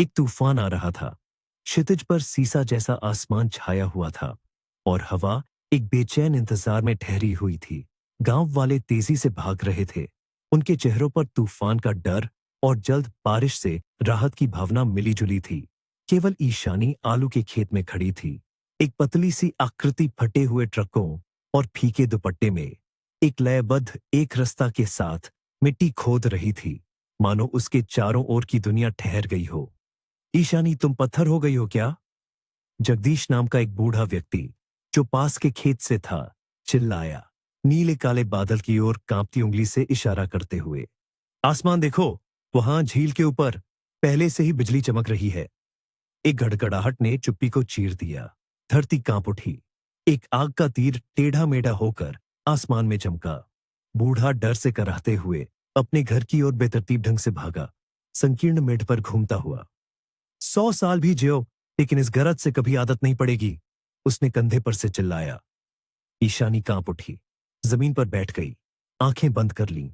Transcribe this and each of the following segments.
एक तूफान आ रहा था। क्षितिज पर सीसा जैसा आसमान छाया हुआ था और हवा एक बेचैन इंतजार में ठहरी हुई थी। गांव वाले तेजी से भाग रहे थे। उनके चेहरों पर तूफान का डर और जल्द बारिश से राहत की भावना मिली जुली थी। केवल ईशानी आलू के खेत में खड़ी थी, एक पतली सी आकृति फटे हुए ट्रकों और फीके दुपट्टे में, एक लयबद्ध एक रास्ता के साथ मिट्टी खोद रही थी, मानो उसके चारों ओर की दुनिया ठहर गई हो। ईशानी, तुम पत्थर हो गई हो क्या? जगदीश नाम का एक बूढ़ा व्यक्ति जो पास के खेत से था चिल्लाया, नीले काले बादल की ओर कांपती उंगली से इशारा करते हुए। आसमान देखो, वहां झील के ऊपर पहले से ही बिजली चमक रही है। एक गड़गड़ाहट ने चुप्पी को चीर दिया। धरती कांप उठी। एक आग का तीर टेढ़ा मेढ़ा होकर आसमान में चमका। बूढ़ा डर से कराहते हुए अपने घर की ओर बेतरतीब ढंग से भागा, संकीर्ण मेढ़ पर घूमता हुआ। 100 साल भी जियो, लेकिन इस गरज से कभी आदत नहीं पड़ेगी, उसने कंधे पर से चिल्लाया। ईशानी कांप उठी, जमीन पर बैठ गई, आंखें बंद कर लीं।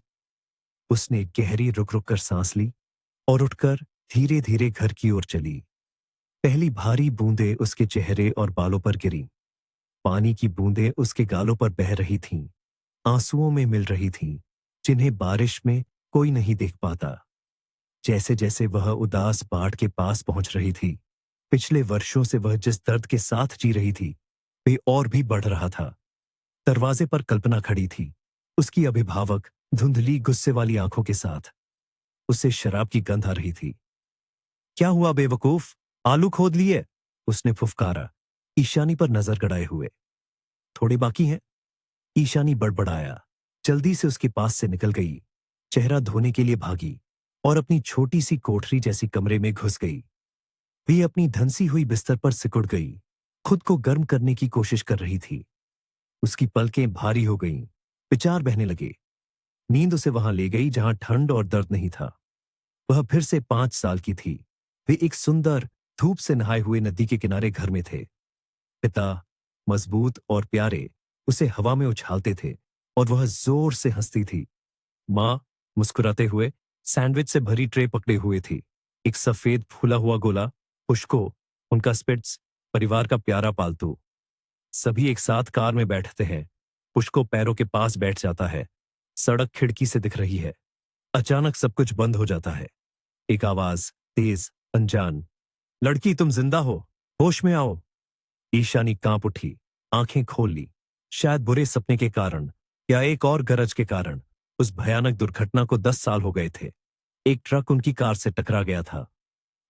उसने गहरी रुक रुक कर सांस ली और उठकर धीरे धीरे घर की ओर चली। पहली भारी बूंदें उसके चेहरे और बालों पर गिरीं। पानी की बूंदें उसके गालों पर बह रही थीं, आंसुओं में मिल रही थीं, जिन्हें बारिश में कोई नहीं देख पाता। जैसे जैसे वह उदास बाढ़ के पास पहुंच रही थी, पिछले वर्षों से वह जिस दर्द के साथ जी रही थी, वे और भी बढ़ रहा था। दरवाजे पर कल्पना खड़ी थी, उसकी अभिभावक धुंधली गुस्से वाली आंखों के साथ। उससे शराब की गंध आ रही थी। क्या हुआ बेवकूफ, आलू खोद लिए? उसने फुफकारा, ईशानी पर नजर गड़ाए हुए। थोड़े बाकी हैं, ईशानी बड़बड़ाया। जल्दी से उसके पास से निकल गई, चेहरा धोने के लिए भागी और अपनी छोटी सी कोठरी जैसी कमरे में घुस गई। वे अपनी धंसी हुई बिस्तर पर सिकुड़ गई, खुद को गर्म करने की कोशिश कर रही थी। उसकी पलकें भारी हो गईं, विचार बहने लगे। नींद उसे वहां ले गई जहां ठंड और दर्द नहीं था। वह फिर से 5 साल की थी। वे एक सुंदर धूप से नहाए हुए नदी के किनारे घर में थे। पिता, मजबूत और प्यारे, उसे हवा में उछालते थे और वह जोर से हंसती थी। माँ, मुस्कुराते हुए, सैंडविच से भरी ट्रे पकड़े हुए थी। एक सफेद फूला हुआ गोला, पुष्को, उनका स्पिट्स, परिवार का प्यारा पालतू। सभी एक साथ कार में बैठते हैं। पुष्को पैरों के पास बैठ जाता है। सड़क खिड़की से दिख रही है। अचानक सब कुछ बंद हो जाता है। एक आवाज, तेज, अनजान, लड़की तुम जिंदा हो, होश में आओ। ईशानी कांप उठी, आंखें खोल ली। शायद बुरे सपने के कारण या एक और गरज के कारण उस भयानक दुर्घटना को 10 साल हो गए थे। एक ट्रक उनकी कार से टकरा गया था।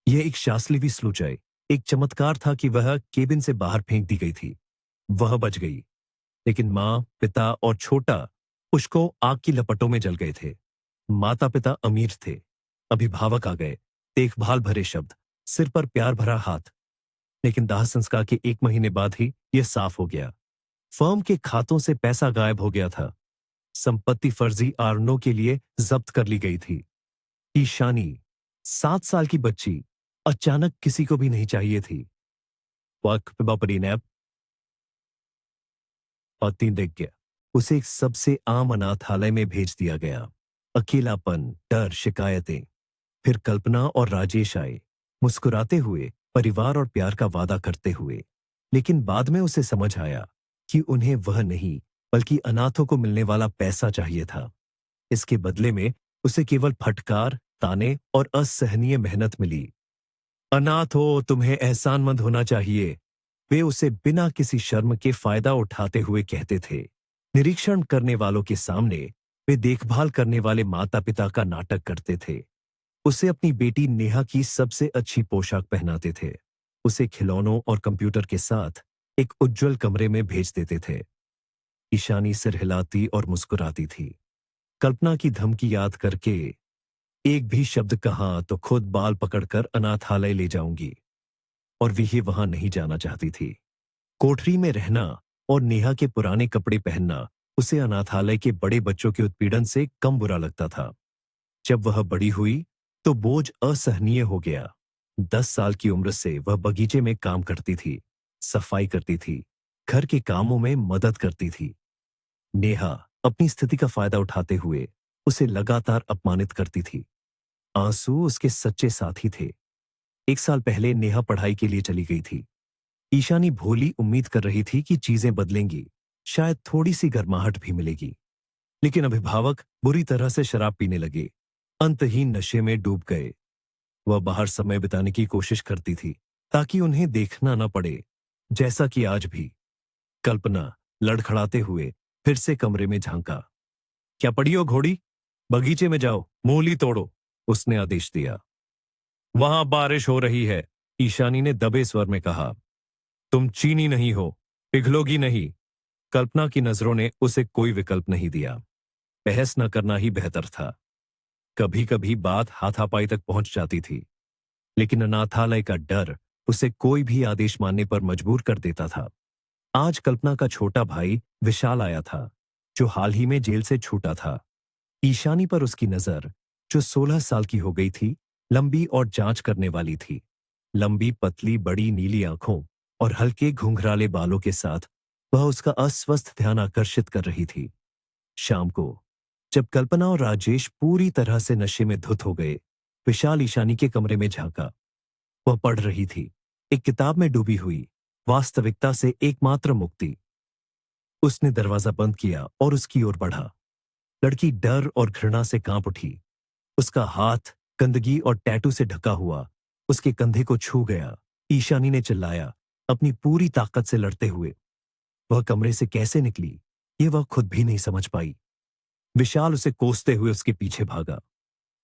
यह एक शास्त्रीय स्लूचाई, एक चमत्कार था कि वह केबिन से बाहर फेंक दी गई थी। वह बच गई, लेकिन माँ, पिता और छोटा पुष्को आग की लपटों में जल गए थे। माता पिता अमीर थे। अभिभावक आ गए, देखभाल भरे शब्द, सिर पर प्यार भरा हाथ। लेकिन दाह संस्कार के 1 महीने बाद ही यह साफ हो गया। फर्म के खातों से पैसा गायब हो गया था। संपत्ति फर्जी आरणों के लिए जब्त कर ली गई थी। ईशानी, 7 साल की बच्ची, अचानक किसी को भी नहीं चाहिए थी। वक्त बपरी नैप पत्नी दिख गया। उसे एक सबसे आम अनाथालय में भेज दिया गया। अकेलापन, डर, शिकायतें। फिर कल्पना और राजेश आए, मुस्कुराते हुए, परिवार और प्यार का वादा करते हुए। लेकिन बाद में उसे समझ आया कि उन्हें वह नहीं, बल्कि अनाथों को मिलने वाला पैसा चाहिए था। इसके बदले में उसे केवल फटकार, ताने और असहनीय मेहनत मिली। अनाथ हो, तुम्हें एहसानमंद होना चाहिए, वे उसे बिना किसी शर्म के फायदा उठाते हुए कहते थे। निरीक्षण करने वालों के सामने वे देखभाल करने वाले माता पिता का नाटक करते थे। उसे अपनी बेटी नेहा की सबसे अच्छी पोशाक पहनाते थे। उसे खिलौनों और कंप्यूटर के साथ एक उज्जवल कमरे में भेज देते थे। ईशानी सिर हिलाती और मुस्कुराती थी। कल्पना की धमकी याद करके, एक भी शब्द कहा तो खुद बाल पकड़कर अनाथालय ले जाऊंगी। और वह वहां नहीं जाना चाहती थी। कोठरी में रहना और नेहा के पुराने कपड़े पहनना उसे अनाथालय के बड़े बच्चों के उत्पीड़न से कम बुरा लगता था। जब वह बड़ी हुई तो बोझ असहनीय हो गया। 10 साल की उम्र से वह बगीचे में काम करती थी, सफाई करती थी, घर के कामों में मदद करती थी। नेहा अपनी स्थिति का फायदा उठाते हुए उसे लगातार अपमानित करती थी। आंसू उसके सच्चे साथी थे। 1 साल पहले नेहा पढ़ाई के लिए चली गई थी। ईशानी भोली उम्मीद कर रही थी कि चीजें बदलेंगी, शायद थोड़ी सी गर्माहट भी मिलेगी। लेकिन अभिभावक बुरी तरह से शराब पीने लगे, अंतहीन नशे में डूब गए। वह बाहर समय बिताने की कोशिश करती थी ताकि उन्हें देखना न पड़े, जैसा कि आज भी। कल्पना लड़खड़ाते हुए फिर से कमरे में झांका। क्या पड़ी हो घोड़ी? बगीचे में जाओ, मूली तोड़ो, उसने आदेश दिया। वहां बारिश हो रही है, ईशानी ने दबे स्वर में कहा। तुम चीनी नहीं हो, पिघलोगी नहीं। कल्पना की नजरों ने उसे कोई विकल्प नहीं दिया। बहस न करना ही बेहतर था। कभी कभी बात हाथापाई तक पहुंच जाती थी, लेकिन अनाथालय का डर उसे कोई भी आदेश मानने पर मजबूर कर देता था। आज कल्पना का छोटा भाई विशाल आया था, जो हाल ही में जेल से छूटा था। ईशानी पर उसकी नजर, जो 16 साल की हो गई थी, लंबी और जांच करने वाली थी। लंबी पतली बड़ी नीली आंखों और हल्के घुंघराले बालों के साथ वह उसका अस्वस्थ ध्यान आकर्षित कर रही थी। शाम को जब कल्पना और राजेश पूरी तरह से नशे में धुत हो गए, विशाल ईशानी के कमरे में झांका। वह पढ़ रही थी, एक किताब में डूबी हुई, वास्तविकता से एकमात्र मुक्ति। उसने दरवाजा बंद किया और उसकी ओर बढ़ा। लड़की डर और घृणा से कांप उठी। उसका हाथ गंदगी और टैटू से ढका हुआ उसके कंधे को छू गया। ईशानी ने चिल्लाया, अपनी पूरी ताकत से लड़ते हुए। वह कमरे से कैसे निकली, ये वह खुद भी नहीं समझ पाई। विशाल उसे कोसते हुए उसके पीछे भागा।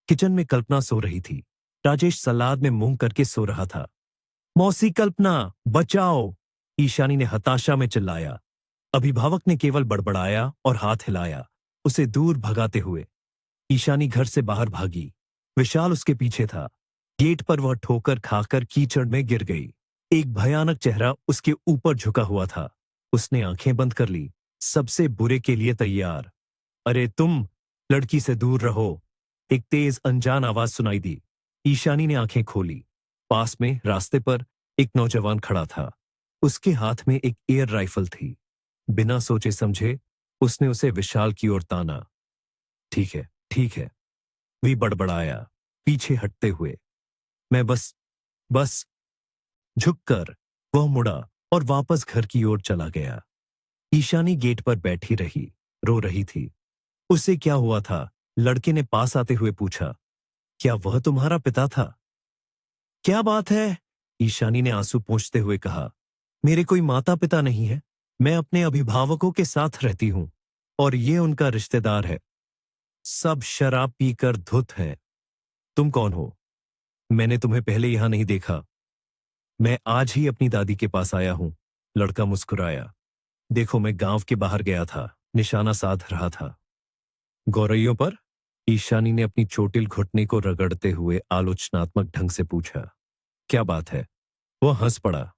किचन में कल्पना सो रही थी। राजेश सलाद में मुंह करके सो रहा था। मौसी कल्पना, बचाओ! ईशानी ने हताशा में चिल्लाया। अभिभावक ने केवल बड़बड़ाया और हाथ हिलाया, उसे दूर भगाते हुए। ईशानी घर से बाहर भागी। विशाल उसके पीछे था। गेट पर वह ठोकर खाकर कीचड़ में गिर गई। एक भयानक चेहरा उसके ऊपर झुका हुआ था। उसने आंखें बंद कर ली, सबसे बुरे के लिए तैयार। अरे तुम, लड़की से दूर रहो! एक तेज अनजान आवाज सुनाई दी। ईशानी ने आंखें खोली। पास में रास्ते पर एक नौजवान खड़ा था। उसके हाथ में एक एयर राइफल थी। बिना सोचे समझे उसने उसे विशाल की ओर ताना। ठीक है, ठीक है, वी बड़बड़ाया, पीछे हटते हुए। मैं बस झुककर वह मुड़ा और वापस घर की ओर चला गया। ईशानी गेट पर बैठी रही, रो रही थी। उसे क्या हुआ था? लड़के ने पास आते हुए पूछा। क्या वह तुम्हारा पिता था? क्या बात है? ईशानी ने आंसू पोंछते हुए कहा। मेरे कोई माता पिता नहीं है। मैं अपने अभिभावकों के साथ रहती हूं और ये उनका रिश्तेदार है। सब शराब पीकर धुत हैं। तुम कौन हो? मैंने तुम्हें पहले यहां नहीं देखा। मैं आज ही अपनी दादी के पास आया हूं। लड़का मुस्कुराया। देखो, मैं गांव के बाहर गया था, निशाना साध रहा था। गौरैयों पर? ईशानी ने अपनी चोटिल घुटने को रगड़ते हुए आलोचनात्मक ढंग से पूछा। क्या बात है? वो हंस पड़ा।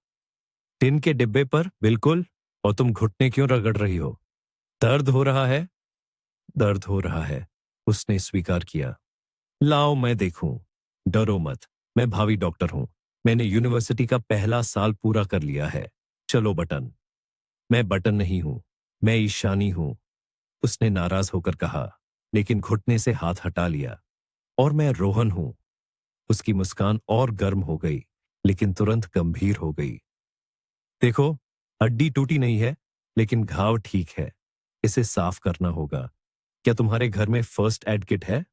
टिन के डिब्बे पर? बिल्कुल। और तुम घुटने क्यों रगड़ रही हो? दर्द हो रहा है? दर्द हो रहा है, उसने स्वीकार किया। लाओ मैं देखूं। डरो मत, मैं भावी डॉक्टर हूं। मैंने यूनिवर्सिटी का पहला साल पूरा कर लिया है। चलो बटन। मैं बटन नहीं हूं, मैं ईशानी हूं, उसने नाराज होकर कहा, लेकिन घुटने से हाथ हटा लिया। और मैं रोहन हूं। उसकी मुस्कान और गर्म हो गई, लेकिन तुरंत गंभीर हो गई। देखो, हड्डी टूटी नहीं है, लेकिन घाव ठीक है। इसे साफ करना होगा। क्या तुम्हारे घर में फर्स्ट एड किट है?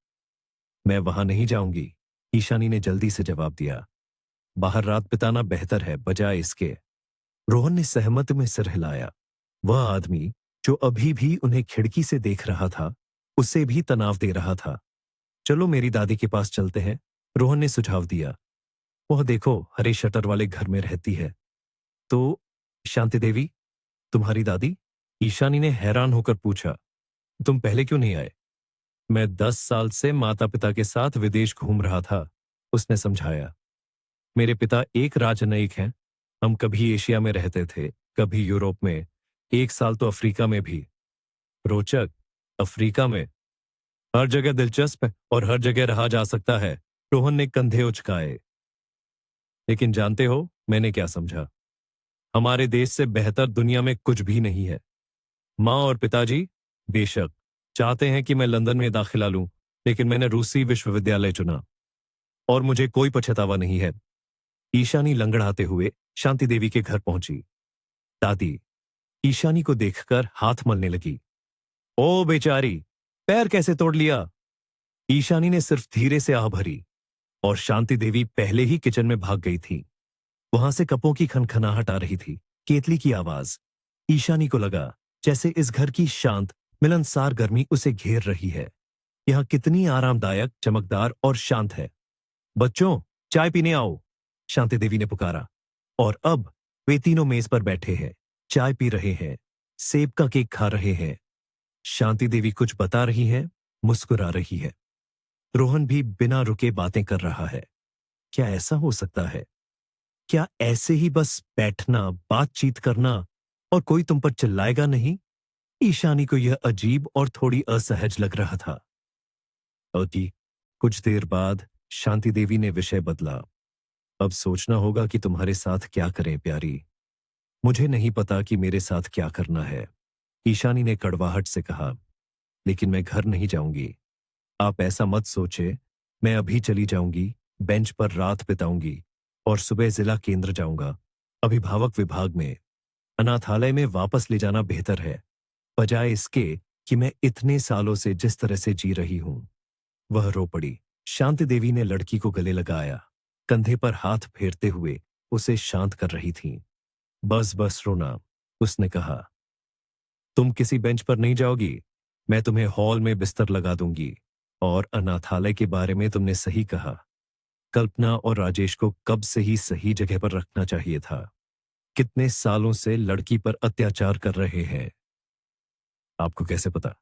मैं वहां नहीं जाऊंगी, ईशानी ने जल्दी से जवाब दिया। बाहर रात बिताना बेहतर है बजाय इसके। रोहन ने सहमति में सिर हिलाया। वह आदमी जो अभी भी उन्हें खिड़की से देख रहा था, उसे भी तनाव दे रहा था। चलो मेरी दादी के पास चलते हैं, रोहन ने सुझाव दिया। वह देखो, हरे शटर वाले घर में रहती है। तो शांति देवी, तुम्हारी दादी? ईशानी ने हैरान होकर पूछा। तुम पहले क्यों नहीं आए? मैं 10 साल से माता पिता के साथ विदेश घूम रहा था, उसने समझाया। मेरे पिता एक राजनयिक हैं। हम कभी एशिया में रहते थे, कभी यूरोप में, 1 साल तो अफ्रीका में भी। रोचक। अफ्रीका में? हर जगह दिलचस्प है और हर जगह रहा जा सकता है, रोहन ने कंधे उचकाए। लेकिन जानते हो मैंने क्या समझा? हमारे देश से बेहतर दुनिया में कुछ भी नहीं है। माँ और पिताजी बेशक चाहते हैं कि मैं लंदन में दाखिला लूं, लेकिन मैंने रूसी विश्वविद्यालय चुना और मुझे कोई पछतावा नहीं है। ईशानी लंगड़ाते हुए शांति देवी के घर पहुंची। दादी ईशानी को देखकर हाथ मलने लगी। ओ बेचारी, पैर कैसे तोड़ लिया? ईशानी ने सिर्फ धीरे से आह भरी और शांति देवी पहले ही किचन में भाग गई थी। वहां से कपों की खनखनाहट आ रही थी, केतली की आवाज। ईशानी को लगा जैसे इस घर की शांत मिलनसार गर्मी उसे घेर रही है। यहां कितनी आरामदायक, चमकदार और शांत है। बच्चों, चाय पीने आओ, शांति देवी ने पुकारा। और अब वे तीनों मेज पर बैठे हैं, चाय पी रहे हैं, सेब का केक खा रहे हैं। शांति देवी कुछ बता रही है, मुस्कुरा रही है। रोहन भी बिना रुके बातें कर रहा है। क्या ऐसा हो सकता है? क्या ऐसे ही बस बैठना, बातचीत करना और कोई तुम पर चिल्लाएगा नहीं? ईशानी को यह अजीब और थोड़ी असहज लग रहा था। ओटी, कुछ देर बाद शांति देवी ने विषय बदला। अब सोचना होगा कि तुम्हारे साथ क्या करें प्यारी। मुझे नहीं पता कि मेरे साथ क्या करना है, ईशानी ने कड़वाहट से कहा। लेकिन मैं घर नहीं जाऊंगी। आप ऐसा मत सोचे। मैं अभी चली जाऊंगी, बेंच पर रात बिताऊंगी और सुबह जिला केंद्र जाऊंगा। अभिभावक विभाग में, अनाथालय में वापस ले जाना बेहतर है, बजाय इसके कि मैं इतने सालों से जिस तरह से जी रही हूं। वह रो पड़ी। शांति देवी ने लड़की को गले लगाया, कंधे पर हाथ फेरते हुए उसे शांत कर रही थी। बस बस रोना, उसने कहा। तुम किसी बेंच पर नहीं जाओगी। मैं तुम्हें हॉल में बिस्तर लगा दूंगी। और अनाथालय के बारे में तुमने सही कहा। कल्पना और राजेश को कब से ही सही जगह पर रखना चाहिए था। कितने सालों से लड़की पर अत्याचार कर रहे हैं। आपको कैसे पता?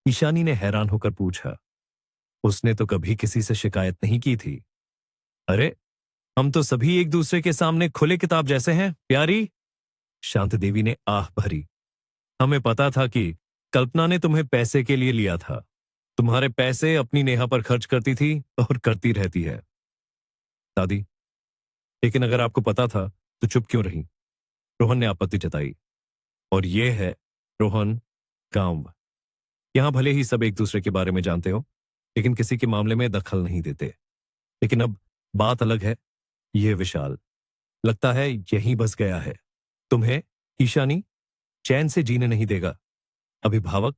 ईशानी ने हैरान होकर पूछा। उसने तो कभी किसी से शिकायत नहीं की थी। अरे, हम तो सभी एक दूसरे के सामने खुले किताब जैसे हैं प्यारी, शांति देवी ने आह भरी। हमें पता था कि कल्पना ने तुम्हें पैसे के लिए लिया था। तुम्हारे पैसे अपनी नेहा पर खर्च करती थी और करती रहती है। दादी, लेकिन अगर आपको पता था तो चुप क्यों रही? रोहन ने आपत्ति जताई। और ये है रोहन, गांव। यहां भले ही सब एक दूसरे के बारे में जानते हो, लेकिन किसी के मामले में दखल नहीं देते। लेकिन अब बात अलग है। ये विशाल, लगता है यहीं बस गया है। तुम्हें, ईशानी, चैन से जीने नहीं देगा। अभिभावक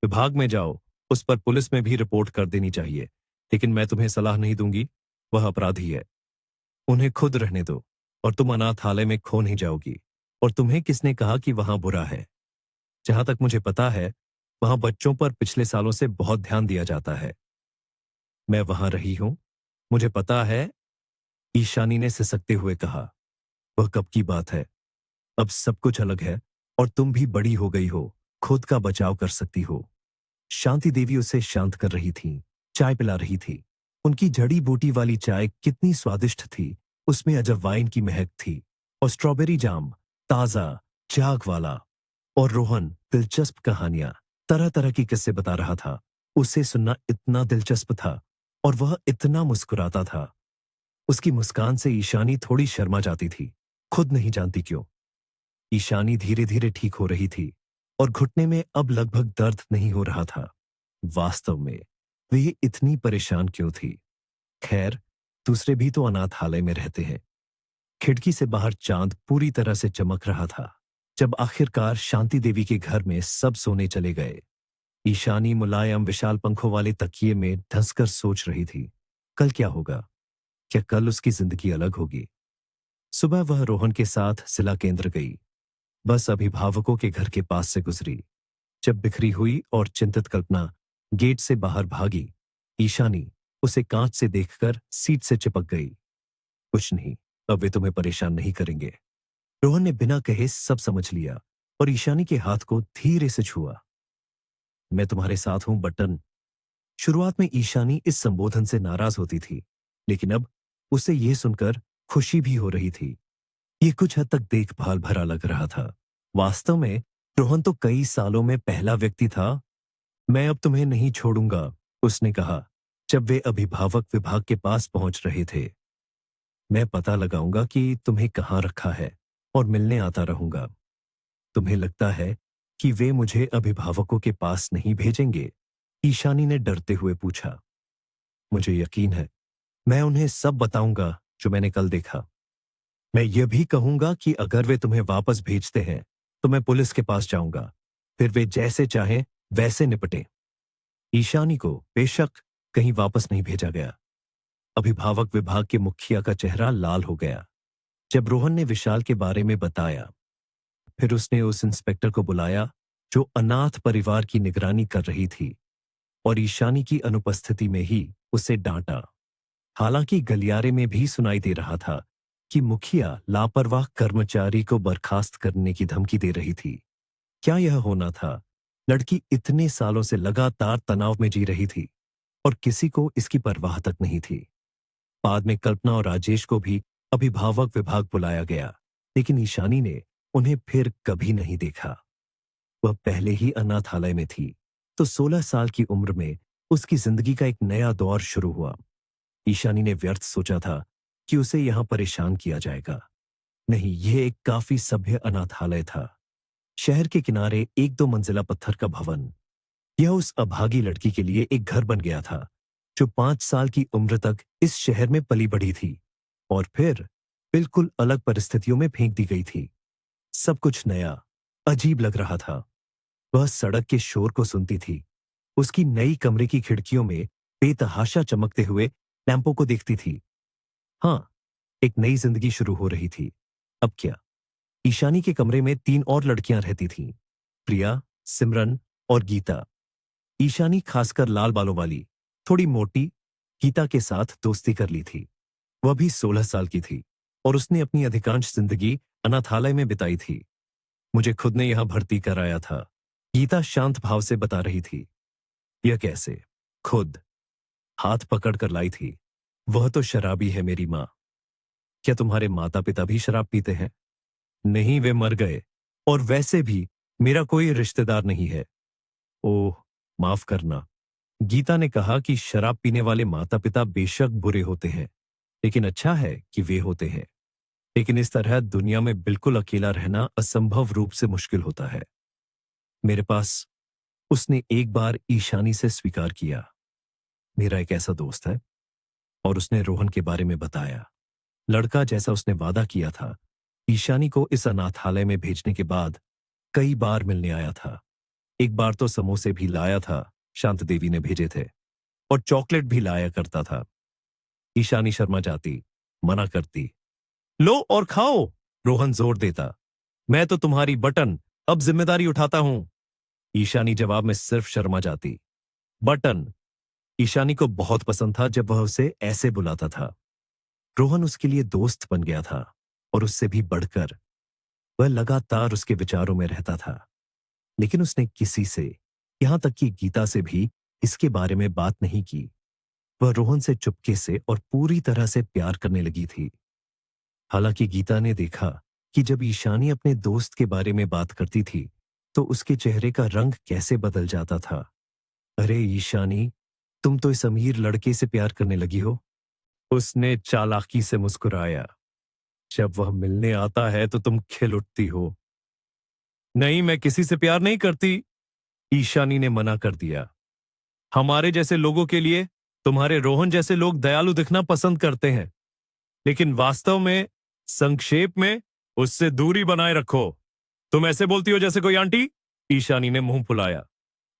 विभाग में जाओ, उस पर पुलिस में भी रिपोर्ट कर देनी चाहिए। लेकिन मैं तुम्हें सलाह नहीं दूंगी, वह अपराधी है। उन्हें खुद रहने दो और तुम अनाथालय में खो नहीं जाओगी। और तुम्हें किसने कहा कि वहां बुरा है? जहां तक मुझे पता है, वहां बच्चों पर पिछले सालों से बहुत ध्यान दिया जाता है। मैं वहां रही हूं, मुझे पता है, ईशानी ने सिसकते हुए कहा। वह कब की बात है? अब सब कुछ अलग है और तुम भी बड़ी हो गई हो, खुद का बचाव कर सकती हो। शांति देवी उसे शांत कर रही थी, चाय पिला रही थी। उनकी जड़ी बूटी वाली चाय कितनी स्वादिष्ट थी। उसमें अजवाइन की महक थी और स्ट्रॉबेरी जाम, ताजा, झाग वाला। और रोहन दिलचस्प कहानियां, तरह तरह की किस्से बता रहा था। उसे सुनना इतना दिलचस्प था और वह इतना मुस्कुराता था। उसकी मुस्कान से ईशानी थोड़ी शर्मा जाती थी, खुद नहीं जानती क्यों। ईशानी धीरे धीरे ठीक हो रही थी और घुटने में अब लगभग दर्द नहीं हो रहा था। वास्तव में वे ये इतनी परेशान क्यों थी? खैर, दूसरे भी तो अनाथालय में रहते हैं। खिड़की से बाहर चांद पूरी तरह से चमक रहा था जब आखिरकार शांति देवी के घर में सब सोने चले गए। ईशानी मुलायम विशाल पंखों वाले तकिए में धंसकर सोच रही थी, कल क्या होगा? क्या कल उसकी जिंदगी अलग होगी? सुबह वह रोहन के साथ जिला केंद्र गई। बस अभिभावकों के घर के पास से गुजरी। जब बिखरी हुई और चिंतित कल्पना गेट से बाहर भागी, ईशानी उसे कांच से देखकर सीट से चिपक गई। कुछ नहीं, अब वे तुम्हें परेशान नहीं करेंगे। रोहन ने बिना कहे सब समझ लिया और ईशानी के हाथ को धीरे से छुआ। मैं तुम्हारे साथ हूं बटन। शुरुआत में ईशानी इस संबोधन से नाराज होती थी, लेकिन अब उसे यह सुनकर खुशी भी हो रही थी। ये कुछ हद तक देखभाल भरा लग रहा था। वास्तव में रोहन तो कई सालों में पहला व्यक्ति था। मैं अब तुम्हें नहीं छोड़ूंगा, उसने कहा जब वे अभिभावक विभाग के पास पहुंच रहे थे। मैं पता लगाऊंगा कि तुम्हें कहां रखा है और मिलने आता रहूंगा। तुम्हें लगता है कि वे मुझे अभिभावकों के पास नहीं भेजेंगे? ईशानी ने डरते हुए पूछा। मुझे यकीन है, मैं उन्हें सब बताऊंगा जो मैंने कल देखा। मैं यह भी कहूंगा कि अगर वे तुम्हें वापस भेजते हैं तो मैं पुलिस के पास जाऊंगा, फिर वे जैसे चाहें वैसे निपटें। ईशानी को बेशक कहीं वापस नहीं भेजा गया। अभिभावक विभाग के मुखिया का चेहरा लाल हो गया जब रोहन ने विशाल के बारे में बताया। फिर उसने उस इंस्पेक्टर को बुलाया जो अनाथ परिवार की निगरानी कर रही थी और ईशानी की अनुपस्थिति में ही उसे डांटा। हालांकि गलियारे में भी सुनाई दे रहा था कि मुखिया लापरवाह कर्मचारी को बर्खास्त करने की धमकी दे रही थी। क्या यह होना था? लड़की इतने सालों से लगातार तनाव में जी रही थी और किसी को इसकी परवाह तक नहीं थी। बाद में कल्पना और राजेश को भी अभिभावक विभाग बुलाया गया, लेकिन ईशानी ने उन्हें फिर कभी नहीं देखा। वह पहले ही अनाथालय में थी, तो 16 साल की उम्र में उसकी जिंदगी का एक नया दौर शुरू हुआ। ईशानी ने व्यर्थ सोचा था कि उसे यहां परेशान किया जाएगा। नहीं, यह एक काफी सभ्य अनाथालय था। शहर के किनारे एक 2 मंजिला पत्थर का भवन। यह उस अभागी लड़की के लिए एक घर बन गया था जो 5 साल की उम्र तक इस शहर में पली बढ़ी थी और फिर बिल्कुल अलग परिस्थितियों में फेंक दी गई थी। सब कुछ नया, अजीब लग रहा था। वह सड़क के शोर को सुनती थी, उसकी नई कमरे की खिड़कियों में बेतहाशा चमकते हुए लैंपों को देखती थी। हाँ, एक नई जिंदगी शुरू हो रही थी। अब क्या? ईशानी के कमरे में 3 और लड़कियां रहती थीं, प्रिया, सिमरन और गीता। ईशानी खासकर लाल बालों वाली, थोड़ी मोटी गीता के साथ दोस्ती कर ली थी। वह भी 16 साल की थी और उसने अपनी अधिकांश जिंदगी अनाथालय में बिताई थी। मुझे खुद ने यहां भर्ती कराया था, गीता शांत भाव से बता रही थी। यह कैसे? खुद हाथ पकड़ कर लाई थी। वह तो शराबी है मेरी माँ। क्या तुम्हारे माता पिता भी शराब पीते हैं? नहीं, वे मर गए और वैसे भी मेरा कोई रिश्तेदार नहीं है। ओह, माफ करना। गीता ने कहा कि शराब पीने वाले माता पिता बेशक बुरे होते हैं, लेकिन अच्छा है कि वे होते हैं। लेकिन इस तरह दुनिया में बिल्कुल अकेला रहना असंभव रूप से मुश्किल होता है। मेरे पास उसने एक बार ईशानी से स्वीकार किया, मेरा एक ऐसा दोस्त है, और उसने रोहन के बारे में बताया। लड़का जैसा उसने वादा किया था, ईशानी को इस अनाथालय में भेजने के बाद कई बार मिलने आया था। एक बार तो समोसे भी लाया था, शांत देवी ने भेजे थे, और चॉकलेट भी लाया करता था। ईशानी शर्मा जाती, मना करती। लो और खाओ, रोहन जोर देता। मैं तो तुम्हारी बटन अब जिम्मेदारी उठाता हूं। ईशानी जवाब में सिर्फ शर्मा जाती। बटन ईशानी को बहुत पसंद था जब वह उसे ऐसे बुलाता था। रोहन उसके लिए दोस्त बन गया था और उससे भी बढ़कर वह लगातार उसके विचारों में रहता था। लेकिन उसने किसी से, यहां तक कि गीता से भी इसके बारे में बात नहीं की। वह रोहन से चुपके से और पूरी तरह से प्यार करने लगी थी। हालांकि गीता ने देखा कि जब ईशानी अपने दोस्त के बारे में बात करती थी तो उसके चेहरे का रंग कैसे बदल जाता था। अरे ईशानी, तुम तो इस अमीर लड़के से प्यार करने लगी हो। उसने चालाकी से मुस्कुराया। जब वह मिलने आता है तो तुम खिल उठती हो। नहीं, मैं किसी से प्यार नहीं करती, ईशानी ने मना कर दिया। हमारे जैसे लोगों के लिए तुम्हारे रोहन जैसे लोग दयालु दिखना पसंद करते हैं, लेकिन वास्तव में, संक्षेप में, उससे दूरी बनाए रखो। तुम ऐसे बोलती हो जैसे कोई आंटी। ईशानी ने मुंह फुलाया।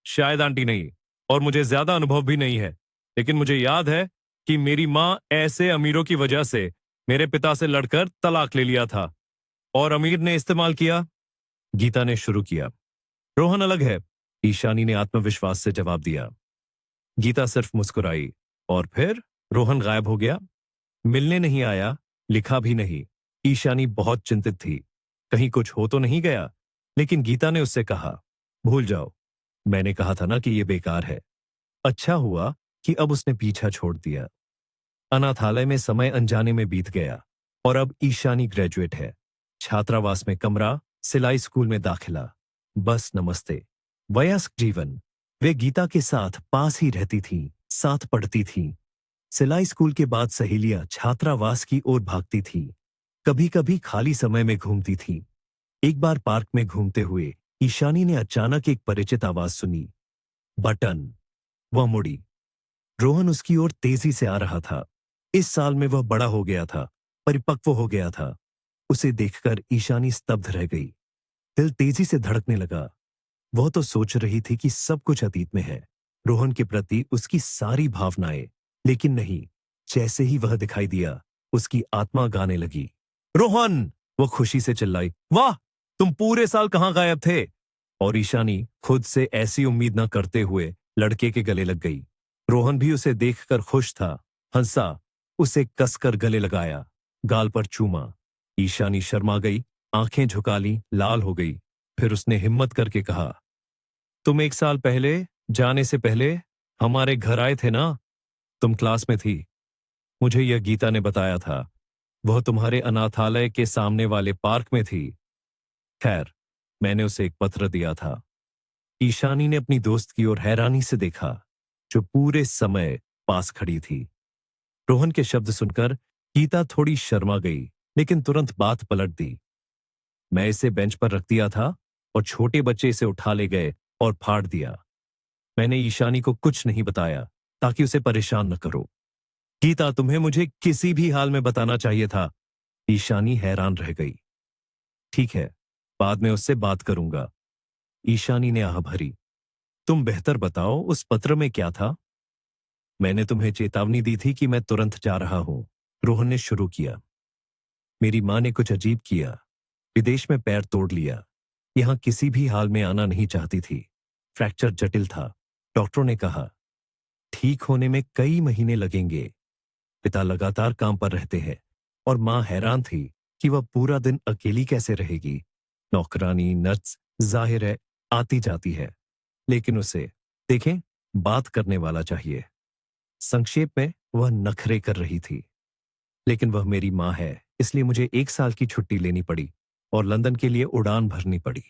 शायद आंटी नहीं, और मुझे ज्यादा अनुभव भी नहीं है, लेकिन मुझे याद है कि मेरी मां ऐसे अमीरों की वजह से मेरे पिता से लड़कर तलाक ले लिया था और अमीर ने इस्तेमाल किया। गीता ने शुरू किया। रोहन अलग है, ईशानी ने आत्मविश्वास से जवाब दिया। गीता सिर्फ मुस्कुराई और फिर रोहन गायब हो गया। मिलने नहीं आया, लिखा भी नहीं। ईशानी बहुत चिंतित थी, कहीं कुछ हो तो नहीं गया। लेकिन गीता ने उससे कहा, भूल जाओ, मैंने कहा था ना कि यह बेकार है। अच्छा हुआ कि अब उसने पीछा छोड़ दिया। अनाथालय में समय अनजाने में बीत गया और अब ईशानी ग्रेजुएट है। छात्रावास में कमरा, सिलाई स्कूल में दाखिला। बस नमस्ते। वयस्क जीवन। वे गीता के साथ पास ही रहती थीं, साथ पढ़ती थीं। सिलाई स्कूल के बाद सहेलियां छात्रावास की ओर भागती थीं। कभी कभी खाली समय में घूमती थीं। एक बार पार्क में घूमते हुए ईशानी ने अचानक एक परिचित आवाज सुनी। बटन। वह मुड़ी। रोहन उसकी ओर तेजी से आ रहा था। इस साल में वह बड़ा हो गया था, परिपक्व हो गया था। उसे देखकर ईशानी स्तब्ध रह गई। दिल तेजी से धड़कने लगा। वह तो सोच रही थी कि सब कुछ अतीत में है, रोहन के प्रति उसकी सारी भावनाएं, लेकिन नहीं, जैसे ही वह दिखाई दिया, उसकी आत्मा गाने लगी। रोहन! वो खुशी से चिल्लाई। वाह, तुम पूरे साल कहां गायब थे? और ईशानी खुद से ऐसी उम्मीद न करते हुए लड़के के गले लग गई। रोहन भी उसे देखकर खुश था, हंसा, उसे कसकर गले लगाया, गाल पर चूमा। ईशानी शर्मा गई, आंखें झुका ली, लाल हो गई। फिर उसने हिम्मत करके कहा, तुम 1 साल पहले, जाने से पहले, हमारे घर आए थे ना? तुम क्लास में थी। मुझे यह गीता ने बताया था। वह तुम्हारे अनाथालय के सामने वाले पार्क में थी। खैर, मैंने उसे एक पत्र दिया था। ईशानी ने अपनी दोस्त की ओर हैरानी से देखा, जो पूरे समय पास खड़ी थी। रोहन के शब्द सुनकर गीता थोड़ी शर्मा गई, लेकिन तुरंत बात पलट दी। मैं इसे बेंच पर रख दिया था और छोटे बच्चे इसे उठा ले गए और फाड़ दिया। मैंने ईशानी को कुछ नहीं बताया ताकि उसे परेशान न करो। गीता, तुम्हें मुझे किसी भी हाल में बताना चाहिए था। ईशानी हैरान रह गई। ठीक है, बाद में उससे बात करूंगा। ईशानी ने आह भरी। तुम बेहतर बताओ, उस पत्र में क्या था? मैंने तुम्हें चेतावनी दी थी कि मैं तुरंत जा रहा हूं, रोहन ने शुरू किया। मेरी मां ने कुछ अजीब किया, विदेश में पैर तोड़ लिया। यहां किसी भी हाल में आना नहीं चाहती थी। फ्रैक्चर जटिल था। डॉक्टरों ने कहा, ठीक होने में कई महीने लगेंगे। पिता लगातार काम पर रहते हैं और मां हैरान थी कि वह पूरा दिन अकेली कैसे रहेगी। नौकरानी, नर्स, जाहिर है, आती जाती है, लेकिन उसे, देखें, बात करने वाला चाहिए। संक्षेप में, वह नखरे कर रही थी। लेकिन वह मेरी मां है, इसलिए मुझे 1 साल की छुट्टी लेनी पड़ी और लंदन के लिए उड़ान भरनी पड़ी।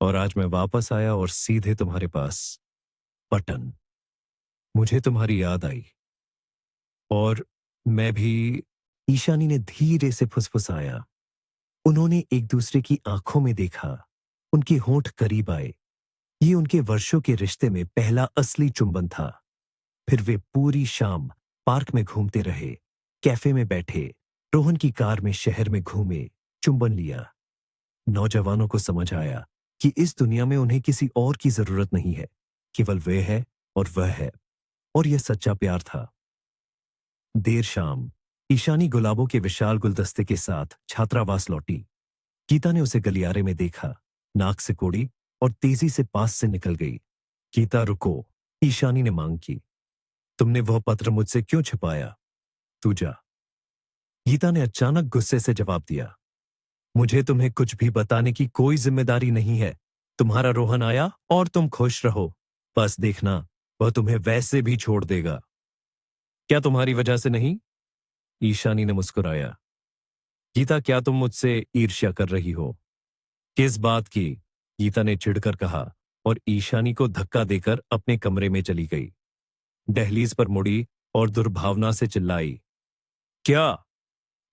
और आज मैं वापस आया और सीधे तुम्हारे पास। पटन, मुझे तुम्हारी याद आई। और मैं भी। ईशानी ने धीरे से फुसफुसाया। उन्होंने एक दूसरे की आंखों में देखा। उनके होंठ करीब आए। ये उनके वर्षों के रिश्ते में पहला असली चुंबन था। फिर वे पूरी शाम पार्क में घूमते रहे, कैफे में बैठे, रोहन की कार में शहर में घूमे, चुंबन लिया। नौजवानों को समझ आया कि इस दुनिया में उन्हें किसी और की जरूरत नहीं है, केवल वे है और वह है। और यह सच्चा प्यार था। देर शाम ईशानी गुलाबों के विशाल गुलदस्ते के साथ छात्रावास लौटी। गीता ने उसे गलियारे में देखा, नाक से कोड़ी और तेजी से पास से निकल गई। गीता, रुको, ईशानी ने मांग की। तुमने वह पत्र मुझसे क्यों छिपाया? तू जा। गीता ने अचानक गुस्से से जवाब दिया। मुझे तुम्हें कुछ भी बताने की कोई जिम्मेदारी नहीं है। तुम्हारा रोहन आया और तुम खुश रहो। बस देखना, वह तुम्हें वैसे भी छोड़ देगा। क्या तुम्हारी वजह से नहीं? ईशानी ने मुस्कुराया। गीता, क्या तुम मुझसे ईर्ष्या कर रही हो? किस बात की? गीता ने चिढ़कर कहा और ईशानी को धक्का देकर अपने कमरे में चली गई। दहलीज पर मुड़ी और दुर्भावना से चिल्लाई, क्या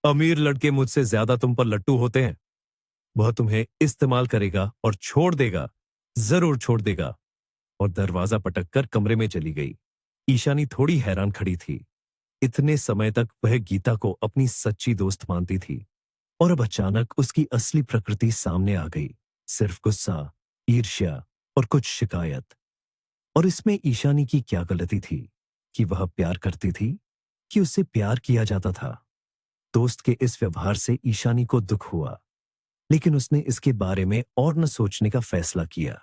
अमीर लड़के मुझसे ज्यादा तुम पर लट्टू होते हैं? वह तुम्हें इस्तेमाल करेगा और छोड़ देगा, जरूर छोड़ देगा। और दरवाजा पटककर कमरे में चली गई। ईशानी थोड़ी हैरान खड़ी थी। इतने समय तक वह गीता को अपनी सच्ची दोस्त मानती थी, और अब अचानक उसकी असली प्रकृति सामने आ गई। सिर्फ गुस्सा, ईर्ष्या और कुछ शिकायत। और इसमें ईशानी की क्या गलती थी कि वह प्यार करती थी, कि उससे प्यार किया जाता था? दोस्त के इस व्यवहार से ईशानी को दुख हुआ, लेकिन उसने इसके बारे में और न सोचने का फैसला किया।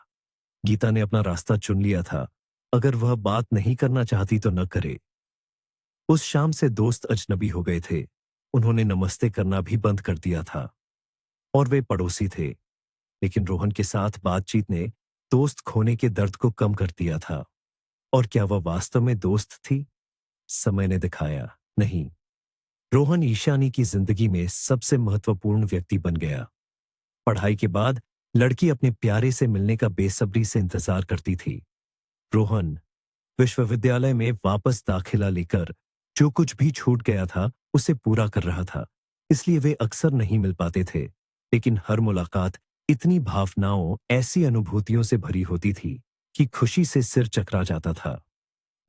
गीता ने अपना रास्ता चुन लिया था। अगर वह बात नहीं करना चाहती तो न करे। उस शाम से दोस्त अजनबी हो गए थे। उन्होंने नमस्ते करना भी बंद कर दिया था और वे पड़ोसी थे। लेकिन रोहन के साथ बातचीत ने दोस्त खोने के दर्द को कम कर दिया था। और क्या वह वास्तव में दोस्त थी? समय ने दिखाया, नहीं। रोहन ईशानी की जिंदगी में सबसे महत्वपूर्ण व्यक्ति बन गया। पढ़ाई के बाद लड़की अपने प्यारे से मिलने का बेसब्री से इंतजार करती थी। रोहन विश्वविद्यालय में वापस दाखिला लेकर जो कुछ भी छूट गया था उसे पूरा कर रहा था, इसलिए वे अक्सर नहीं मिल पाते थे। लेकिन हर मुलाकात इतनी भावनाओं, ऐसी अनुभूतियों से भरी होती थी कि खुशी से सिर चकरा जाता था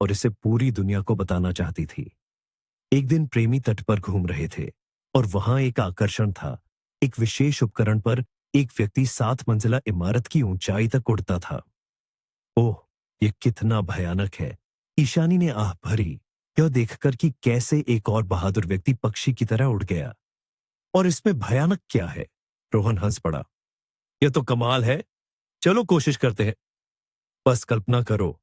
और इसे पूरी दुनिया को बताना चाहती थी। एक दिन प्रेमी तट पर घूम रहे थे और वहां एक आकर्षण था एक विशेष उपकरण पर एक व्यक्ति 7 मंजिला इमारत की ऊंचाई तक उड़ता था। ओह, ये कितना भयानक है! ईशानी ने आह भरी, यह देखकर कि कैसे एक और बहादुर व्यक्ति पक्षी की तरह उड़ गया। और इसमें भयानक क्या है? रोहन हंस पड़ा। यह तो कमाल है। चलो कोशिश करते हैं। बस कल्पना करो,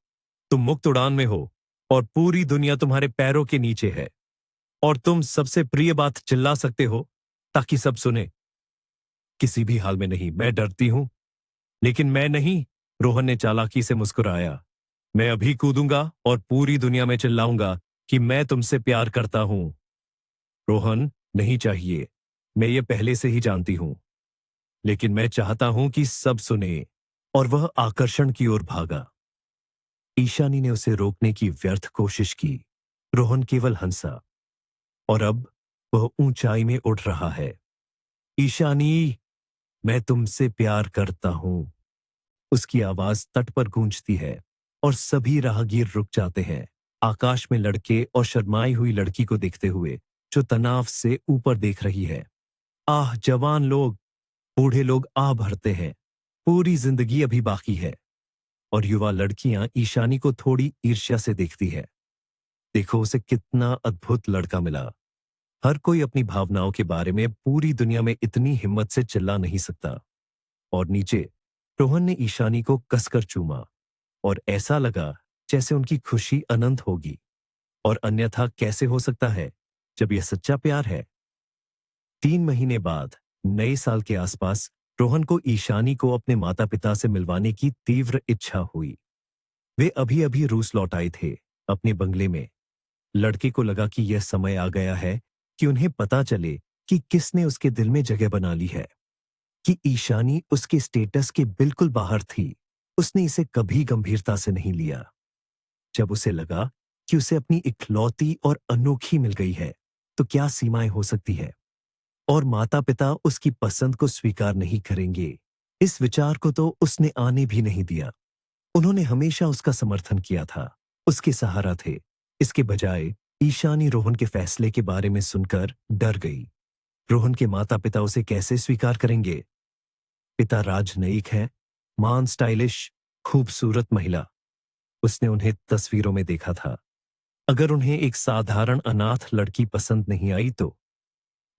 तुम मुक्त उड़ान में हो और पूरी दुनिया तुम्हारे पैरों के नीचे है और तुम सबसे प्रिय बात चिल्ला सकते हो ताकि सब सुने। किसी भी हाल में नहीं, मैं डरती हूं, लेकिन मैं नहीं। रोहन ने चालाकी से मुस्कुराया। मैं अभी कूदूंगा और पूरी दुनिया में चिल्लाऊंगा कि मैं तुमसे प्यार करता हूं। रोहन, नहीं चाहिए। मैं ये पहले से ही जानती हूं, लेकिन मैं चाहता हूं कि सब सुने। और वह आकर्षण की ओर भागा। ईशानी ने उसे रोकने की व्यर्थ कोशिश की। रोहन केवल हंसा। और अब वह ऊंचाई में उड़ रहा है। ईशानी, मैं तुमसे प्यार करता हूं। उसकी आवाज तट पर गूंजती है और सभी राहगीर रुक जाते हैं, आकाश में लड़के और शर्माई हुई लड़की को देखते हुए जो तनाव से ऊपर देख रही है। आह, जवान लोग, बूढ़े लोग आह भरते हैं। पूरी जिंदगी अभी बाकी है। और युवा लड़कियां ईशानी को थोड़ी ईर्ष्या से देखती है। देखो, उसे कितना अद्भुत लड़का मिला। हर कोई अपनी भावनाओं के बारे में पूरी दुनिया में इतनी हिम्मत से चिल्ला नहीं सकता। और नीचे रोहन ने ईशानी को कसकर चूमा और ऐसा लगा जैसे उनकी खुशी अनंत होगी। और अन्यथा कैसे हो सकता है जब यह सच्चा प्यार है। 3 महीने बाद, नए साल के आसपास, रोहन को ईशानी को अपने माता पिता से मिलवाने की तीव्र इच्छा हुई। वे अभी अभी रूस लौट आए थे, अपने बंगले में। लड़के को लगा कि यह समय आ गया है कि उन्हें पता चले कि किसने उसके दिल में जगह बना ली है, कि ईशानी उसके स्टेटस के बिल्कुल बाहर थी। उसने इसे कभी गंभीरता से नहीं लिया। जब उसे लगा कि उसे अपनी इकलौती और अनोखी मिल गई है, तो क्या सीमाएं हो सकती है। और माता पिता उसकी पसंद को स्वीकार नहीं करेंगे, इस विचार को तो उसने आने भी नहीं दिया। उन्होंने हमेशा उसका समर्थन किया था, उसके सहारा थे। इसके बजाय ईशानी रोहन के फैसले के बारे में सुनकर डर गई। रोहन के माता पिता उसे कैसे स्वीकार करेंगे? पिता राजनयिक है, मान स्टाइलिश, खूबसूरत महिला। उसने उन्हें तस्वीरों में देखा था। अगर उन्हें एक साधारण अनाथ लड़की पसंद नहीं आई तो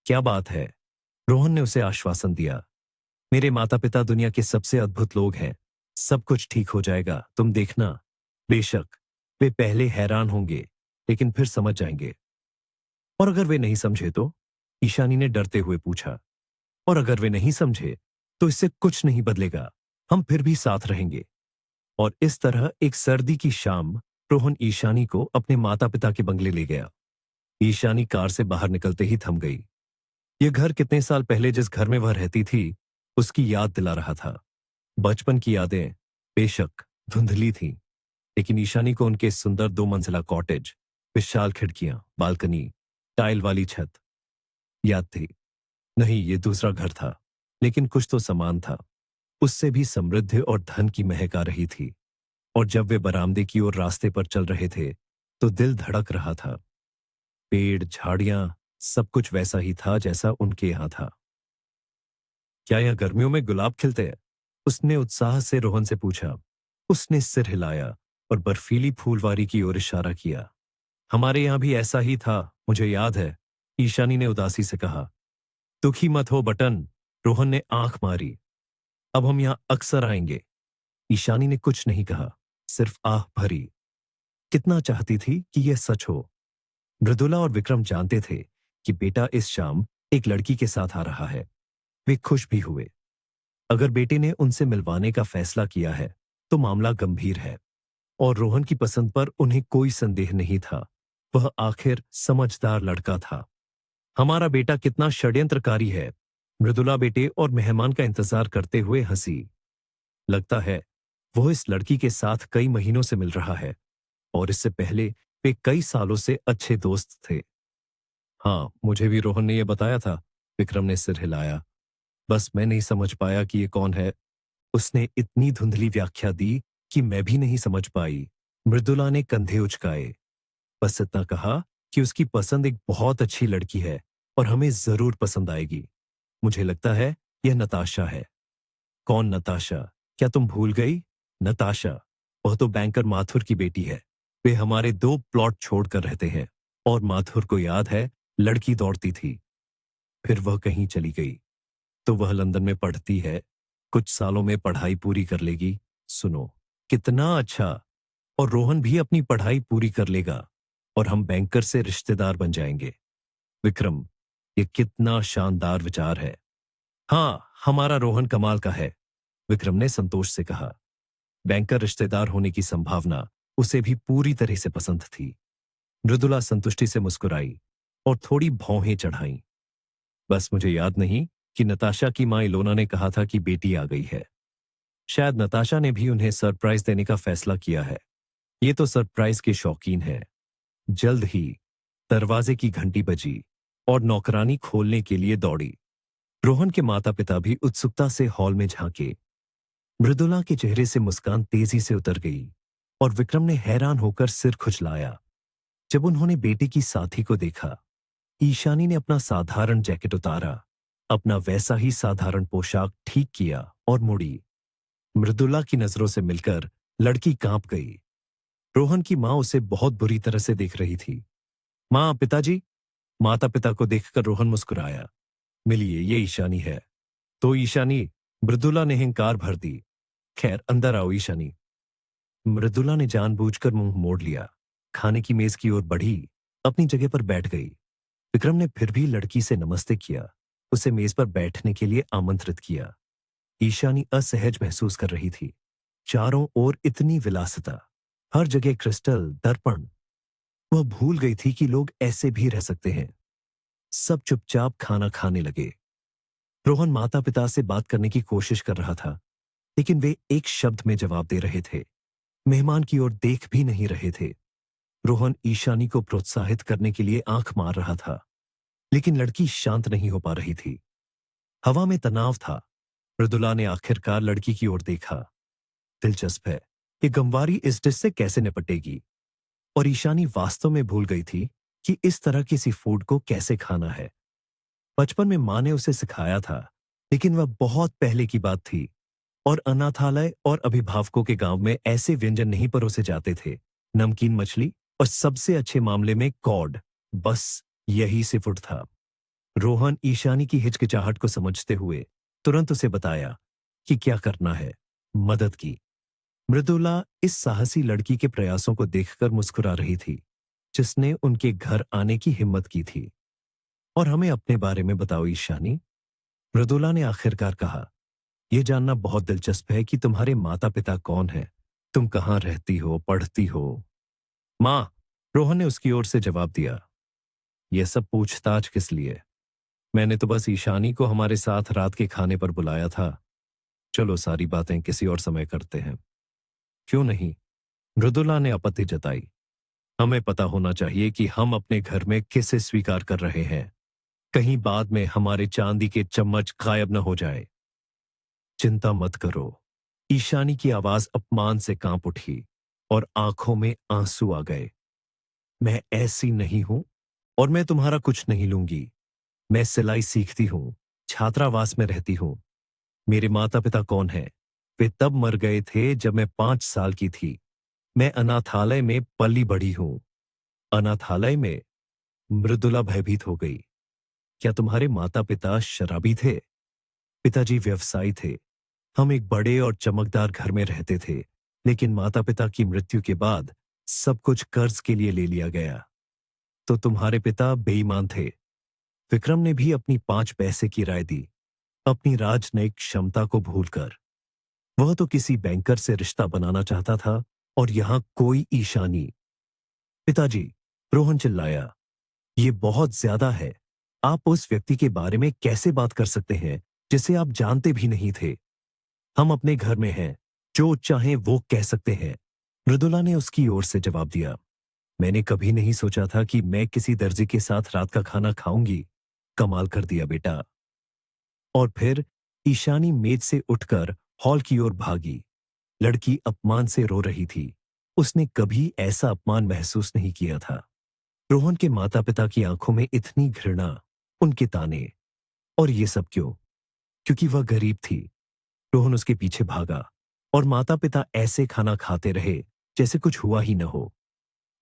क्या बात है? रोहन ने उसे आश्वासन दिया। मेरे माता पिता दुनिया के सबसे अद्भुत लोग हैं। सब कुछ ठीक हो जाएगा, तुम देखना। बेशक वे पहले हैरान होंगे, लेकिन फिर समझ जाएंगे। और अगर वे नहीं समझे तो? ईशानी ने डरते हुए पूछा। और अगर वे नहीं समझे तो इससे कुछ नहीं बदलेगा, हम फिर भी साथ रहेंगे। और इस तरह एक सर्दी की शाम रोहन ईशानी को अपने माता पिता के बंगले ले गया। ईशानी कार से बाहर निकलते ही थम गई। यह घर कितने साल पहले जिस घर में वह रहती थी, उसकी याद दिला रहा था। बचपन की यादें बेशक धुंधली थीं, लेकिन ईशानी को उनके सुंदर 2 मंजिला कॉटेज, विशाल खिड़कियां, बालकनी, टाइल वाली छत याद थी। नहीं, ये दूसरा घर था, लेकिन कुछ तो समान था। उससे भी समृद्धि और धन की महक आ रही थी। और जब वे बरामदे की ओर रास्ते पर चल रहे थे, तो दिल धड़क रहा था। पेड़, झाड़ियां, सब कुछ वैसा ही था जैसा उनके यहां था। क्या यह गर्मियों में गुलाब खिलते हैं? उसने उत्साह से रोहन से पूछा। उसने सिर हिलाया और बर्फीली फूलवारी की ओर इशारा किया। हमारे यहां भी ऐसा ही था, मुझे याद है, ईशानी ने उदासी से कहा। दुखी मत हो बटन, रोहन ने आंख मारी। अब हम यहां अक्सर आएंगे। ईशानी ने कुछ नहीं कहा, सिर्फ आह भरी। कितना चाहती थी कि यह सच हो। मृदुला और विक्रम जानते थे कि बेटा इस शाम एक लड़की के साथ आ रहा है। वे खुश भी हुए। अगर बेटे ने उनसे मिलवाने का फैसला किया है, तो मामला गंभीर है। और रोहन की पसंद पर उन्हें कोई संदेह नहीं था। वह आखिर समझदार लड़का था। हमारा बेटा कितना षड्यंत्रकारी है। मृदुला बेटे और मेहमान का इंतजार करते हुए हंसी। लगता है वो इस लड़की के साथ कई महीनों से मिल रहा है, और इससे पहले वे कई सालों से अच्छे दोस्त थे। हाँ, मुझे भी रोहन ने यह बताया था। विक्रम ने सिर हिलाया। बस मैं नहीं समझ पाया कि ये कौन है। उसने इतनी धुंधली व्याख्या दी कि मैं भी नहीं समझ पाई। मृदुला ने कंधे उचकाए। बस इतना कहा कि उसकी पसंद एक बहुत अच्छी लड़की है और हमें जरूर पसंद आएगी। मुझे लगता है यह नताशा है। कौन नताशा? क्या तुम भूल गई? नताशा, वह तो बैंकर माथुर की बेटी है। वे हमारे 2 प्लॉट छोड़कर रहते हैं। और माथुर को याद है, लड़की दौड़ती थी, फिर वह कहीं चली गई। तो वह लंदन में पढ़ती है, कुछ सालों में पढ़ाई पूरी कर लेगी। सुनो, कितना अच्छा। और रोहन भी अपनी पढ़ाई पूरी कर लेगा और हम बैंकर से रिश्तेदार बन जाएंगे। विक्रम, ये कितना शानदार विचार है। हाँ, हमारा रोहन कमाल का है, विक्रम ने संतोष से कहा। बैंकर रिश्तेदार होने की संभावना उसे भी पूरी तरह से पसंद थी। मृदुला संतुष्टि से मुस्कुराई और थोड़ी भौहें चढ़ाईं। बस मुझे याद नहीं कि नताशा की मां इलोना ने कहा था कि बेटी आ गई है। शायद नताशा ने भी उन्हें सरप्राइज देने का फैसला किया है। ये तो सरप्राइज के शौकीन है। जल्द ही दरवाजे की घंटी बजी और नौकरानी खोलने के लिए दौड़ी। रोहन के माता पिता भी उत्सुकता से हॉल में झांके। मृदुला के चेहरे से मुस्कान तेजी से उतर गई और विक्रम ने हैरान होकर सिर खुजलाया। जब उन्होंने बेटी की साथी को देखा, ईशानी ने अपना साधारण जैकेट उतारा, अपना वैसा ही साधारण पोशाक ठीक किया और मुड़ी। मृदुला की नजरों से मिलकर लड़की कांप गई। रोहन की मां उसे बहुत बुरी तरह से देख रही थी। मां, पिताजी। माता पिता को देखकर रोहन मुस्कुराया। मिलिए, ये ईशानी है। तो ईशानी, मृदुला ने हिंकार भर दी। खैर, अंदर आओ ईशानी। मृदुला ने जानबूझकर मुंह मोड़ लिया, खाने की मेज की ओर बढ़ी, अपनी जगह पर बैठ गई। विक्रम ने फिर भी लड़की से नमस्ते किया, उसे मेज पर बैठने के लिए आमंत्रित किया। ईशानी असहज महसूस कर रही थी। चारों ओर इतनी विलासिता, हर जगह क्रिस्टल, दर्पण। वह भूल गई थी कि लोग ऐसे भी रह सकते हैं। सब चुपचाप खाना खाने लगे। रोहन माता पिता से बात करने की कोशिश कर रहा था, लेकिन वे एक शब्द में जवाब दे रहे थे। मेहमान की ओर देख भी नहीं रहे थे। रोहन ईशानी को प्रोत्साहित करने के लिए आंख मार रहा था, लेकिन लड़की शांत नहीं हो पा रही थी। हवा में तनाव था। मृदुला ने आखिरकार लड़की की ओर देखा। दिलचस्प है, ये गंवारी इस डिश से कैसे निपटेगी। और ईशानी वास्तव में भूल गई थी कि इस तरह किसी फूड को कैसे खाना है। बचपन में मां ने उसे सिखाया था, लेकिन वह बहुत पहले की बात थी और अनाथालय और अभिभावकों के गांव में ऐसे व्यंजन नहीं परोसे जाते थे। नमकीन मछली और सबसे अच्छे मामले में कॉड, बस यही से फूड था। रोहन ईशानी की हिचकिचाहट को समझते हुए तुरंत उसे बताया कि क्या करना है, मदद की। मृदुला इस साहसी लड़की के प्रयासों को देखकर मुस्कुरा रही थी, जिसने उनके घर आने की हिम्मत की थी। और हमें अपने बारे में बताओ ईशानी, मृदुला ने आखिरकार कहा। यह जानना बहुत दिलचस्प है कि तुम्हारे माता पिता कौन हैं, तुम कहाँ रहती हो, पढ़ती हो। मां, रोहन ने उसकी ओर से जवाब दिया। यह सब पूछताछ किस लिए? मैंने तो बस ईशानी को हमारे साथ रात के खाने पर बुलाया था। चलो, सारी बातें किसी और समय करते हैं। क्यों नहीं? मृदुला ने आपत्ति जताई। हमें पता होना चाहिए कि हम अपने घर में किसे स्वीकार कर रहे हैं, कहीं बाद में हमारे चांदी के चम्मच गायब न हो जाए। चिंता मत करो। ईशानी की आवाज अपमान से कांप उठी और आंखों में आंसू आ गए। मैं ऐसी नहीं हूं और मैं तुम्हारा कुछ नहीं लूंगी। मैं सिलाई सीखती हूं, छात्रावास में रहती हूं। मेरे माता पिता कौन हैं? वे तब मर गए थे जब मैं 5 साल की थी। मैं अनाथालय में पली बढ़ी हूं। अनाथालय में? मृदुला भयभीत हो गई। क्या तुम्हारे माता पिता शराबी थे? पिताजी व्यवसायी थे। हम एक बड़े और चमकदार घर में रहते थे, लेकिन माता पिता की मृत्यु के बाद सब कुछ कर्ज के लिए ले लिया गया। तो तुम्हारे पिता बेईमान थे। विक्रम ने भी अपनी 5 पैसे की राय दी, अपनी राजनयिक क्षमता को भूलकर। वह तो किसी बैंकर से रिश्ता बनाना चाहता था और यहां कोई ईशानी। पिताजी, रोहन चिल्लाया, ये बहुत ज्यादा है। आप उस व्यक्ति के बारे में कैसे बात कर सकते हैं जिसे आप जानते भी नहीं थे? हम अपने घर में हैं, जो चाहें वो कह सकते हैं। मृदुला ने उसकी ओर से जवाब दिया। मैंने कभी नहीं सोचा था कि मैं किसी दर्जी के साथ रात का खाना खाऊंगी। कमाल कर दिया बेटा। और फिर ईशानी मेज से उठकर हॉल की ओर भागी। लड़की अपमान से रो रही थी। उसने कभी ऐसा अपमान महसूस नहीं किया था। रोहन के माता पिता की आंखों में इतनी घृणा, उनके ताने। और ये सब क्यों? क्योंकि वह गरीब थी। रोहन उसके पीछे भागा और माता पिता ऐसे खाना खाते रहे जैसे कुछ हुआ ही न हो।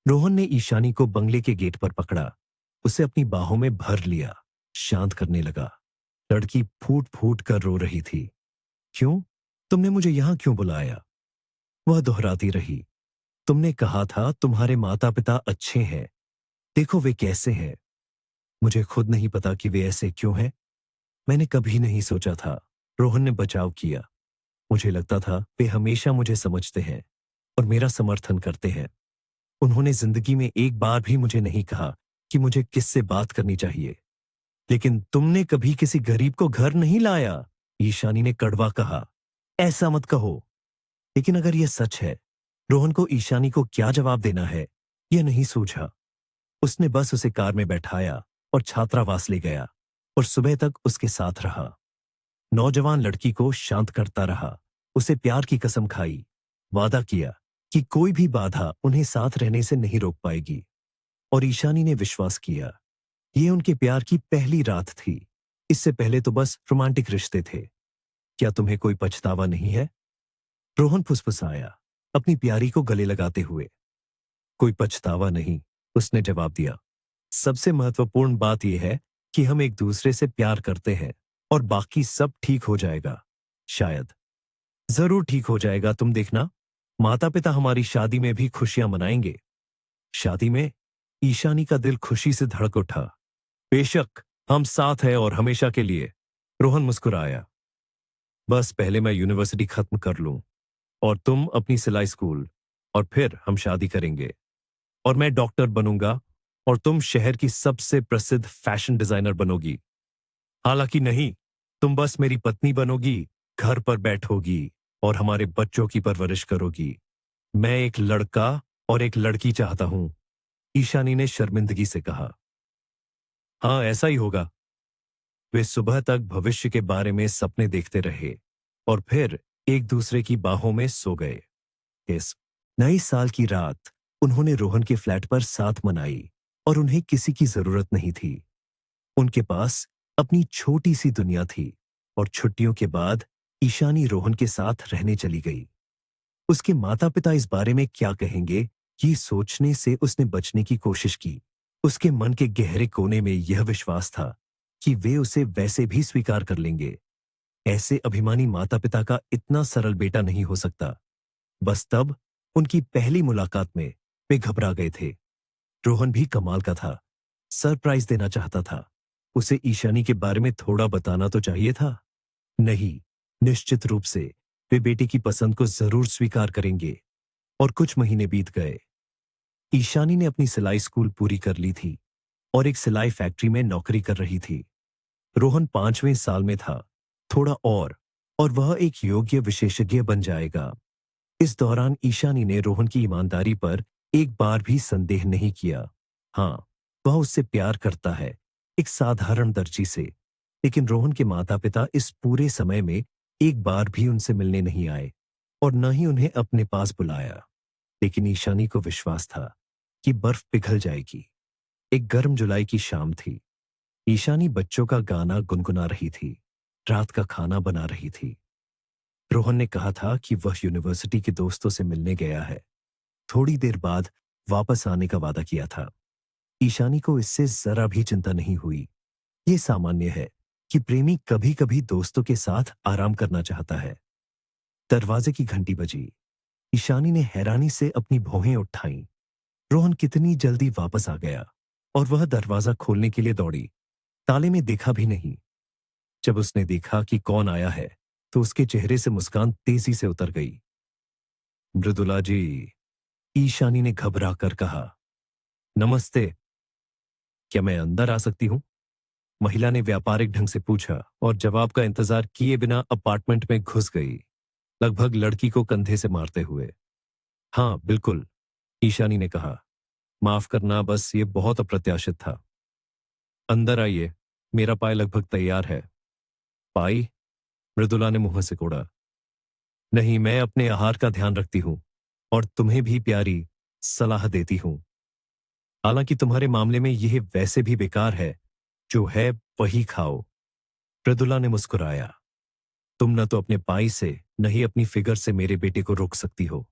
रोहन ने ईशानी को बंगले के गेट पर पकड़ा, उसे अपनी बाहों में भर लिया, शांत करने लगा। लड़की फूट फूट कर रो रही थी। क्यों? तुमने मुझे यहां क्यों बुलाया? वह दोहराती रही। तुमने कहा था तुम्हारे माता पिता अच्छे हैं, देखो वे कैसे हैं। मुझे खुद नहीं पता कि वे ऐसे क्यों हैं। मैंने कभी नहीं सोचा था। रोहन ने बचाव किया। मुझे लगता था वे हमेशा मुझे समझते हैं और मेरा समर्थन करते हैं। उन्होंने जिंदगी में एक बार भी मुझे नहीं कहा कि मुझे किससे बात करनी चाहिए। लेकिन तुमने कभी किसी गरीब को घर नहीं लाया, ईशानी ने कड़वा कहा। ऐसा मत कहो। लेकिन अगर यह सच है, रोहन को ईशानी को क्या जवाब देना है, यह नहीं सूझा। उसने बस उसे कार में बैठाया और छात्रावास ले गया और सुबह तक उसके साथ रहा। नौजवान लड़की को शांत करता रहा, उसे प्यार की कसम खाई, वादा किया कि कोई भी बाधा उन्हें साथ रहने से नहीं रोक पाएगी। और ईशानी ने विश्वास किया। ये उनके प्यार की पहली रात थी। इससे पहले तो बस रोमांटिक रिश्ते थे। क्या तुम्हें कोई पछतावा नहीं है? रोहन फुसफुसाया, अपनी प्यारी को गले लगाते हुए। कोई पछतावा नहीं, उसने जवाब दिया। सबसे महत्वपूर्ण बात यह है कि हम एक दूसरे से प्यार करते हैं और बाकी सब ठीक हो जाएगा। शायद। जरूर ठीक हो जाएगा, तुम देखना। माता पिता हमारी शादी में भी खुशियां मनाएंगे। शादी में? ईशानी का दिल खुशी से धड़क उठा। बेशक, हम साथ हैं और हमेशा के लिए। रोहन मुस्कुराया। बस पहले मैं यूनिवर्सिटी खत्म कर लूं और तुम अपनी सिलाई स्कूल, और फिर हम शादी करेंगे। और मैं डॉक्टर बनूंगा और तुम शहर की सबसे प्रसिद्ध फैशन डिजाइनर बनोगी। हालांकि नहीं, तुम बस मेरी पत्नी बनोगी, घर पर बैठोगी और हमारे बच्चों की परवरिश करोगी। मैं एक लड़का और एक लड़की चाहता हूं, ईशानी ने शर्मिंदगी से कहा। हाँ, ऐसा ही होगा। वे सुबह तक भविष्य के बारे में सपने देखते रहे और फिर एक दूसरे की बाहों में सो गए। इस नई साल की रात उन्होंने रोहन के फ्लैट पर साथ मनाई और उन्हें किसी की जरूरत नहीं थी। उनके पास अपनी छोटी सी दुनिया थी और छुट्टियों के बाद ईशानी रोहन के साथ रहने चली गई। उसके माता पिता इस बारे में क्या कहेंगे, ये सोचने से उसने बचने की कोशिश की। उसके मन के गहरे कोने में यह विश्वास था कि वे उसे वैसे भी स्वीकार कर लेंगे। ऐसे अभिमानी माता पिता का इतना सरल बेटा नहीं हो सकता। बस तब उनकी पहली मुलाकात में वे घबरा गए थे। रोहन भी कमाल का था, सरप्राइज देना चाहता था। उसे ईशानी के बारे में थोड़ा बताना तो चाहिए था। नहीं, निश्चित रूप से वे बेटे की पसंद को जरूर स्वीकार करेंगे। और कुछ महीने बीत गए। ईशानी ने अपनी सिलाई स्कूल पूरी कर ली थी और एक सिलाई फैक्ट्री में नौकरी कर रही थी। रोहन 5वें साल में था, थोड़ा और वह एक योग्य विशेषज्ञ बन जाएगा। इस दौरान ईशानी ने रोहन की ईमानदारी पर एक बार भी संदेह नहीं किया। हाँ, वह उससे प्यार करता है, एक साधारण दर्जी से। लेकिन रोहन के माता पिता इस पूरे समय में एक बार भी उनसे मिलने नहीं आए और न ही उन्हें अपने पास बुलाया। लेकिन ईशानी को विश्वास था कि बर्फ पिघल जाएगी। एक गर्म जुलाई की शाम थी। ईशानी बच्चों का गाना गुनगुना रही थी, रात का खाना बना रही थी। रोहन ने कहा था कि वह यूनिवर्सिटी के दोस्तों से मिलने गया है। थोड़ी देर बाद वापस आने का वादा किया था। ईशानी को इससे जरा भी चिंता नहीं हुई। ये सामान्य है कि प्रेमी कभी-कभी दोस्तों के साथ आराम करना चाहता है। दरवाजे की घंटी बजी। ईशानी ने हैरानी से अपनी भौहें उठाईं। रोहन कितनी जल्दी वापस आ गया और वह दरवाजा खोलने के लिए दौड़ी। ताले में देखा भी नहीं। जब उसने देखा कि कौन आया है, तो उसके चेहरे से मुस्कान तेजी से उतर गई। मृदुला जी, ईशानी ने घबरा कर कहा। नमस्ते, क्या मैं अंदर आ सकती हूं? महिला ने व्यापारिक ढंग से पूछा और जवाब का इंतजार किए बिना अपार्टमेंट में घुस गई, लगभग लड़की को कंधे से मारते हुए। हाँ, बिल्कुल, ईशानी ने कहा। माफ करना, बस ये बहुत अप्रत्याशित था। अंदर आइए, मेरा पाय लगभग तैयार है। पाई? मृदुला ने मुंह से कोड़ा। नहीं, मैं अपने आहार का ध्यान रखती हूं और तुम्हें भी प्यारी सलाह देती हूं। हालांकि तुम्हारे मामले में यह वैसे भी बेकार है, जो है वही खाओ। मृदुला ने मुस्कुराया। तुम न तो अपने पाई से न ही अपनी फिगर से मेरे बेटे को रोक सकती हो।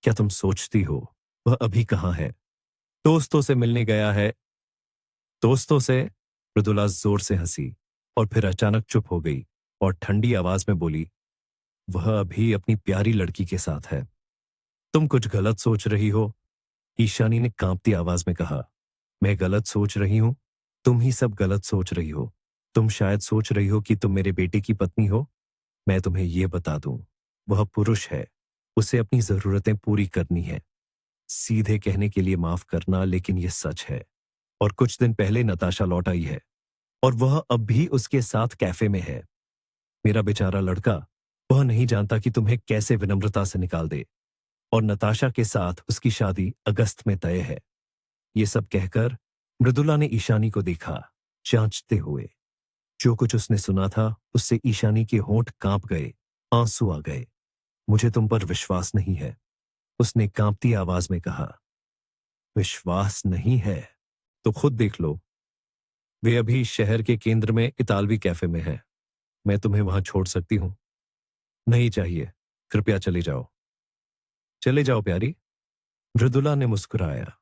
क्या तुम सोचती हो वह अभी कहाँ है? दोस्तों से मिलने गया है। दोस्तों से? मृदुला जोर से हंसी और फिर अचानक चुप हो गई और ठंडी आवाज में बोली, वह अभी अपनी प्यारी लड़की के साथ है। तुम कुछ गलत सोच रही हो। ईशानी ने कांपती आवाज में कहा। मैं गलत सोच रही हूं? तुम ही सब गलत सोच रही हो। तुम शायद सोच रही हो कि तुम मेरे बेटे की पत्नी हो। मैं तुम्हें यह बता दूं, वह पुरुष है। उसे अपनी जरूरतें पूरी करनी है। सीधे कहने के लिए माफ करना, लेकिन यह सच है। और कुछ दिन पहले नताशा लौट आई है और वह अब भी उसके साथ कैफे में है। मेरा बेचारा लड़का, वह नहीं जानता कि तुम्हें कैसे विनम्रता से निकाल दे। और नताशा के साथ उसकी शादी अगस्त में तय है। ये सब कहकर मृदुला ने ईशानी को देखा, जांचते हुए। जो कुछ उसने सुना था उससे ईशानी के होंठ कांप गए, आंसू आ गए। मुझे तुम पर विश्वास नहीं है, उसने कांपती आवाज में कहा। विश्वास नहीं है तो खुद देख लो। वे अभी शहर के केंद्र में इतालवी कैफे में है। मैं तुम्हें वहां छोड़ सकती हूं। नहीं चाहिए, कृपया चले जाओ। चले जाओ प्यारी। मृदुला ने मुस्कुराया।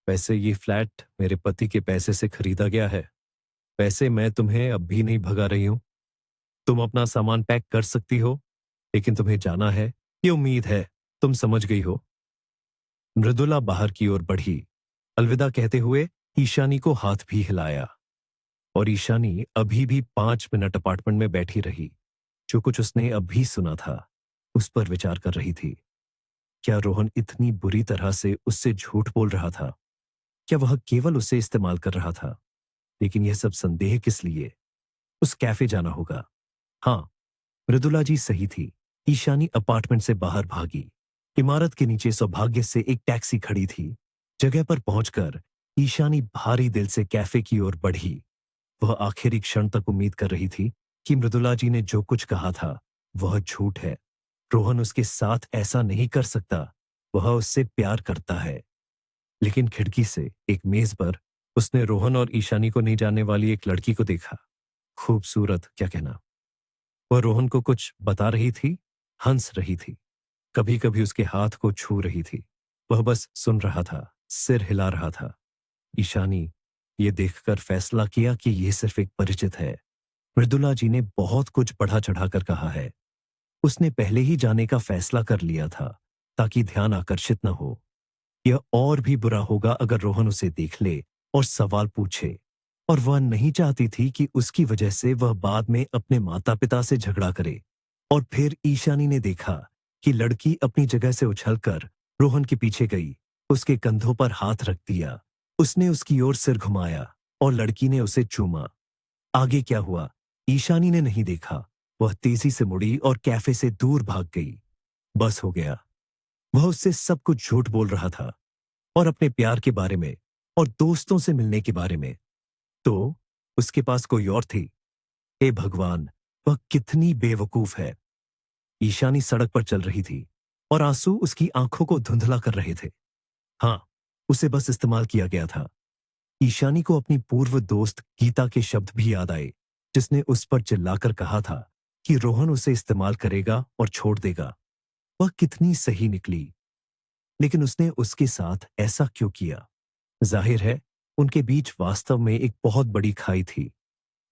वैसे ये फ्लैट मेरे पति के पैसे से खरीदा गया है। वैसे मैं तुम्हें अब भी नहीं भगा रही हूं। तुम अपना सामान पैक कर सकती हो, लेकिन तुम्हें जाना है, ये उम्मीद है तुम समझ गई हो। मृदुला बाहर की ओर बढ़ी, अलविदा कहते हुए ईशानी को हाथ भी हिलाया। और ईशानी अभी भी 5 मिनट अपार्टमेंट में बैठी रही। जो कुछ उसने अभी सुना था उस पर विचार कर रही थी। क्या रोहन इतनी बुरी तरह से उससे झूठ बोल रहा था? क्या वह केवल उसे इस्तेमाल कर रहा था? लेकिन यह सब संदेह किस लिए? उस कैफे जाना होगा। हाँ, मृदुला जी सही थी। ईशानी अपार्टमेंट से बाहर भागी। इमारत के नीचे सौभाग्य से एक टैक्सी खड़ी थी। जगह पर पहुंचकर ईशानी भारी दिल से कैफे की ओर बढ़ी। वह आखिरी क्षण तक उम्मीद कर रही थी कि मृदुला जी ने जो कुछ कहा था वह झूठ है। रोहन उसके साथ ऐसा नहीं कर सकता। वह उससे प्यार करता है। लेकिन खिड़की से एक मेज पर उसने रोहन और ईशानी को नहीं जानने वाली एक लड़की को देखा। खूबसूरत क्या कहना। वह रोहन को कुछ बता रही थी, हंस रही थी, कभी कभी उसके हाथ को छू रही थी। वह बस सुन रहा था, सिर हिला रहा था। ईशानी ये देखकर फैसला किया कि यह सिर्फ एक परिचित है। मृदुला जी ने बहुत कुछ बढ़ा चढ़ाकर कहा है। उसने पहले ही जाने का फैसला कर लिया था ताकि ध्यान आकर्षित न हो। यह और भी बुरा होगा अगर रोहन उसे देख ले और सवाल पूछे। और वह नहीं चाहती थी कि उसकी वजह से वह बाद में अपने माता पिता से झगड़ा करे। और फिर ईशानी ने देखा कि लड़की अपनी जगह से उछलकर रोहन के पीछे गई, उसके कंधों पर हाथ रख दिया। उसने उसकी ओर सिर घुमाया और लड़की ने उसे चूमा। आगे क्या हुआ ईशानी ने नहीं देखा। वह तेजी से मुड़ी और कैफे से दूर भाग गई। बस हो गया। वह उससे सब कुछ झूठ बोल रहा था, और अपने प्यार के बारे में और दोस्तों से मिलने के बारे में। तो उसके पास कोई और थी। हे भगवान, वह कितनी बेवकूफ है। ईशानी सड़क पर चल रही थी और आंसू उसकी आंखों को धुंधला कर रहे थे। हाँ, उसे बस इस्तेमाल किया गया था। ईशानी को अपनी पूर्व दोस्त गीता के शब्द भी याद आए, जिसने उस पर चिल्लाकर कहा था कि रोहन उसे इस्तेमाल करेगा और छोड़ देगा। वह कितनी सही निकली। लेकिन उसने उसके साथ ऐसा क्यों किया? जाहिर है उनके बीच वास्तव में एक बहुत बड़ी खाई थी।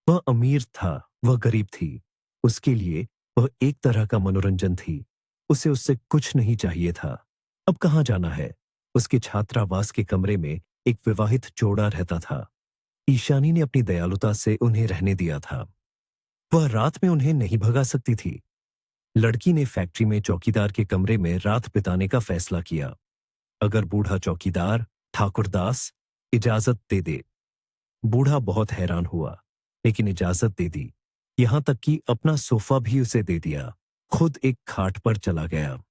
वह अमीर था, वह गरीब थी। उसके लिए वह एक तरह का मनोरंजन थी। उसे उससे कुछ नहीं चाहिए था। अब कहाँ जाना है? उसके छात्रावास के कमरे में एक विवाहित जोड़ा रहता था। ईशानी ने अपनी दयालुता से उन्हें रहने दिया था। वह रात में उन्हें नहीं भगा सकती थी। लड़की ने फैक्ट्री में चौकीदार के कमरे में रात बिताने का फैसला किया। अगर बूढ़ा चौकीदार ठाकुरदास इजाजत दे दे। बूढ़ा बहुत हैरान हुआ, लेकिन इजाजत दे दी। यहां तक कि अपना सोफा भी उसे दे दिया। खुद एक खाट पर चला गया।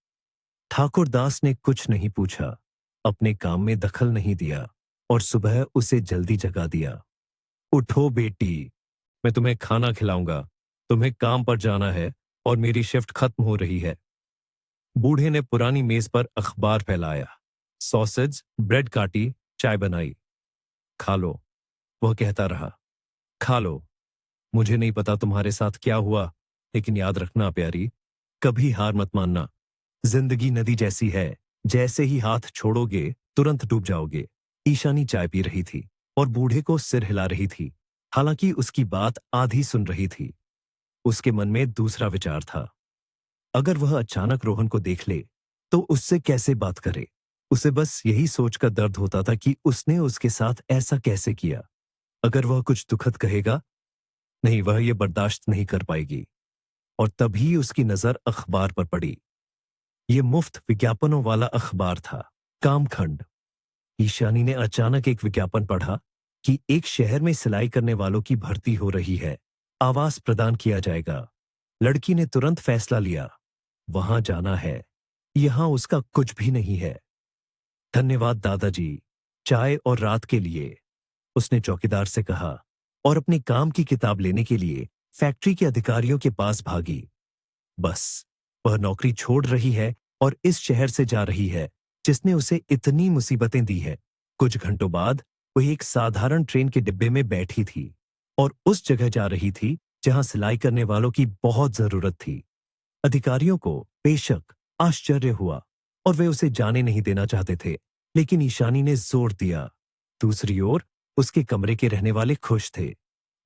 ठाकुरदास ने कुछ नहीं पूछा, अपने काम में दखल नहीं दिया और सुबह उसे जल्दी जगा दिया। उठो बेटी, मैं तुम्हें खाना खिलाऊंगा। तुम्हें काम पर जाना है और मेरी शिफ्ट खत्म हो रही है। बूढ़े ने पुरानी मेज पर अखबार फैलाया, सॉसेज, ब्रेड काटी, चाय बनाई। खा लो, वह कहता रहा। खा लो। मुझे नहीं पता तुम्हारे साथ क्या हुआ, लेकिन याद रखना प्यारी, कभी हार मत मानना। जिंदगी नदी जैसी है, जैसे ही हाथ छोड़ोगे तुरंत डूब जाओगे। ईशानी चाय पी रही थी और बूढ़े को सिर हिला रही थी, हालांकि उसकी बात आधी सुन रही थी। उसके मन में दूसरा विचार था। अगर वह अचानक रोहन को देख ले तो उससे कैसे बात करे। उसे बस यही सोचकर दर्द होता था कि उसने उसके साथ ऐसा कैसे किया। अगर वह कुछ दुखद कहेगा, नहीं, वह यह बर्दाश्त नहीं कर पाएगी। और तभी उसकी नजर अखबार पर पड़ी। यह मुफ्त विज्ञापनों वाला अखबार था, कामखंड। ईशानी ने अचानक एक विज्ञापन पढ़ा कि एक शहर में सिलाई करने वालों की भर्ती हो रही है, आवास प्रदान किया जाएगा। लड़की ने तुरंत फैसला लिया, वहां जाना है। यहां उसका कुछ भी नहीं है। धन्यवाद दादाजी, चाय और रात के लिए, उसने चौकीदार से कहा और अपने काम की किताब लेने के लिए फैक्ट्री के अधिकारियों के पास भागी। बस, वह नौकरी छोड़ रही है और इस शहर से जा रही है जिसने उसे इतनी मुसीबतें दी है। कुछ घंटों बाद वह एक साधारण ट्रेन के डिब्बे में बैठी थी और उस जगह जा रही थी जहां सिलाई करने वालों की बहुत जरूरत थी। अधिकारियों को बेशक आश्चर्य हुआ और वे उसे जाने नहीं देना चाहते थे, लेकिन ईशानी ने जोर दिया। दूसरी ओर उसके कमरे के रहने वाले खुश थे।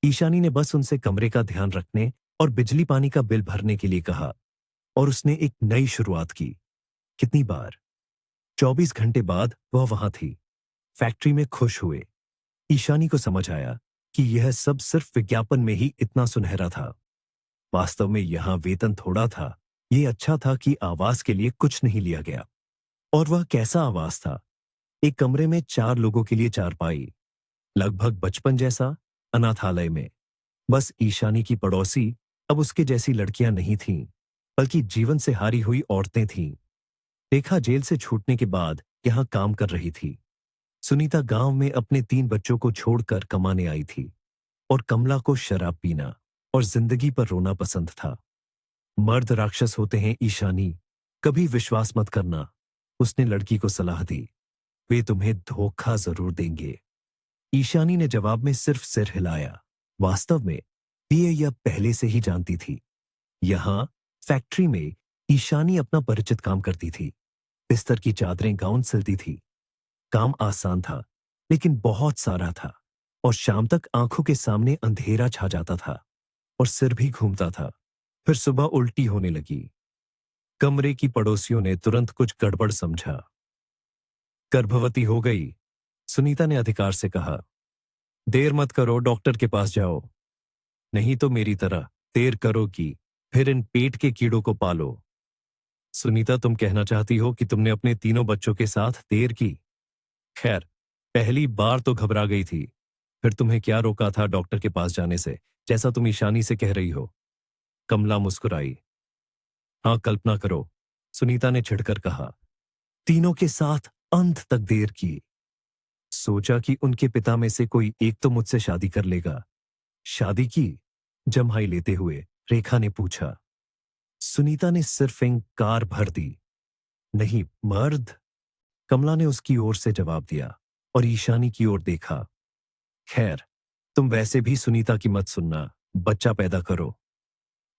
ईशानी ने बस उनसे कमरे का ध्यान रखने और बिजली पानी का बिल भरने के लिए कहा और उसने एक नई शुरुआत की। कितनी बार? 24 घंटे बाद वह वहां थी, फैक्ट्री में खुश हुए। ईशानी को समझ आया कि यह सब सिर्फ विज्ञापन में ही इतना सुनहरा था। वास्तव में यहां वेतन थोड़ा था। ये अच्छा था कि आवास के लिए कुछ नहीं लिया गया। और वह कैसा आवास था? एक कमरे में 4 लोगों के लिए चारपाई, लगभग बचपन जैसा, अनाथालय में। बस ईशानी की पड़ोसी अब उसके जैसी लड़कियां नहीं थीं, बल्कि जीवन से हारी हुई औरतें थीं। रेखा जेल से छूटने के बाद यहां काम कर रही थी। सुनीता गांव में अपने 3 बच्चों को छोड़कर कमाने आई थी और कमला को शराब पीना और जिंदगी पर रोना पसंद था। मर्द राक्षस होते हैं ईशानी, कभी विश्वास मत करना, उसने लड़की को सलाह दी। वे तुम्हें धोखा जरूर देंगे। ईशानी ने जवाब में सिर्फ सिर हिलाया। वास्तव में ये यह पहले से ही जानती थी। यहां फैक्ट्री में ईशानी अपना परिचित काम करती थी। बिस्तर की चादरें, गाउन सिलती थी। काम आसान था, लेकिन बहुत सारा था और शाम तक आंखों के सामने अंधेरा छा जाता था और सिर भी घूमता था। फिर सुबह उल्टी होने लगी। कमरे की पड़ोसियों ने तुरंत कुछ गड़बड़ समझा। गर्भवती हो गई, सुनीता ने अधिकार से कहा। देर मत करो, डॉक्टर के पास जाओ। नहीं तो मेरी तरह देर करोगी, फिर इन पेट के कीड़ों को पालो। सुनीता, तुम कहना चाहती हो कि तुमने अपने तीनों बच्चों के साथ देर की? खैर, पहली बार तो घबरा गई थी, फिर तुम्हें क्या रोका था डॉक्टर के पास जाने से, जैसा तुम ईशानी से कह रही हो? कमला मुस्कुराई। हाँ, कल्पना करो, सुनीता ने छिड़कर कहा। तीनों के साथ अंत तक देर की। सोचा कि उनके पिता में से कोई एक तो मुझसे शादी कर लेगा। शादी की? जम्हाई लेते हुए रेखा ने पूछा। सुनीता ने सिर्फ इनकार भर दी। नहीं, मर्द। कमला ने उसकी ओर से जवाब दिया और ईशानी की ओर देखा। खैर, तुम वैसे भी सुनीता की मत सुनना, बच्चा पैदा करो,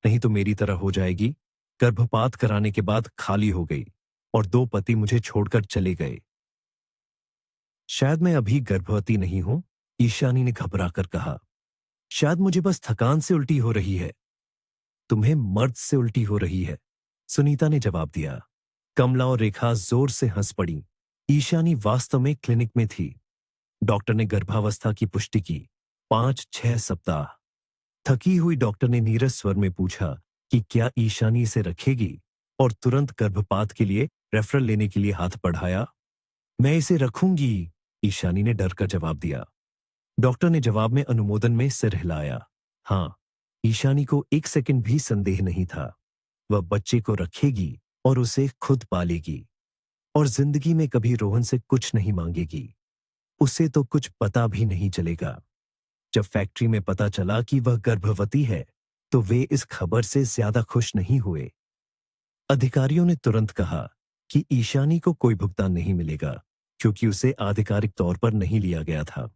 नहीं तो मेरी तरह हो जाएगी। गर्भपात कराने के बाद खाली हो गई और 2 पति मुझे छोड़कर चले गए। शायद मैं अभी गर्भवती नहीं हूं, ईशानी ने घबराकर कहा। शायद मुझे बस थकान से उल्टी हो रही है। तुम्हें मर्द से उल्टी हो रही है, सुनीता ने जवाब दिया। कमला और रेखा जोर से हंस पड़ी। ईशानी वास्तव में क्लिनिक में थी। डॉक्टर ने गर्भावस्था की पुष्टि की। 5-6 सप्ताह। थकी हुई डॉक्टर ने नीरस स्वर में पूछा कि क्या ईशानी इसे रखेगी, और तुरंत गर्भपात के लिए रेफरल लेने के लिए हाथ बढ़ाया। मैं इसे रखूंगी, ईशानी ने डर कर जवाब दिया। डॉक्टर ने जवाब में अनुमोदन में सिर हिलाया। हाँ, ईशानी को 1 सेकंड भी संदेह नहीं था। वह बच्चे को रखेगी और उसे खुद पालेगी और जिंदगी में कभी रोहन से कुछ नहीं मांगेगी। उसे तो कुछ पता भी नहीं चलेगा। जब फैक्ट्री में पता चला कि वह गर्भवती है, तो वे इस खबर से ज्यादा खुश नहीं हुए। अधिकारियों ने तुरंत कहा कि ईशानी को कोई भुगतान नहीं मिलेगा, क्योंकि उसे आधिकारिक तौर पर नहीं लिया गया था।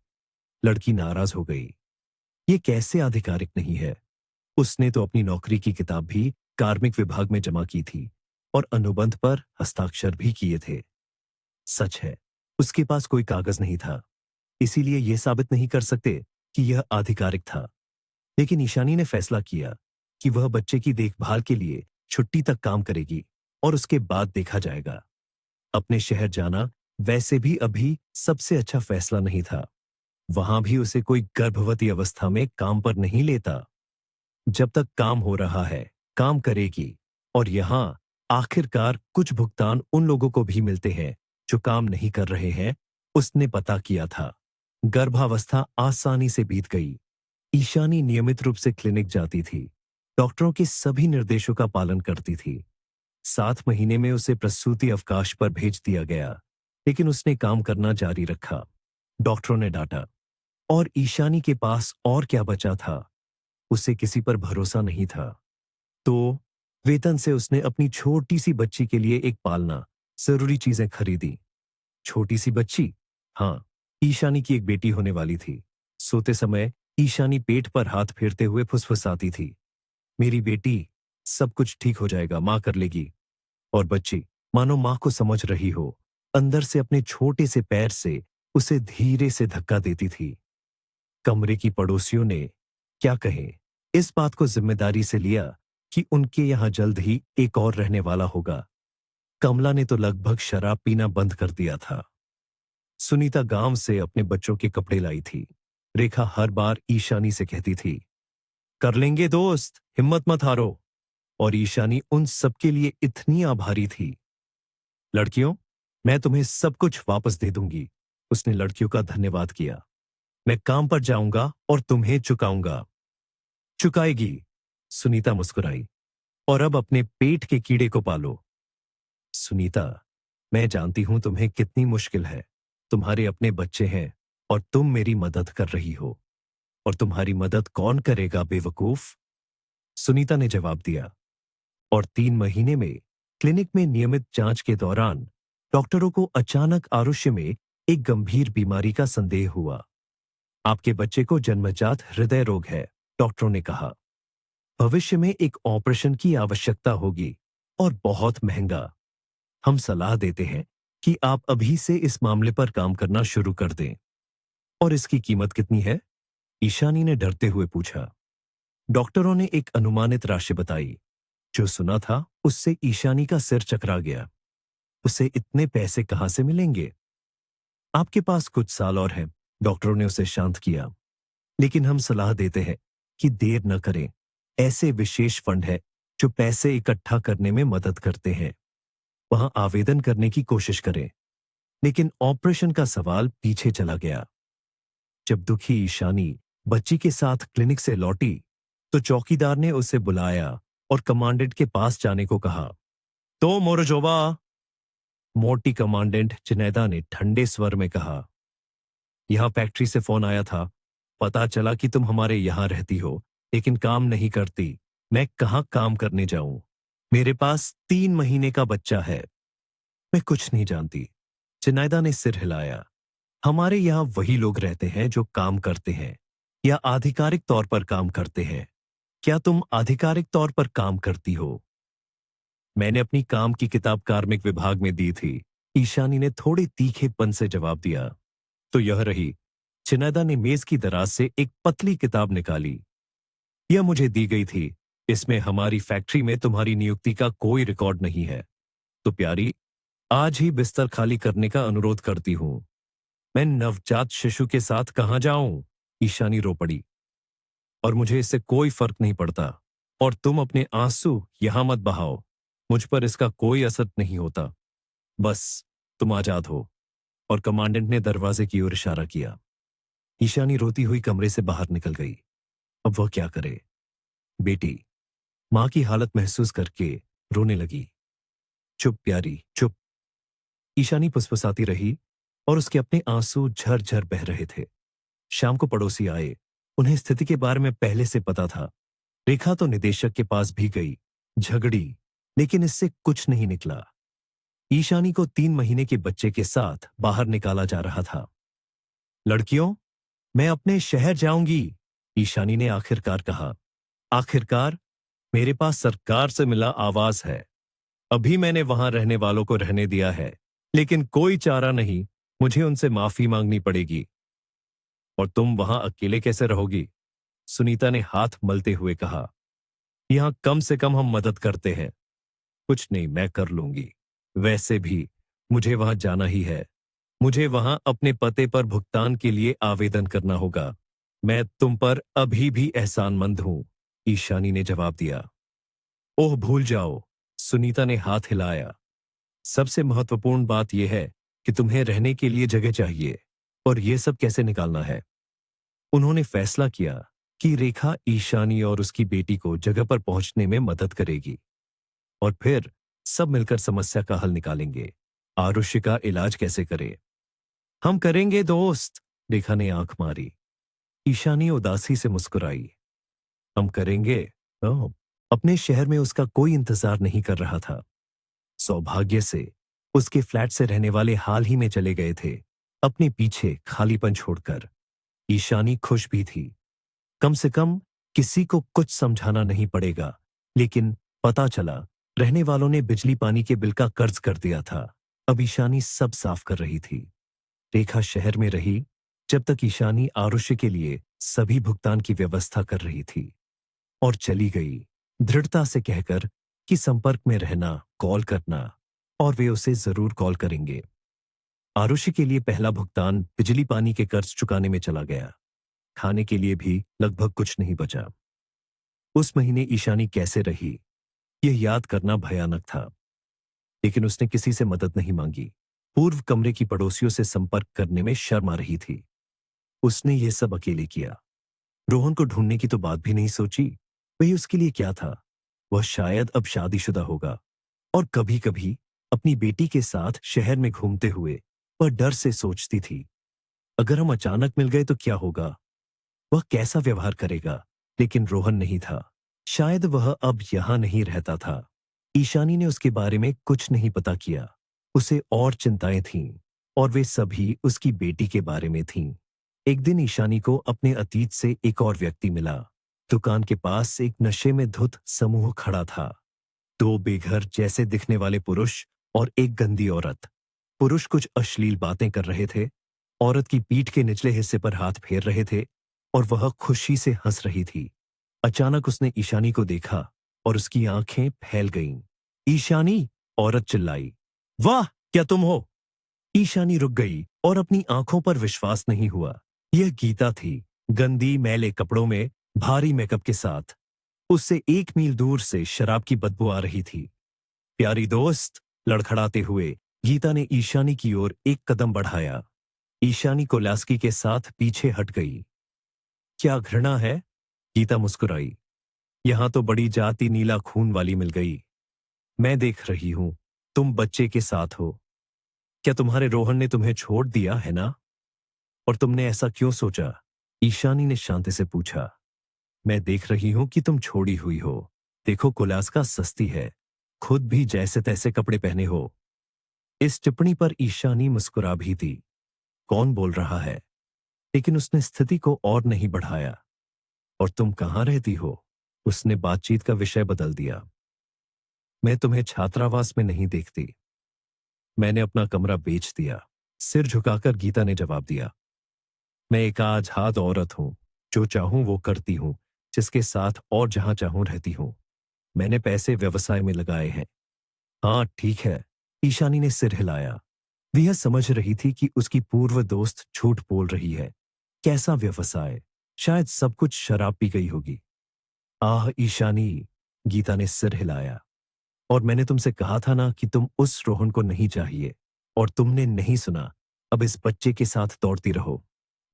लड़की नाराज हो गई। ये कैसे आधिकारिक नहीं है? उसने तो अपनी नौकरी की किताब भी कार्मिक विभाग में जमा की थी और अनुबंध पर हस्ताक्षर भी किए थे। सच है, उसके पास कोई कागज नहीं था, इसीलिए यह साबित नहीं कर सकते कि यह आधिकारिक था। लेकिन ईशानी ने फैसला किया कि वह बच्चे की देखभाल के लिए छुट्टी तक काम करेगी और उसके बाद देखा जाएगा। अपने शहर जाना वैसे भी अभी सबसे अच्छा फैसला नहीं था। वहां भी उसे कोई गर्भवती अवस्था में काम पर नहीं लेता। जब तक काम हो रहा है, काम करेगी। और यहां आखिरकार कुछ भुगतान उन लोगों को भी मिलते हैं जो काम नहीं कर रहे हैं, उसने पता किया था। गर्भावस्था आसानी से बीत गई। ईशानी नियमित रूप से क्लिनिक जाती थी, डॉक्टरों के सभी निर्देशों का पालन करती थी। 7 महीने में उसे प्रसूति अवकाश पर भेज दिया गया, लेकिन उसने काम करना जारी रखा। डॉक्टरों ने डांटा, और ईशानी के पास और क्या बचा था? उसे किसी पर भरोसा नहीं था। तो वेतन से उसने अपनी छोटी सी बच्ची के लिए एक पालना जरूरी चीजें खरीदी। छोटी सी बच्ची? हाँ, ईशानी की एक बेटी होने वाली थी। सोते समय ईशानी पेट पर हाथ फेरते हुए फुसफुसाती थी, मेरी बेटी, सब कुछ ठीक हो जाएगा, मां कर लेगी। और बच्ची मानो मां को समझ रही हो, अंदर से अपने छोटे से पैर से उसे धीरे से धक्का देती थी। कमरे की पड़ोसियों ने, क्या कहें, इस बात को जिम्मेदारी से लिया कि उनके यहां जल्द ही एक और रहने वाला होगा। कमला ने तो लगभग शराब पीना बंद कर दिया था। सुनीता गांव से अपने बच्चों के कपड़े लाई थी। रेखा हर बार ईशानी से कहती थी, कर लेंगे दोस्त, हिम्मत मत हारो। और ईशानी उन सबके लिए इतनी आभारी थी। लड़कियों, मैं तुम्हें सब कुछ वापस दे दूंगी। उसने लड़कियों का धन्यवाद किया। मैं काम पर जाऊंगा और तुम्हें चुकाऊंगा। चुकाएगी, सुनीता मुस्कुराई। और अब अपने पेट के कीड़े को पालो। सुनीता, मैं जानती हूं तुम्हें कितनी मुश्किल है। तुम्हारे अपने बच्चे हैं और तुम मेरी मदद कर रही हो। और तुम्हारी मदद कौन करेगा बेवकूफ? सुनीता ने जवाब दिया। और 3 महीने में क्लिनिक में नियमित जांच के दौरान डॉक्टरों को अचानक आरुष्य में एक गंभीर बीमारी का संदेह हुआ। आपके बच्चे को जन्मजात हृदय रोग है, डॉक्टरों ने कहा। भविष्य में एक ऑपरेशन की आवश्यकता होगी और बहुत महंगा। हम सलाह देते हैं कि आप अभी से इस मामले पर काम करना शुरू कर दें। और इसकी कीमत कितनी है? ईशानी ने डरते हुए पूछा। डॉक्टरों ने एक अनुमानित राशि बताई। जो सुना था उससे ईशानी का सिर चकरा गया। उसे इतने पैसे कहां से मिलेंगे? आपके पास कुछ साल और हैं, डॉक्टरों ने उसे शांत किया। लेकिन हम सलाह देते हैं कि देर न करें। ऐसे विशेष फंड है जो पैसे इकट्ठा करने में मदद करते हैं। वहां आवेदन करने की कोशिश करें। लेकिन ऑपरेशन का सवाल पीछे चला गया। जब दुखी ईशानी बच्ची के साथ क्लिनिक से लौटी, तो चौकीदार ने उसे बुलाया और कमांडेंट के पास जाने को कहा। तो मोरजोवा, मोटी कमांडेंट जुनैदा ने ठंडे स्वर में कहा। यहां फैक्ट्री से फोन आया था। पता चला कि तुम हमारे यहां रहती हो, लेकिन काम नहीं करती। मैं कहां काम करने जाऊं? मेरे पास 3 महीने का बच्चा है। मैं कुछ नहीं जानती। जुनैदा ने सिर हिलाया। हमारे यहां वही लोग रहते हैं जो काम करते हैं या आधिकारिक तौर पर काम करते हैं। क्या तुम आधिकारिक तौर पर काम करती हो? मैंने अपनी काम की किताब कार्मिक विभाग में दी थी, ईशानी ने थोड़े तीखेपन से जवाब दिया। तो यह रही। जुनैदा ने मेज की दराज से एक पतली किताब निकाली। यह मुझे दी गई थी। इसमें हमारी फैक्ट्री में तुम्हारी नियुक्ति का कोई रिकॉर्ड नहीं है। तो प्यारी, आज ही बिस्तर खाली करने का अनुरोध करती हूं। मैं नवजात शिशु के साथ कहां जाऊं? ईशानी रो पड़ी। और मुझे इससे कोई फर्क नहीं पड़ता। और तुम अपने आंसू यहां मत बहाओ। मुझ पर इसका कोई असर नहीं होता। बस तुम आजाद हो। और कमांडेंट ने दरवाजे की ओर इशारा किया। ईशानी रोती हुई कमरे से बाहर निकल गई। अब वह क्या करे? बेटी मां की हालत महसूस करके रोने लगी। चुप प्यारी, चुप। ईशानी फुसफुसाती रही और उसके अपने आंसू झरझर बह रहे थे। शाम को पड़ोसी आए। उन्हें स्थिति के बारे में पहले से पता था। रेखा तो निदेशक के पास भी गई, झगड़ी, लेकिन इससे कुछ नहीं निकला। ईशानी को 3 महीने के बच्चे के साथ बाहर निकाला जा रहा था। लड़कियों, मैं अपने शहर जाऊंगी। ईशानी ने आखिरकार कहा। आखिरकार मेरे पास सरकार से मिला आवाज है। अभी मैंने वहां रहने वालों को रहने दिया है, लेकिन कोई चारा नहीं, मुझे उनसे माफी मांगनी पड़ेगी। और तुम वहां अकेले कैसे रहोगी? सुनीता ने हाथ मलते हुए कहा। यहां कम से कम हम मदद करते हैं। कुछ नहीं, मैं कर लूंगी। वैसे भी मुझे वहां जाना ही है। मुझे वहां अपने पते पर भुगतान के लिए आवेदन करना होगा। मैं तुम पर अभी भी एहसानमंद हूं, ईशानी ने जवाब दिया। ओह भूल जाओ, सुनीता ने हाथ हिलाया। सबसे महत्वपूर्ण बात यह है कि तुम्हें रहने के लिए जगह चाहिए, और यह सब कैसे निकालना है। उन्होंने फैसला किया कि रेखा ईशानी और उसकी बेटी को जगह पर पहुंचने में मदद करेगी, और फिर सब मिलकर समस्या का हल निकालेंगे। आरुषि का इलाज कैसे करे? हम करेंगे दोस्त, रेखा ने आंख मारी। ईशानी उदासी से मुस्कुराई। हम करेंगे। ओह, अपने शहर में उसका कोई इंतजार नहीं कर रहा था। सौभाग्य से उसके फ्लैट से रहने वाले हाल ही में चले गए थे, अपने पीछे खालीपन छोड़कर। ईशानी खुश भी थी। कम से कम किसी को कुछ समझाना नहीं पड़ेगा। लेकिन पता चला रहने वालों ने बिजली पानी के बिल का कर्ज कर दिया था। अब ईशानी सब साफ कर रही थी। रेखा शहर में रही जब तक ईशानी आरुषि के लिए सभी भुगतान की व्यवस्था कर रही थी, और चली गई दृढ़ता से कहकर कि संपर्क में रहना, कॉल करना, और वे उसे जरूर कॉल करेंगे। आरुषि के लिए पहला भुगतान बिजली पानी के कर्ज चुकाने में चला गया। खाने के लिए भी लगभग कुछ नहीं बचा। उस महीने ईशानी कैसे रही, यह याद करना भयानक था। लेकिन उसने किसी से मदद नहीं मांगी। पूर्व कमरे की पड़ोसियों से संपर्क करने में शर्म आ रही थी। उसने यह सब अकेले किया। रोहन को ढूंढने की तो बात भी नहीं सोची। वही उसके लिए क्या था? वह शायद अब शादीशुदा होगा, और कभी कभी अपनी बेटी के साथ शहर में घूमते हुए वह डर से सोचती थी, अगर हम अचानक मिल गए तो क्या होगा? वह कैसा व्यवहार करेगा? लेकिन रोहन नहीं था। शायद वह अब यहां नहीं रहता था। ईशानी ने उसके बारे में कुछ नहीं पता किया। उसे और चिंताएं थीं, और वे सभी उसकी बेटी के बारे में थीं। एक दिन ईशानी को अपने अतीत से एक और व्यक्ति मिला। दुकान के पास एक नशे में धुत समूह खड़ा था। दो बेघर जैसे दिखने वाले पुरुष और एक गंदी औरत। पुरुष कुछ अश्लील बातें कर रहे थे। औरत की पीठ के निचले हिस्से पर हाथ फेर रहे थे, और वह खुशी से हंस रही थी। अचानक उसने ईशानी को देखा और उसकी आंखें फैल गईं। ईशानी! औरत चिल्लाई। वाह, क्या तुम हो? ईशानी रुक गई और अपनी आंखों पर विश्वास नहीं हुआ। यह गीता थी, गंदी मैले कपड़ों में, भारी मेकअप के साथ। उससे 1 मील दूर से शराब की बदबू आ रही थी। प्यारी दोस्त, लड़खड़ाते हुए गीता ने ईशानी की ओर एक कदम बढ़ाया। ईशानी कोलास्की के साथ पीछे हट गई। क्या घृणा है? गीता मुस्कुराई। यहां तो बड़ी जाति नीला खून वाली मिल गई। मैं देख रही हूं, तुम बच्चे के साथ हो। क्या तुम्हारे रोहन ने तुम्हें छोड़ दिया है ना? और तुमने ऐसा क्यों सोचा? ईशानी ने शांति से पूछा। मैं देख रही हूं कि तुम छोड़ी हुई हो। देखो, कोलास्का सस्ती है। खुद भी जैसे तैसे कपड़े पहने हो। इस टिप्पणी पर ईशानी मुस्कुरा भी थी। कौन बोल रहा है? लेकिन उसने स्थिति को और नहीं बढ़ाया। और तुम कहां रहती हो? उसने बातचीत का विषय बदल दिया। मैं तुम्हें छात्रावास में नहीं देखती। मैंने अपना कमरा बेच दिया। सिर झुकाकर गीता ने जवाब दिया। मैं एक आजाद औरत हूं। जो चाहूं वो करती हूं, जिसके साथ और जहां चाहूं रहती हूं। मैंने पैसे व्यवसाय में लगाए हैं। हाँ ठीक है, ईशानी ने सिर हिलाया। वह यह समझ रही थी कि उसकी पूर्व दोस्त झूठ बोल रही है। कैसा व्यवसाय? शायद सब कुछ शराब पी गई होगी। आह ईशानी, गीता ने सिर हिलाया। और मैंने तुमसे कहा था ना कि तुम उस रोहन को नहीं चाहिए, और तुमने नहीं सुना। अब इस बच्चे के साथ दौड़ती रहो।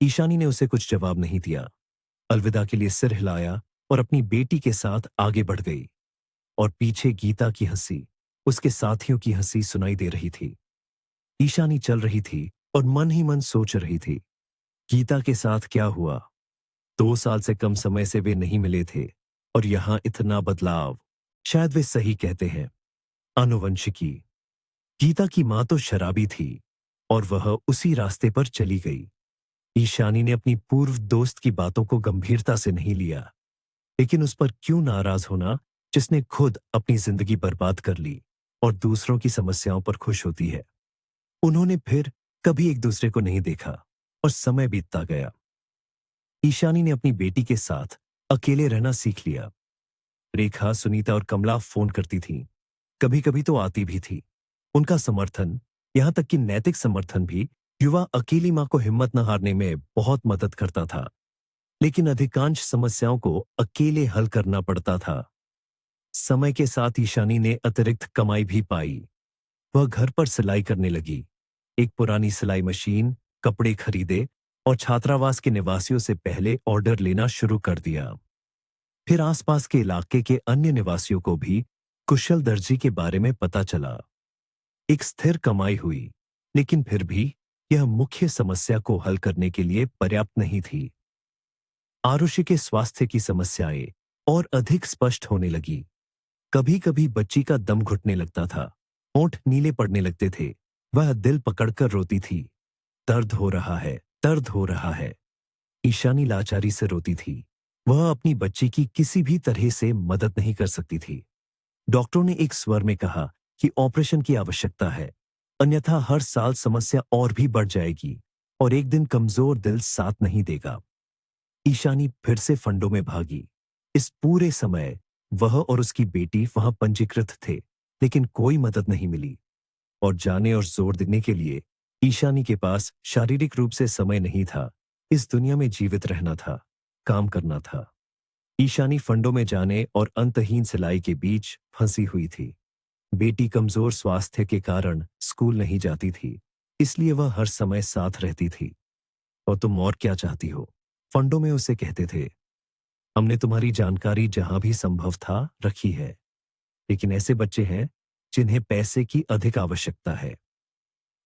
ईशानी ने उसे कुछ जवाब नहीं दिया। अलविदा के लिए सिर हिलाया और अपनी बेटी के साथ आगे बढ़ गई। और पीछे गीता की हंसी, उसके साथियों की हंसी सुनाई दे रही थी। ईशानी चल रही थी और मन ही मन सोच रही थी, गीता के साथ क्या हुआ? 2 साल से कम समय से वे नहीं मिले थे, और यहां इतना बदलाव। शायद वे सही कहते हैं, आनुवंशिकी। गीता की मां तो शराबी थी, और वह उसी रास्ते पर चली गई। ईशानी ने अपनी पूर्व दोस्त की बातों को गंभीरता से नहीं लिया, लेकिन उस पर क्यों नाराज होना जिसने खुद अपनी जिंदगी बर्बाद कर ली और दूसरों की समस्याओं पर खुश होती है। उन्होंने फिर कभी एक दूसरे को नहीं देखा और समय बीतता गया। ईशानी ने अपनी बेटी के साथ अकेले रहना सीख लिया। रेखा, सुनीता और कमला फोन करती थीं। कभी कभी तो आती भी थी। उनका समर्थन, यहां तक कि नैतिक समर्थन भी युवा अकेली मां को हिम्मत न हारने में बहुत मदद करता था। लेकिन अधिकांश समस्याओं को अकेले हल करना पड़ता था। समय के साथ ईशानी ने अतिरिक्त कमाई भी पाई। वह घर पर सिलाई करने लगी। एक पुरानी सिलाई मशीन, कपड़े खरीदे और छात्रावास के निवासियों से पहले ऑर्डर लेना शुरू कर दिया। फिर आसपास के इलाके के अन्य निवासियों को भी कुशल दर्जी के बारे में पता चला। एक स्थिर कमाई हुई, लेकिन फिर भी यह मुख्य समस्या को हल करने के लिए पर्याप्त नहीं थी। आरुषि के स्वास्थ्य की समस्याएं और अधिक स्पष्ट होने लगी। कभी कभी बच्ची का दम घुटने लगता था, होंठ नीले पड़ने लगते थे। वह दिल पकड़कर रोती थी, दर्द हो रहा है, दर्द हो रहा है। ईशानी लाचारी से रोती थी। वह अपनी बच्ची की किसी भी तरह से मदद नहीं कर सकती थी। डॉक्टरों ने एक स्वर में कहा कि ऑपरेशन की आवश्यकता है, अन्यथा हर साल समस्या और भी बढ़ जाएगी और एक दिन कमजोर दिल साथ नहीं देगा। ईशानी फिर से फंडों में भागी। इस पूरे समय वह और उसकी बेटी वहां पंजीकृत थे, लेकिन कोई मदद नहीं मिली। और जाने और जोर देने के लिए ईशानी के पास शारीरिक रूप से समय नहीं था। इस दुनिया में जीवित रहना था, काम करना था। ईशानी फंडों में जाने और अंतहीन सिलाई के बीच फंसी हुई थी। बेटी कमजोर स्वास्थ्य के कारण स्कूल नहीं जाती थी, इसलिए वह हर समय साथ रहती थी। और तुम और क्या चाहती हो? फंडों में उसे कहते थे। हमने तुम्हारी जानकारी जहां भी संभव था रखी है, लेकिन ऐसे बच्चे हैं जिन्हें पैसे की अधिक आवश्यकता है।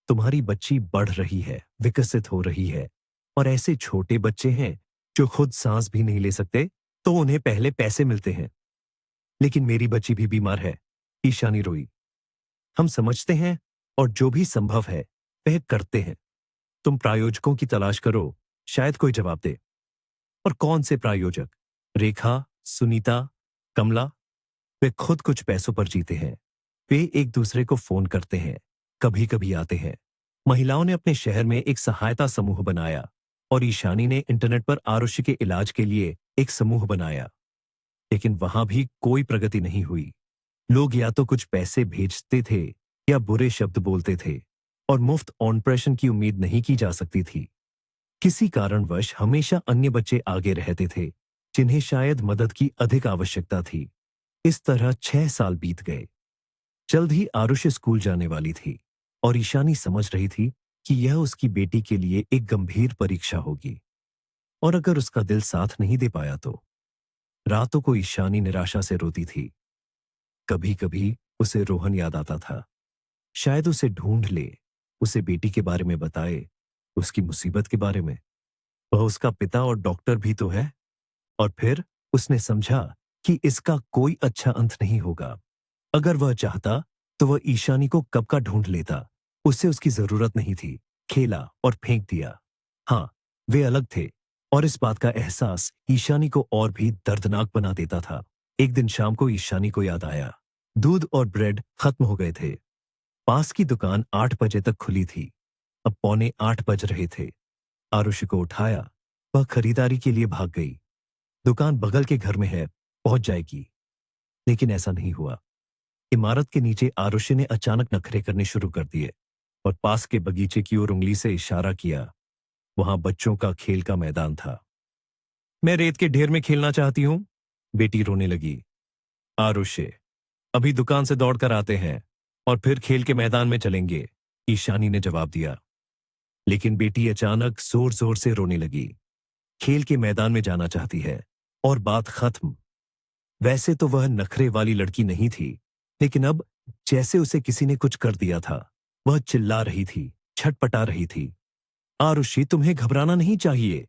तुम्हारी बच्ची बढ़ रही है, विकसित हो रही है, और ऐसे छोटे बच्चे हैं जो खुद सांस भी नहीं ले सकते, तो उन्हें पहले पैसे मिलते हैं। लेकिन मेरी बच्ची भी बीमार है, ईशानी रोई। हम समझते हैं और जो भी संभव है वह करते हैं। तुम प्रायोजकों की तलाश करो, शायद कोई जवाब दे। और कौन से प्रायोजक? रेखा, सुनीता, कमला? वे खुद कुछ पैसों पर जीते हैं। वे एक दूसरे को फोन करते हैं, कभी कभी आते हैं। महिलाओं ने अपने शहर में एक सहायता समूह बनाया और ईशानी ने इंटरनेट पर आरुषि के इलाज के लिए एक समूह बनाया। लेकिन वहां भी कोई प्रगति नहीं हुई। लोग या तो कुछ पैसे भेजते थे या बुरे शब्द बोलते थे, और मुफ्त ऑपरेशन की उम्मीद नहीं की जा सकती थी। किसी कारणवश हमेशा अन्य बच्चे आगे रहते थे जिन्हें शायद मदद की अधिक आवश्यकता थी। इस तरह 6 साल बीत गए। जल्द ही आरुषि स्कूल जाने वाली थी और ईशानी समझ रही थी कि यह उसकी बेटी के लिए एक गंभीर परीक्षा होगी। और अगर उसका दिल साथ नहीं दे पाया तो? रातों को ईशानी निराशा से रोती थी। कभी कभी उसे रोहन याद आता था। शायद उसे ढूंढ ले, उसे बेटी के बारे में बताए, उसकी मुसीबत के बारे में। वह उसका पिता और डॉक्टर भी तो है। और फिर उसने समझा कि इसका कोई अच्छा अंत नहीं होगा। अगर वह चाहता तो वह ईशानी को कब का ढूंढ लेता। उसे उसकी जरूरत नहीं थी। खेला और फेंक दिया। हाँ, वे अलग थे, और इस बात का एहसास ईशानी को और भी दर्दनाक बना देता था। एक दिन शाम को ईशानी को याद आया, दूध और ब्रेड खत्म हो गए थे। पास की दुकान 8 बजे तक खुली थी। अब पौने 8 बज रहे थे। आरुषि को उठाया। वह खरीदारी के लिए भाग गई। दुकान बगल के घर में है, पहुंच जाएगी। लेकिन ऐसा नहीं हुआ। इमारत के नीचे आरुषि ने अचानक नखरे करने शुरू कर दिए और पास के बगीचे की ओर उंगली से इशारा किया। वहां बच्चों का खेल का मैदान था। मैं रेत के ढेर में खेलना चाहती हूं, बेटी रोने लगी। आरुषि, अभी दुकान से दौड़कर आते हैं और फिर खेल के मैदान में चलेंगे, ईशानी ने जवाब दिया। लेकिन बेटी अचानक जोर जोर से रोने लगी। खेल के मैदान में जाना चाहती है, और बात खत्म। वैसे तो वह नखरे वाली लड़की नहीं थी, लेकिन अब जैसे उसे किसी ने कुछ कर दिया था। वह चिल्ला रही थी, छटपटा रही थी। आरुषि, तुम्हें घबराना नहीं चाहिए।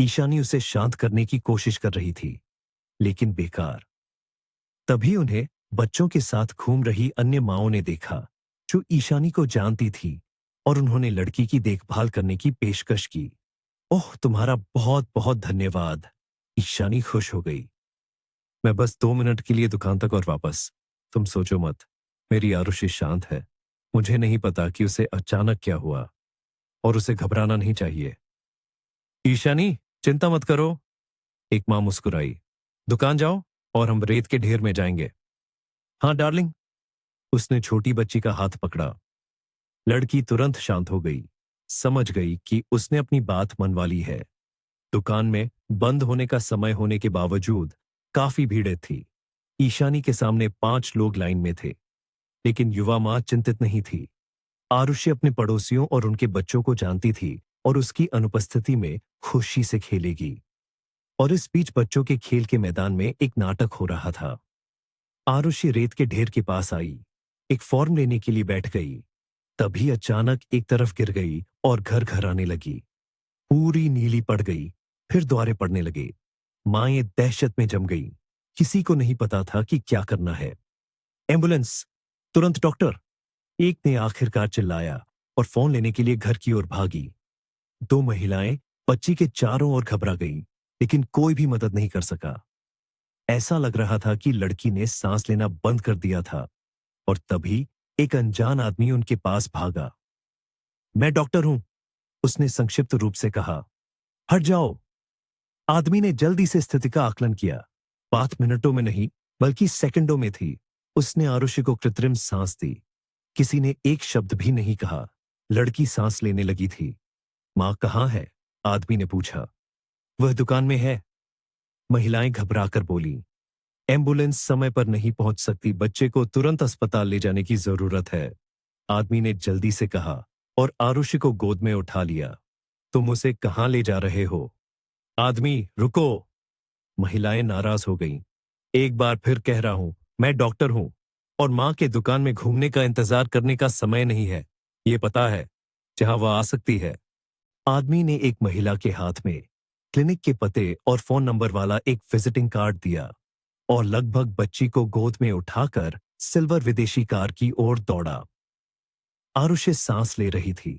ईशानी उसे शांत करने की कोशिश कर रही थी, लेकिन बेकार। तभी उन्हें बच्चों के साथ घूम रही अन्य माँओं ने देखा, जो ईशानी को जानती थी, और उन्होंने लड़की की देखभाल करने की पेशकश की। ओह, तुम्हारा बहुत बहुत धन्यवाद। ईशानी खुश हो गई। मैं बस 2 मिनट के लिए दुकान तक और वापस। तुम सोचो मत। मेरी आरुषि शांत है। मुझे नहीं पता कि उसे अचानक क्या हुआ, और उसे घबराना नहीं चाहिए। ईशानी, चिंता मत करो। एक मां मुस्कुराई। दुकान जाओ और हम रेत के ढेर में जाएंगे। हाँ डार्लिंग। उसने छोटी बच्ची का हाथ पकड़ा। लड़की तुरंत शांत हो गई। समझ गई कि उसने अपनी बात मनवा ली है। दुकान में बंद होने का समय होने के बावजूद काफी भीड़ थी। ईशानी के सामने 5 लोग लाइन में थे, लेकिन युवा मां चिंतित नहीं थी। आरुषि अपने पड़ोसियों और उनके बच्चों को जानती थी और उसकी अनुपस्थिति में खुशी से खेलेगी। और इस बीच बच्चों के खेल के मैदान में एक नाटक हो रहा था। आरुषि रेत के ढेर के पास आई। एक फॉर्म लेने के लिए बैठ गई। तभी अचानक एक तरफ गिर गई और घर घर आने लगी। पूरी नीली पड़ गई। फिर द्वारे पड़ने लगे। माएं दहशत में जम गई। किसी को नहीं पता था कि क्या करना है। एम्बुलेंस! तुरंत डॉक्टर! एक ने आखिरकार चिल्लाया और फोन लेने के लिए घर की ओर भागी। 2 महिलाएं बच्ची के चारों ओर घबरा गईं, लेकिन कोई भी मदद नहीं कर सका। ऐसा लग रहा था कि लड़की ने सांस लेना बंद कर दिया था। और तभी एक अनजान आदमी उनके पास भागा। मैं डॉक्टर हूं, उसने संक्षिप्त रूप से कहा। हट जाओ! आदमी ने जल्दी से स्थिति का आकलन किया। बात मिनटों में नहीं, बल्कि सेकंडों में थी। उसने आरुषि को कृत्रिम सांस दी। किसी ने एक शब्द भी नहीं कहा। लड़की सांस लेने लगी थी। मां कहाँ है? आदमी ने पूछा। वह दुकान में है, महिलाएं घबराकर बोली। एम्बुलेंस समय पर नहीं पहुंच सकती, बच्चे को तुरंत अस्पताल ले जाने की जरूरत है, आदमी ने जल्दी से कहा और आरुषि को गोद में उठा लिया। तुम उसे कहां ले जा रहे हो? आदमी, रुको! महिलाएं नाराज हो गईं। एक बार फिर कह रहा हूं, मैं डॉक्टर हूं और मां के दुकान में घूमने का इंतजार करने का समय नहीं है। ये पता है जहां वह आ सकती है। आदमी ने एक महिला के हाथ में क्लिनिक के पते और फोन नंबर वाला एक विजिटिंग कार्ड दिया और लगभग बच्ची को गोद में उठाकर सिल्वर विदेशी कार की ओर दौड़ा। आरुषि सांस ले रही थी,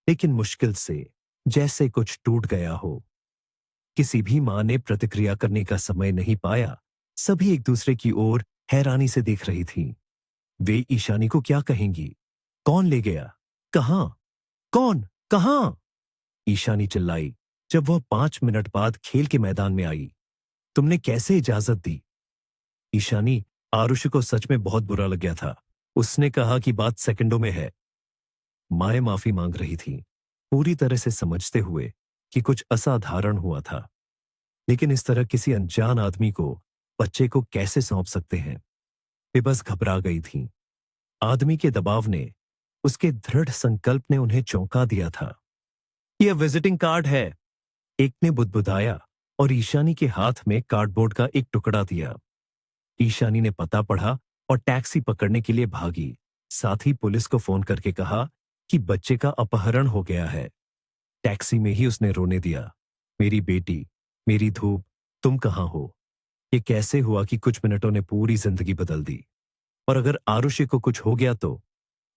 लेकिन मुश्किल से, जैसे कुछ टूट गया हो। किसी भी मां ने प्रतिक्रिया करने का समय नहीं पाया। सभी एक दूसरे की ओर हैरानी से देख रही थीं। वे ईशानी को क्या कहेंगी? कौन ले गया? कहां? कौन? कहां? ईशानी चिल्लाई जब वह 5 मिनट बाद खेल के मैदान में आई। तुमने कैसे इजाजत दी? ईशानी, आरुषि को सच में बहुत बुरा लग गया था। उसने कहा कि बात सेकंडों में है। माए माफी मांग रही थी, पूरी तरह से समझते हुए कि कुछ असाधारण हुआ था। लेकिन इस तरह किसी अनजान आदमी को बच्चे को कैसे सौंप सकते हैं? वे बस घबरा गई थीं। आदमी के दबाव ने, उसके दृढ़ संकल्प ने उन्हें चौंका दिया था। यह विजिटिंग कार्ड है, एक ने बुदबुदाया और ईशानी के हाथ में कार्डबोर्ड का एक टुकड़ा दिया। ईशानी ने पता पढ़ा और टैक्सी पकड़ने के लिए भागी। साथ ही पुलिस को फोन करके कहा कि बच्चे का अपहरण हो गया है। टैक्सी में ही उसने रोने दिया। मेरी बेटी, मेरी धूप, तुम कहां हो? ये कैसे हुआ कि कुछ मिनटों ने पूरी जिंदगी बदल दी? और अगर आरुषि को कुछ हो गया तो?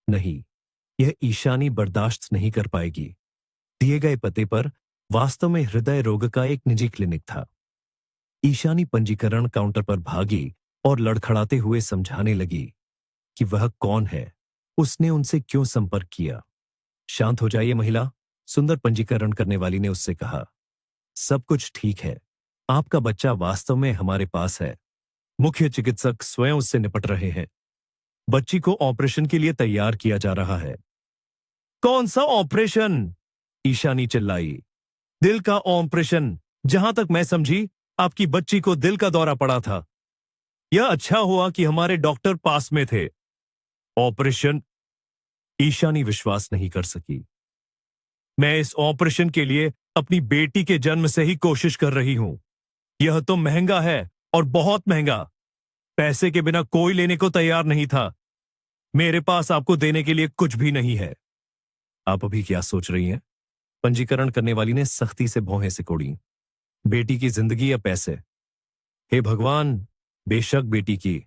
नहीं, यह ईशानी बर्दाश्त नहीं कर पाएगी। दिए गए पते पर वास्तव में हृदय रोग का एक निजी क्लिनिक था। ईशानी पंजीकरण काउंटर पर भागी और लड़खड़ाते हुए समझाने लगी कि वह कौन है, उसने उनसे क्यों संपर्क किया। शांत हो जाइए महिला, सुंदर पंजीकरण करने वाली ने उससे कहा। सब कुछ ठीक है। आपका बच्चा वास्तव में हमारे पास है। मुख्य चिकित्सक स्वयं उससे निपट रहे हैं। बच्ची को ऑपरेशन के लिए तैयार किया जा रहा है। कौन सा ऑपरेशन? ईशानी चिल्लाई। दिल का ऑपरेशन। जहां तक मैं समझी, आपकी बच्ची को दिल का दौरा पड़ा था। यह अच्छा हुआ कि हमारे डॉक्टर पास में थे। ऑपरेशन? ईशानी विश्वास नहीं कर सकी। मैं इस ऑपरेशन के लिए अपनी बेटी के जन्म से ही कोशिश कर रही हूं। यह तो महंगा है और बहुत महंगा। पैसे के बिना कोई लेने को तैयार नहीं था। मेरे पास आपको देने के लिए कुछ भी नहीं है। आप अभी क्या सोच रही हैं? पंजीकरण करने वाली ने सख्ती से भौहें सिकोड़ी। बेटी की जिंदगी या पैसे? हे भगवान, बेशक बेटी की।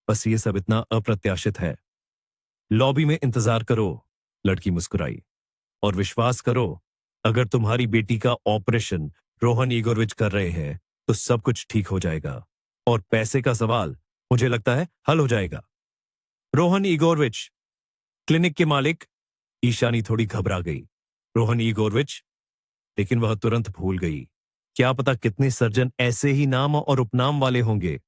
बस ये सब इतना अप्रत्याशित है। लॉबी में इंतजार करो, लड़की मुस्कुराई। और विश्वास करो, अगर तुम्हारी बेटी का ऑपरेशन रोहन इगोरविच कर रहे हैं तो सब कुछ ठीक हो जाएगा और पैसे का सवाल मुझे लगता है हल हो जाएगा। रोहन इगोरविच, क्लिनिक के मालिक। ईशानी थोड़ी घबरा गई। रोहन इगोरविच, लेकिन वह तुरंत भूल गई। क्या पता कितने सर्जन ऐसे ही नाम और उपनाम वाले होंगे।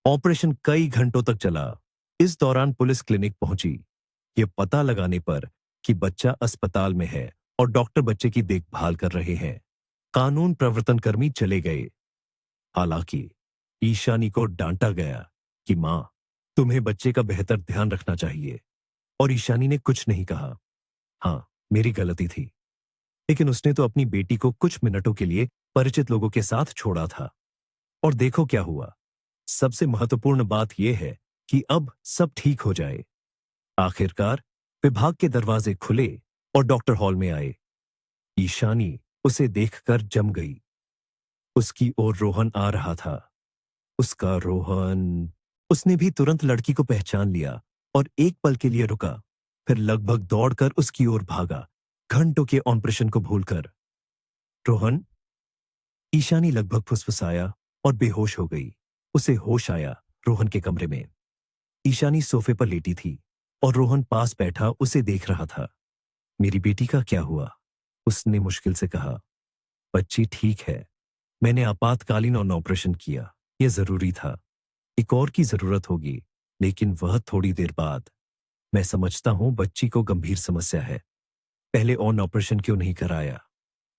ऑपरेशन कई घंटों तक चला। इस दौरान पुलिस क्लिनिक पहुंची, ये पता लगाने पर कि बच्चा अस्पताल में है और डॉक्टर बच्चे की देखभाल कर रहे हैं। कानून प्रवर्तन कर्मी चले गए। हालांकि ईशानी को डांटा गया कि मां, तुम्हें बच्चे का बेहतर ध्यान रखना चाहिए। और ईशानी ने कुछ नहीं कहा। हाँ, मेरी गलती थी, लेकिन उसने तो अपनी बेटी को कुछ मिनटों के लिए परिचित लोगों के साथ छोड़ा था। और देखो क्या हुआ। सबसे महत्वपूर्ण बात यह है कि अब सब ठीक हो जाए। आखिरकार विभाग के दरवाजे खुले और डॉक्टर हॉल में आए। ईशानी उसे देखकर जम गई। उसकी ओर रोहन आ रहा था। उसका रोहन। उसने भी तुरंत लड़की को पहचान लिया और एक पल के लिए रुका, फिर लगभग दौड़कर उसकी ओर भागा, घंटों के ऑपरेशन को भूलकर। रोहन। ईशानी लगभग फुसफुसाया और बेहोश हो गई। उसे होश आया रोहन के कमरे में। ईशानी सोफे पर लेटी थी और रोहन पास बैठा उसे देख रहा था। मेरी बेटी का क्या हुआ? उसने मुश्किल से कहा। बच्ची ठीक है। मैंने आपातकालीन ऑपरेशन किया। यह जरूरी था। एक और की जरूरत होगी, लेकिन वह थोड़ी देर बाद। मैं समझता हूं बच्ची को गंभीर समस्या है। पहले ऑपरेशन क्यों नहीं कराया?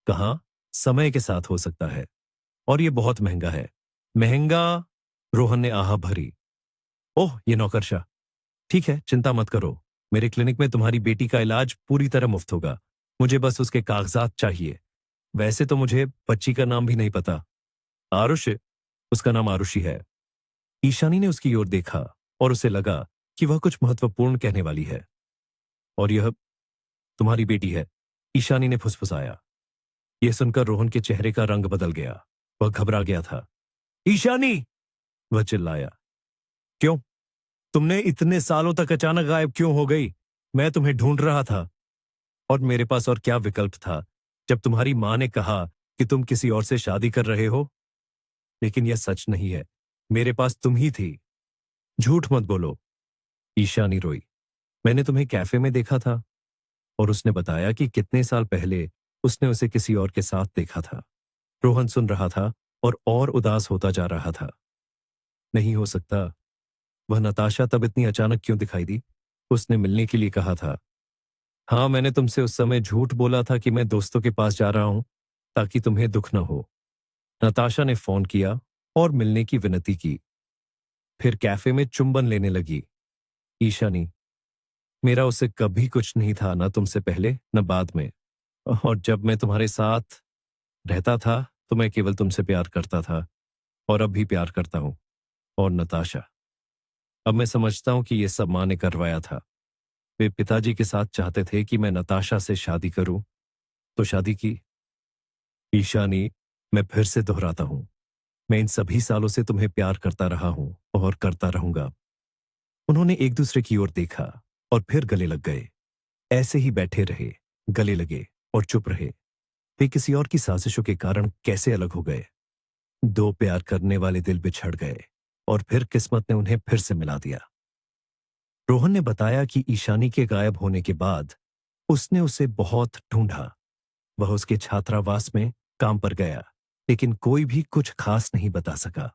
कहा, समय के साथ हो सकता है और यह बहुत महंगा है। महंगा? रोहन ने आह भरी। ओह, ये नौकरशाह। ठीक है, चिंता मत करो। मेरे क्लिनिक में तुम्हारी बेटी का इलाज पूरी तरह मुफ्त होगा। मुझे बस उसके कागजात चाहिए। वैसे तो मुझे बच्ची का नाम भी नहीं पता। आरुषि। उसका नाम आरुषि है। ईशानी ने उसकी ओर देखा और उसे लगा कि वह कुछ महत्वपूर्ण कहने वाली है। और यह तुम्हारी बेटी है? ईशानी ने फुसफुसाया। यह सुनकर रोहन के चेहरे का रंग बदल गया। वह घबरा गया था। ईशानी! वह चिल्लाया। क्यों? तुमने इतने सालों तक अचानक गायब क्यों हो गई? मैं तुम्हें ढूंढ रहा था। और मेरे पास और क्या विकल्प था जब तुम्हारी मां ने कहा कि तुम किसी और से शादी कर रहे हो? लेकिन यह सच नहीं है। मेरे पास तुम ही थी। झूठ मत बोलो। ईशानी रोई। मैंने तुम्हें कैफे में देखा था और उसने बताया कि कितने साल पहले उसने उसे किसी और के साथ देखा था। रोहन सुन रहा था और उदास होता जा रहा था। नहीं हो सकता। वह नताशा तब इतनी अचानक क्यों दिखाई दी? उसने मिलने के लिए कहा था। हाँ, मैंने तुमसे उस समय झूठ बोला था कि मैं दोस्तों के पास जा रहा हूं ताकि तुम्हें दुख न हो। नताशा ने फोन किया और मिलने की विनती की। फिर कैफे में चुंबन लेने लगी। ईशानी, मेरा उससे कभी कुछ नहीं था, ना तुमसे पहले न बाद में। और जब मैं तुम्हारे साथ रहता था तो मैं केवल तुमसे प्यार करता था और अब भी प्यार करता हूं। और नताशा, अब मैं समझता हूं कि यह सब मां ने करवाया था। वे पिताजी के साथ चाहते थे कि मैं नताशा से शादी करूं, तो शादी की। ईशानी, मैं फिर से दोहराता हूं, मैं इन सभी सालों से तुम्हें प्यार करता रहा हूं और करता रहूंगा। उन्होंने एक दूसरे की ओर देखा और फिर गले लग गए। ऐसे ही बैठे रहे, गले लगे और चुप रहे। वे किसी और की साजिशों के कारण कैसे अलग हो गए? दो प्यार करने वाले दिल बिछड़ गए और फिर किस्मत ने उन्हें फिर से मिला दिया। रोहन ने बताया कि ईशानी के गायब होने के बाद उसने उसे बहुत ढूंढा। वह उसके छात्रावास में काम पर गया, लेकिन कोई भी कुछ खास नहीं बता सका।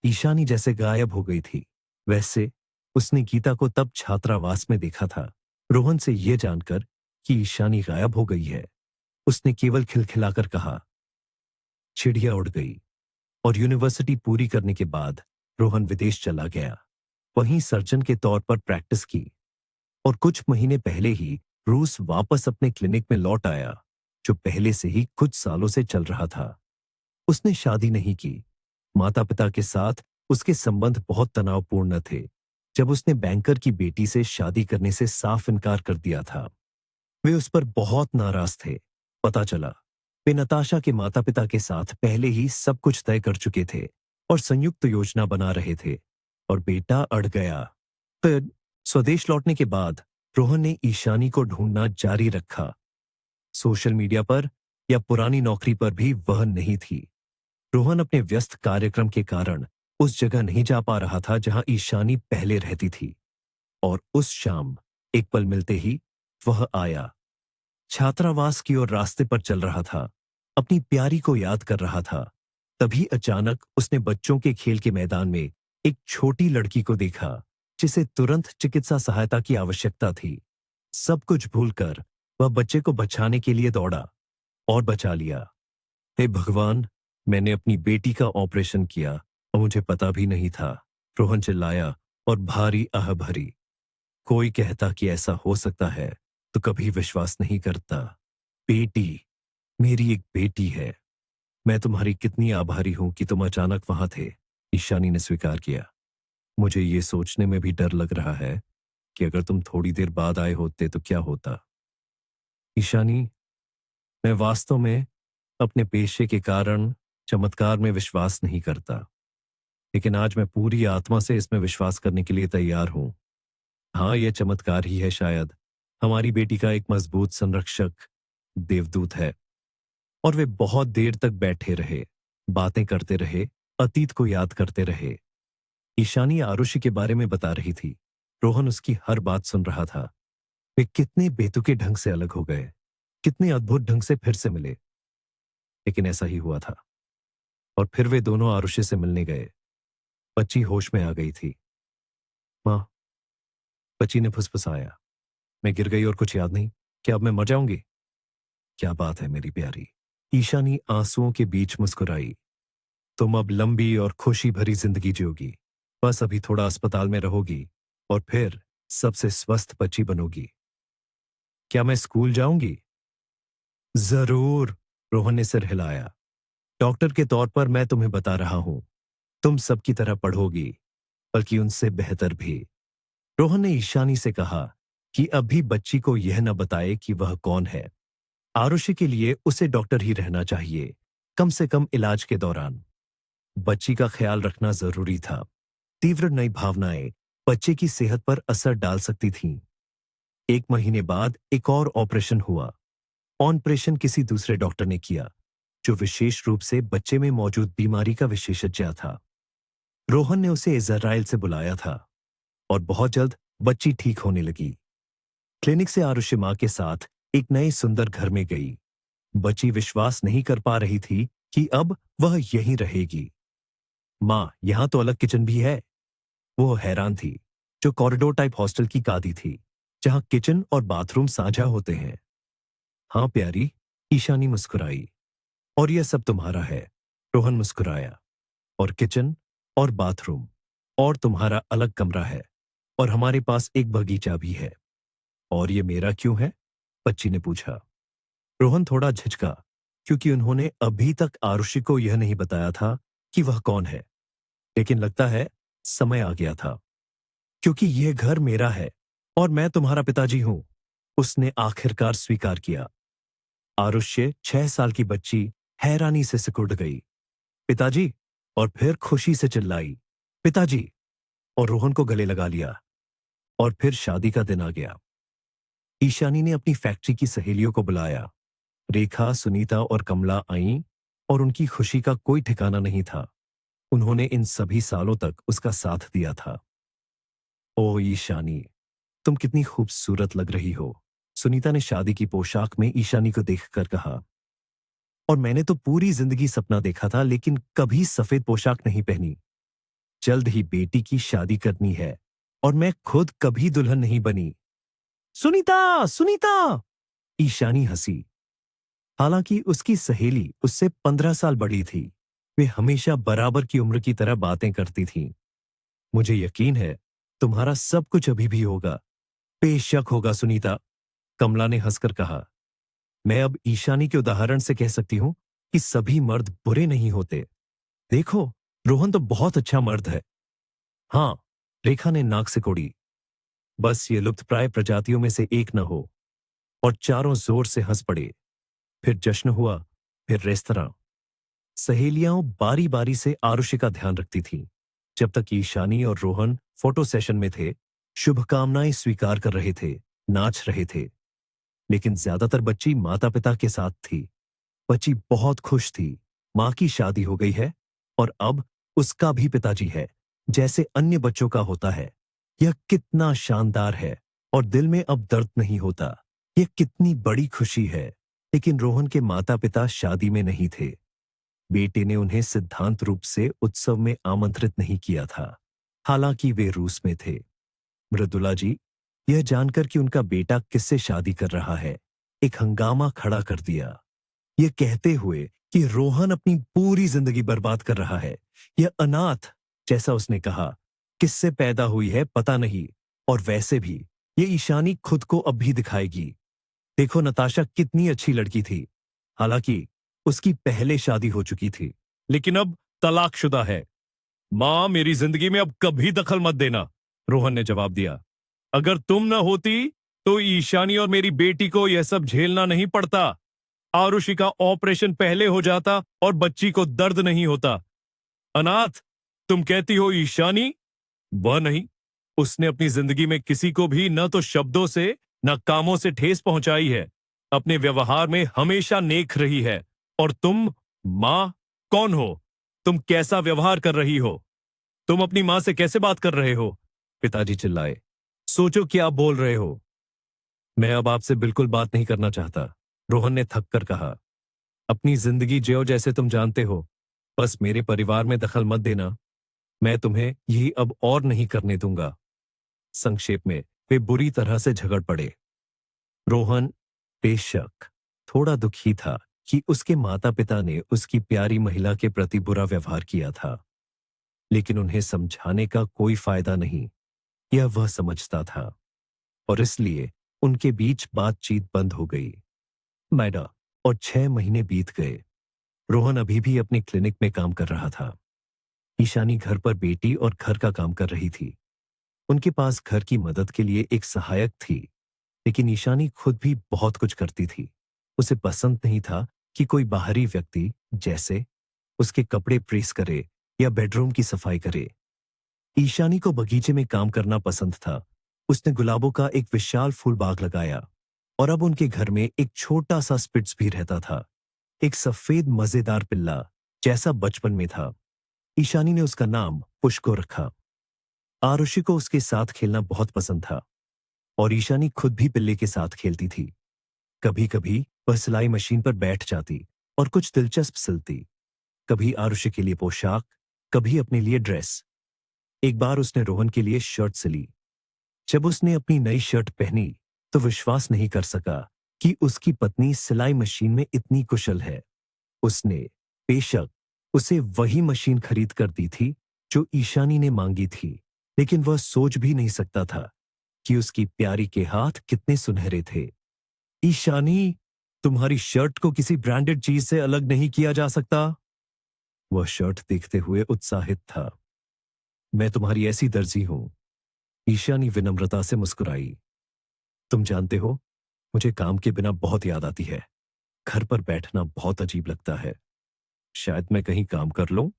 ईशानी जैसे गायब हो गई थी, वैसे उसने गीता को तब छात्रावास में देखा था। रोहन से यह जानकर कि ईशानी गायब हो गई है, उसने केवल खिलखिलाकर कहा, चिड़िया उड़ गई। और यूनिवर्सिटी पूरी करने के बाद रोहन विदेश चला गया। वहीं सर्जन के तौर पर प्रैक्टिस की और कुछ महीने पहले ही रूस वापस अपने क्लिनिक में लौट आया, जो पहले से ही कुछ सालों से चल रहा था। उसने शादी नहीं की। माता पिता के साथ उसके संबंध बहुत तनावपूर्ण थे जब उसने बैंकर की बेटी से शादी करने से साफ इनकार कर दिया था। वे उस पर बहुत नाराज थे। पता चला वे नताशा के माता पिता के साथ पहले ही सब कुछ तय कर चुके थे और संयुक्त योजना बना रहे थे, और बेटा अड़ गया। फिर स्वदेश लौटने के बाद रोहन ने ईशानी को ढूंढना जारी रखा। सोशल मीडिया पर या पुरानी नौकरी पर भी वह नहीं थी। रोहन अपने व्यस्त कार्यक्रम के कारण उस जगह नहीं जा पा रहा था जहां ईशानी पहले रहती थी। और उस शाम एक पल मिलते ही वह आया। छात्रावास की ओर रास्ते पर चल रहा था, अपनी प्यारी को याद कर रहा था। तभी अचानक उसने बच्चों के खेल के मैदान में एक छोटी लड़की को देखा, जिसे तुरंत चिकित्सा सहायता की आवश्यकता थी। सब कुछ भूलकर वह बच्चे को बचाने के लिए दौड़ा और बचा लिया। हे भगवान, मैंने अपनी बेटी का ऑपरेशन किया और मुझे पता भी नहीं था, रोहन चिल्लाया और भारी आह भरी। कोई कहता कि ऐसा हो सकता है तो कभी विश्वास नहीं करता। बेटी, मेरी एक बेटी है। मैं तुम्हारी कितनी आभारी हूं कि तुम अचानक वहां थे। ईशानी ने स्वीकार किया। मुझे ये सोचने में भी डर लग रहा है कि अगर तुम थोड़ी देर बाद आए होते तो क्या होता। ईशानी, मैं वास्तव में अपने पेशे के कारण चमत्कार में विश्वास नहीं करता, लेकिन आज मैं पूरी आत्मा से इसमें विश्वास करने के लिए तैयार हूं। हाँ, यह चमत्कार ही है शायद। हमारी बेटी का एक मजबूत संरक्षक देवदूत है। और वे बहुत देर तक बैठे रहे, बातें करते रहे, अतीत को याद करते रहे। ईशानी आरुषि के बारे में बता रही थी। रोहन उसकी हर बात सुन रहा था। वे कितने बेतुके ढंग से अलग हो गए, कितने अद्भुत ढंग से फिर से मिले। लेकिन ऐसा ही हुआ था। और फिर वे दोनों आरुषि से मिलने गए। बच्ची होश में आ गई थी। माँ, बच्ची ने फुसफुसाया। मैं गिर गई और कुछ याद नहीं। क्या अब मैं मर जाऊंगी? क्या बात है मेरी प्यारी। ईशानी आंसुओं के बीच मुस्कुराई। तुम अब लंबी और खुशी भरी जिंदगी जियोगी। बस अभी थोड़ा अस्पताल में रहोगी और फिर सबसे स्वस्थ बच्ची बनोगी। क्या मैं स्कूल जाऊंगी? जरूर, रोहन ने सिर हिलाया। डॉक्टर के तौर पर मैं तुम्हें बता रहा हूं, तुम सबकी तरह पढ़ोगी, बल्कि उनसे बेहतर भी। रोहन ने ईशानी से कहा कि अभी बच्ची को यह न बताए कि वह कौन है। आरुषि के लिए उसे डॉक्टर ही रहना चाहिए, कम से कम इलाज के दौरान। बच्ची का ख्याल रखना जरूरी था। तीव्र नई भावनाएं बच्चे की सेहत पर असर डाल सकती थीं। 1 महीने बाद एक और ऑपरेशन हुआ। ऑपरेशन किसी दूसरे डॉक्टर ने किया, जो विशेष रूप से बच्चे में मौजूद बीमारी का विशेषज्ञ था। रोहन ने उसे इजराइल से बुलाया था और बहुत जल्द बच्ची ठीक होने लगी। क्लिनिक से आरुषि मां के साथ एक नए सुंदर घर में गई। बच्ची विश्वास नहीं कर पा रही थी कि अब वह यहीं रहेगी। मां, यहां तो अलग किचन भी है। वो हैरान थी। जो कॉरिडोर टाइप हॉस्टल की गादी थी, जहां किचन और बाथरूम साझा होते हैं। हाँ प्यारी, ईशानी मुस्कुराई। और यह सब तुम्हारा है, रोहन मुस्कुराया। और किचन और बाथरूम और तुम्हारा अलग कमरा है, और हमारे पास एक बगीचा भी है। और ये मेरा क्यों है? बच्ची ने पूछा। रोहन थोड़ा झिझका, क्योंकि उन्होंने अभी तक आरुषि को यह नहीं बताया था कि वह कौन है। लेकिन लगता है समय आ गया था, क्योंकि यह घर मेरा है और मैं तुम्हारा पिताजी हूं। उसने आखिरकार स्वीकार किया। आरुष्य 6 साल की बच्ची हैरानी से सिकुड़ गई। पिताजी, और फिर खुशी से चिल्लाई, पिताजी, और रोहन को गले लगा लिया। और फिर शादी का दिन आ गया। ईशानी ने अपनी फैक्ट्री की सहेलियों को बुलाया। रेखा, सुनीता और कमला आईं और उनकी खुशी का कोई ठिकाना नहीं था। उन्होंने इन सभी सालों तक उसका साथ दिया था। ओ ईशानी, तुम कितनी खूबसूरत लग रही हो, सुनीता ने शादी की पोशाक में ईशानी को देखकर कहा। और मैंने तो पूरी जिंदगी सपना देखा था, लेकिन कभी सफेद पोशाक नहीं पहनी। जल्द ही बेटी की शादी करनी है और मैं खुद कभी दुल्हन नहीं बनी। सुनीता, सुनीता! ईशानी हंसी। हालांकि उसकी सहेली उससे 15 साल बड़ी थी। वे हमेशा बराबर की उम्र की तरह बातें करती थीं। मुझे यकीन है तुम्हारा सब कुछ अभी भी होगा। बेशक होगा सुनीता, कमला ने हंसकर कहा। मैं अब ईशानी के उदाहरण से कह सकती हूं कि सभी मर्द बुरे नहीं होते। देखो, रोहन तो बहुत अच्छा मर्द है। हाँ, रेखा ने नाक से कोड़ी। बस ये लुप्तप्राय प्रजातियों में से एक न हो। और चारों जोर से हंस पड़े। फिर जश्न हुआ, फिर रेस्तरां। सहेलियां बारी बारी से आरुषि का ध्यान रखती थीं, जब तक ईशानी और रोहन फोटो सेशन में थे, शुभकामनाएं स्वीकार कर रहे थे, नाच रहे थे। लेकिन ज्यादातर बच्ची माता पिता के साथ थी। बच्ची बहुत खुश थी। माँ की शादी हो गई है और अब उसका भी पिताजी है, जैसे अन्य बच्चों का होता है। यह कितना शानदार है और दिल में अब दर्द नहीं होता। यह कितनी बड़ी खुशी है। लेकिन रोहन के माता पिता शादी में नहीं थे। बेटे ने उन्हें सिद्धांत रूप से उत्सव में आमंत्रित नहीं किया था, हालांकि वे रूस में थे। मृदुला जी, यह जानकर कि उनका बेटा किससे शादी कर रहा है, एक हंगामा खड़ा कर दिया। यह कहते हुए कि रोहन अपनी पूरी जिंदगी बर्बाद कर रहा है। यह अनाथ, जैसा उसने कहा, किससे पैदा हुई है पता नहीं। और वैसे भी ये ईशानी खुद को अब भी दिखाएगी। देखो नताशा कितनी अच्छी लड़की थी। हालांकि उसकी पहले शादी हो चुकी थी, लेकिन अब तलाकशुदा है। मां, मेरी जिंदगी में अब कभी दखल मत देना, रोहन ने जवाब दिया। अगर तुम न होती तो ईशानी और मेरी बेटी को यह सब झेलना नहीं पड़ता। आरुषि का ऑपरेशन पहले हो जाता और बच्ची को दर्द नहीं होता। अनाथ, तुम कहती हो ईशानी? वह नहीं। उसने अपनी जिंदगी में किसी को भी न तो शब्दों से न कामों से ठेस पहुंचाई है। अपने व्यवहार में हमेशा नेक रही है। और तुम, मां, कौन हो? तुम कैसा व्यवहार कर रही हो? तुम अपनी मां से कैसे बात कर रहे हो? पिताजी चिल्लाए। सोचो क्या बोल रहे हो। मैं अब आपसे बिल्कुल बात नहीं करना चाहता, रोहन ने थक कर कहा। अपनी जिंदगी जियो जैसे तुम जानते हो। बस मेरे परिवार में दखल मत देना। मैं तुम्हें यही अब और नहीं करने दूंगा। संक्षेप में वे बुरी तरह से झगड़ पड़े। रोहन बेशक थोड़ा दुखी था कि उसके माता पिता ने उसकी प्यारी महिला के प्रति बुरा व्यवहार किया था, लेकिन उन्हें समझाने का कोई फायदा नहीं, यह वह समझता था। और इसलिए उनके बीच बातचीत बंद हो गई। मैडम, और 6 महीने बीत गए। रोहन अभी भी अपने क्लिनिक में काम कर रहा था। ईशानी घर पर बेटी और घर का काम कर रही थी। उनके पास घर की मदद के लिए एक सहायक थी, लेकिन ईशानी खुद भी बहुत कुछ करती थी। उसे पसंद नहीं था कि कोई बाहरी व्यक्ति, जैसे उसके कपड़े प्रेस करे या बेडरूम की सफाई करे। ईशानी को बगीचे में काम करना पसंद था। उसने गुलाबों का एक विशाल फूल बाग लगाया और अब उनके घर में एक छोटा सा स्पिट्स भी रहता था, एक सफेद मजेदार पिल्ला, जैसा बचपन में था। ईशानी ने उसका नाम पुष्को रखा। आरुषि को उसके साथ खेलना बहुत पसंद था और ईशानी खुद भी पिल्ले के साथ खेलती थी। कभी कभी वह सिलाई मशीन पर बैठ जाती और कुछ दिलचस्प सिलती। कभी आरुषि के लिए पोशाक, कभी अपने लिए ड्रेस। एक बार उसने रोहन के लिए शर्ट सिली। जब उसने अपनी नई शर्ट पहनी तो विश्वास नहीं कर सका कि उसकी पत्नी सिलाई मशीन में इतनी कुशल है। उसने बेशक उसे वही मशीन खरीद कर दी थी जो ईशानी ने मांगी थी, लेकिन वह सोच भी नहीं सकता था कि उसकी प्यारी के हाथ कितने सुनहरे थे। ईशानी, तुम्हारी शर्ट को किसी ब्रांडेड चीज से अलग नहीं किया जा सकता? वह शर्ट देखते हुए उत्साहित था। मैं तुम्हारी ऐसी दर्जी हूं। ईशानी विनम्रता से मुस्कुराई। तुम जानते हो, मुझे काम के बिना बहुत याद आती है। घर पर बैठना बहुत अजीब लगता है। शायद मैं कहीं काम कर लूं।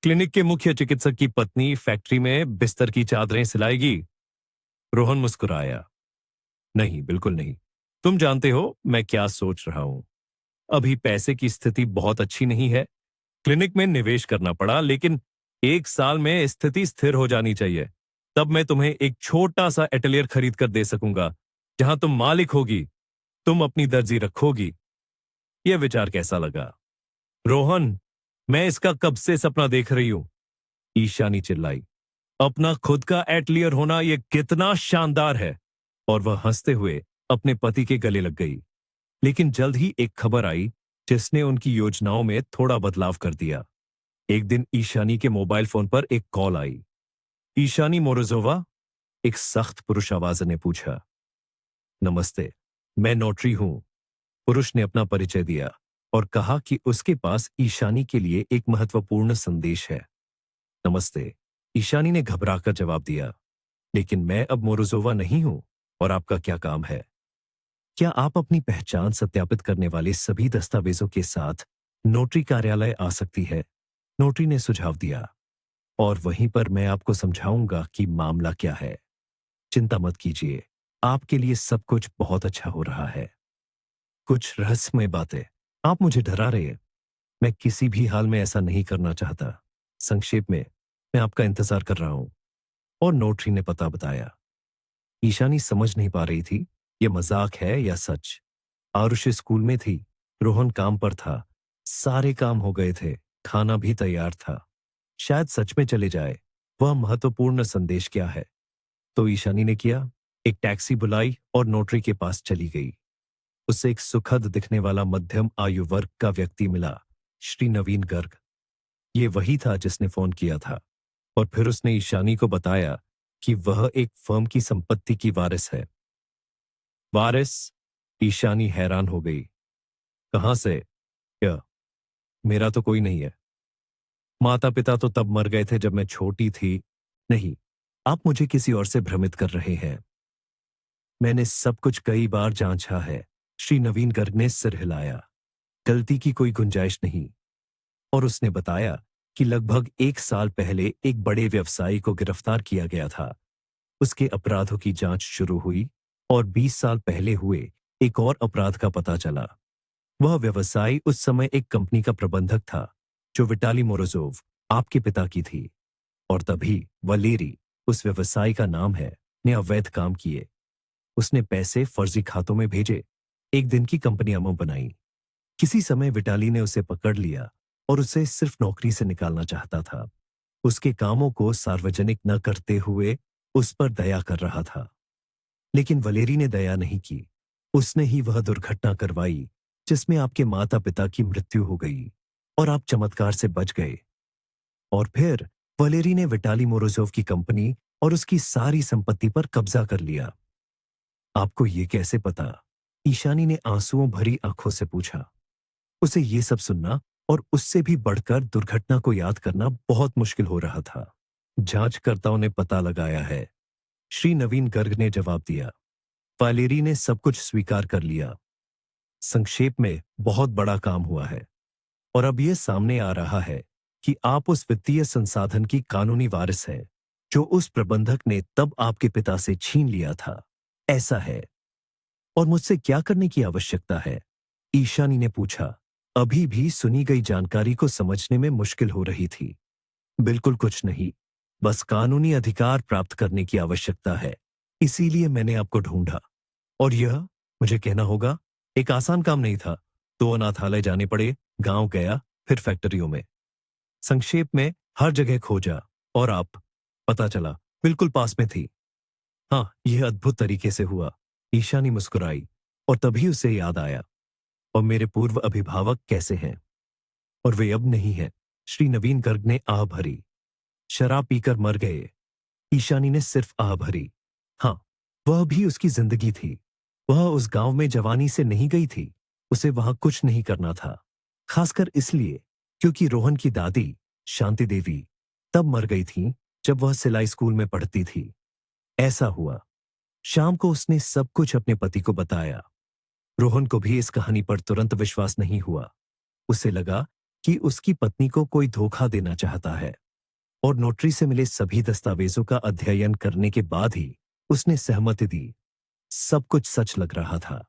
क्लिनिक के मुख्य चिकित्सक की पत्नी फैक्ट्री में बिस्तर की चादरें सिलाएगी। रोहन मुस्कुराया। नहीं, बिल्कुल नहीं। तुम जानते हो मैं क्या सोच रहा हूं। अभी पैसे की स्थिति बहुत अच्छी नहीं है। क्लिनिक में निवेश करना पड़ा, लेकिन 1 साल में स्थिति स्थिर हो जानी चाहिए। तब मैं तुम्हें एक छोटा सा एटलियर खरीद कर दे सकूंगा, जहां तुम मालिक होगी। तुम अपनी दर्जी रखोगी। यह विचार कैसा लगा? रोहन, मैं इसका कब से सपना देख रही हूं। ईशानी चिल्लाई। अपना खुद का एटलियर होना यह कितना शानदार है। और वह हंसते हुए अपने पति के गले लग गई। लेकिन जल्द ही एक खबर आई जिसने उनकी योजनाओं में थोड़ा बदलाव कर दिया। एक दिन ईशानी के मोबाइल फोन पर एक कॉल आई। ईशानी मोरोजोवा? एक सख्त पुरुष आवाज ने पूछा। नमस्ते, मैं नोटरी हूं। पुरुष ने अपना परिचय दिया और कहा कि उसके पास ईशानी के लिए एक महत्वपूर्ण संदेश है। नमस्ते, ईशानी ने घबराकर जवाब दिया। लेकिन मैं अब मोरोजोवा नहीं हूं। और आपका क्या काम है? क्या आप अपनी पहचान सत्यापित करने वाले सभी दस्तावेजों के साथ नोटरी कार्यालय आ सकती है? नोटरी ने सुझाव दिया। और वहीं पर मैं आपको समझाऊंगा कि मामला क्या है। चिंता मत कीजिए, आपके लिए सब कुछ बहुत अच्छा हो रहा है। कुछ रहस्यमय बातें। आप मुझे डरा रहे हैं। मैं किसी भी हाल में ऐसा नहीं करना चाहता। संक्षेप में, मैं आपका इंतजार कर रहा हूं। और नोटरी ने पता बताया। ईशानी समझ नहीं पा रही थी, ये मजाक है या सच। आरुषि स्कूल में थी, रोहन काम पर था। सारे काम हो गए थे, खाना भी तैयार था। शायद सच में चले जाए। वह महत्वपूर्ण संदेश क्या है? तो ईशानी ने किया, एक टैक्सी बुलाई और नोटरी के पास चली गई। उसे एक सुखद दिखने वाला मध्यम आयु वर्ग का व्यक्ति मिला, श्री नवीन गर्ग। ये वही था जिसने फोन किया था। और फिर उसने ईशानी को बताया कि वह एक फर्म की संपत्ति की वारिस है। वारिस? ईशानी हैरान हो गई। कहां से? क्या? मेरा तो कोई नहीं है। माता पिता तो तब मर गए थे जब मैं छोटी थी। नहीं, आप मुझे किसी और से भ्रमित कर रहे हैं। मैंने सब कुछ कई बार जांचा है। श्री नवीन गर्ग ने सिर हिलाया। गलती की कोई गुंजाइश नहीं। और उसने बताया कि लगभग 1 साल पहले एक बड़े व्यवसायी को गिरफ्तार किया गया था। उसके अपराधों की जांच शुरू हुई और 20 साल पहले हुए एक और अपराध का पता चला। वह व्यवसायी उस समय एक कंपनी का प्रबंधक था, जो विटाली मोरोजोव, आपके पिता की थी। और तभी वलेरी, उस व्यवसायी का नाम है, ने अवैध काम किए। उसने पैसे फर्जी खातों में भेजे, एक दिन की कंपनियां बनाई। किसी समय विटाली ने उसे पकड़ लिया और उसे सिर्फ नौकरी से निकालना चाहता था। उसके कामों को सार्वजनिक न करते हुए उस पर दया कर रहा था। लेकिन वलेरी ने दया नहीं की। उसने ही वह दुर्घटना करवाई जिसमें आपके माता पिता की मृत्यु हो गई और आप चमत्कार से बच गए। और फिर वलेरी ने विटाली मोरोजोव की कंपनी और उसकी सारी संपत्ति पर कब्जा कर लिया। आपको ये कैसे पता? ईशानी ने आंसुओं भरी आंखों से पूछा। उसे ये सब सुनना और उससे भी बढ़कर दुर्घटना को याद करना बहुत मुश्किल हो रहा था। जांचकर्ताओं ने पता लगाया है, श्री नवीन गर्ग ने जवाब दिया। वालेरी ने सब कुछ स्वीकार कर लिया। संक्षेप में, बहुत बड़ा काम हुआ है। और अब यह सामने आ रहा है कि आप उस वित्तीय संसाधन की कानूनी वारिस है, जो उस प्रबंधक ने तब आपके पिता से छीन लिया था। ऐसा है। और मुझसे क्या करने की आवश्यकता है? ईशानी ने पूछा। अभी भी सुनी गई जानकारी को समझने में मुश्किल हो रही थी। बिल्कुल कुछ नहीं। बस कानूनी अधिकार प्राप्त करने की आवश्यकता है। इसीलिए मैंने आपको ढूंढा। और यह, मुझे कहना होगा, एक आसान काम नहीं था। 2 अनाथालय जाने पड़े, गांव गया, फिर फैक्ट्रियों में। संक्षेप में, हर जगह खोजा। और आप, पता चला, बिल्कुल पास में थी। हाँ, यह अद्भुत तरीके से हुआ। ईशानी मुस्कुराई। और तभी उसे याद आया, और मेरे पूर्व अभिभावक कैसे हैं? और वे अब नहीं हैं। श्री नवीन गर्ग ने आह भरी। शराब पीकर मर गए। ईशानी ने सिर्फ आह भरी। हाँ, वह भी उसकी जिंदगी थी। वह उस गांव में जवानी से नहीं गई थी। उसे वहां कुछ नहीं करना था। खासकर इसलिए क्योंकि रोहन की दादी, शांति देवी, तब मर गई थी जब वह सिलाई स्कूल में पढ़ती थी। ऐसा हुआ। शाम को उसने सब कुछ अपने पति को बताया। रोहन को भी इस कहानी पर तुरंत विश्वास नहीं हुआ। उसे लगा कि उसकी पत्नी को कोई धोखा देना चाहता है। और नोटरी से मिले सभी दस्तावेजों का अध्ययन करने के बाद ही उसने सहमति दी। सब कुछ सच लग रहा था।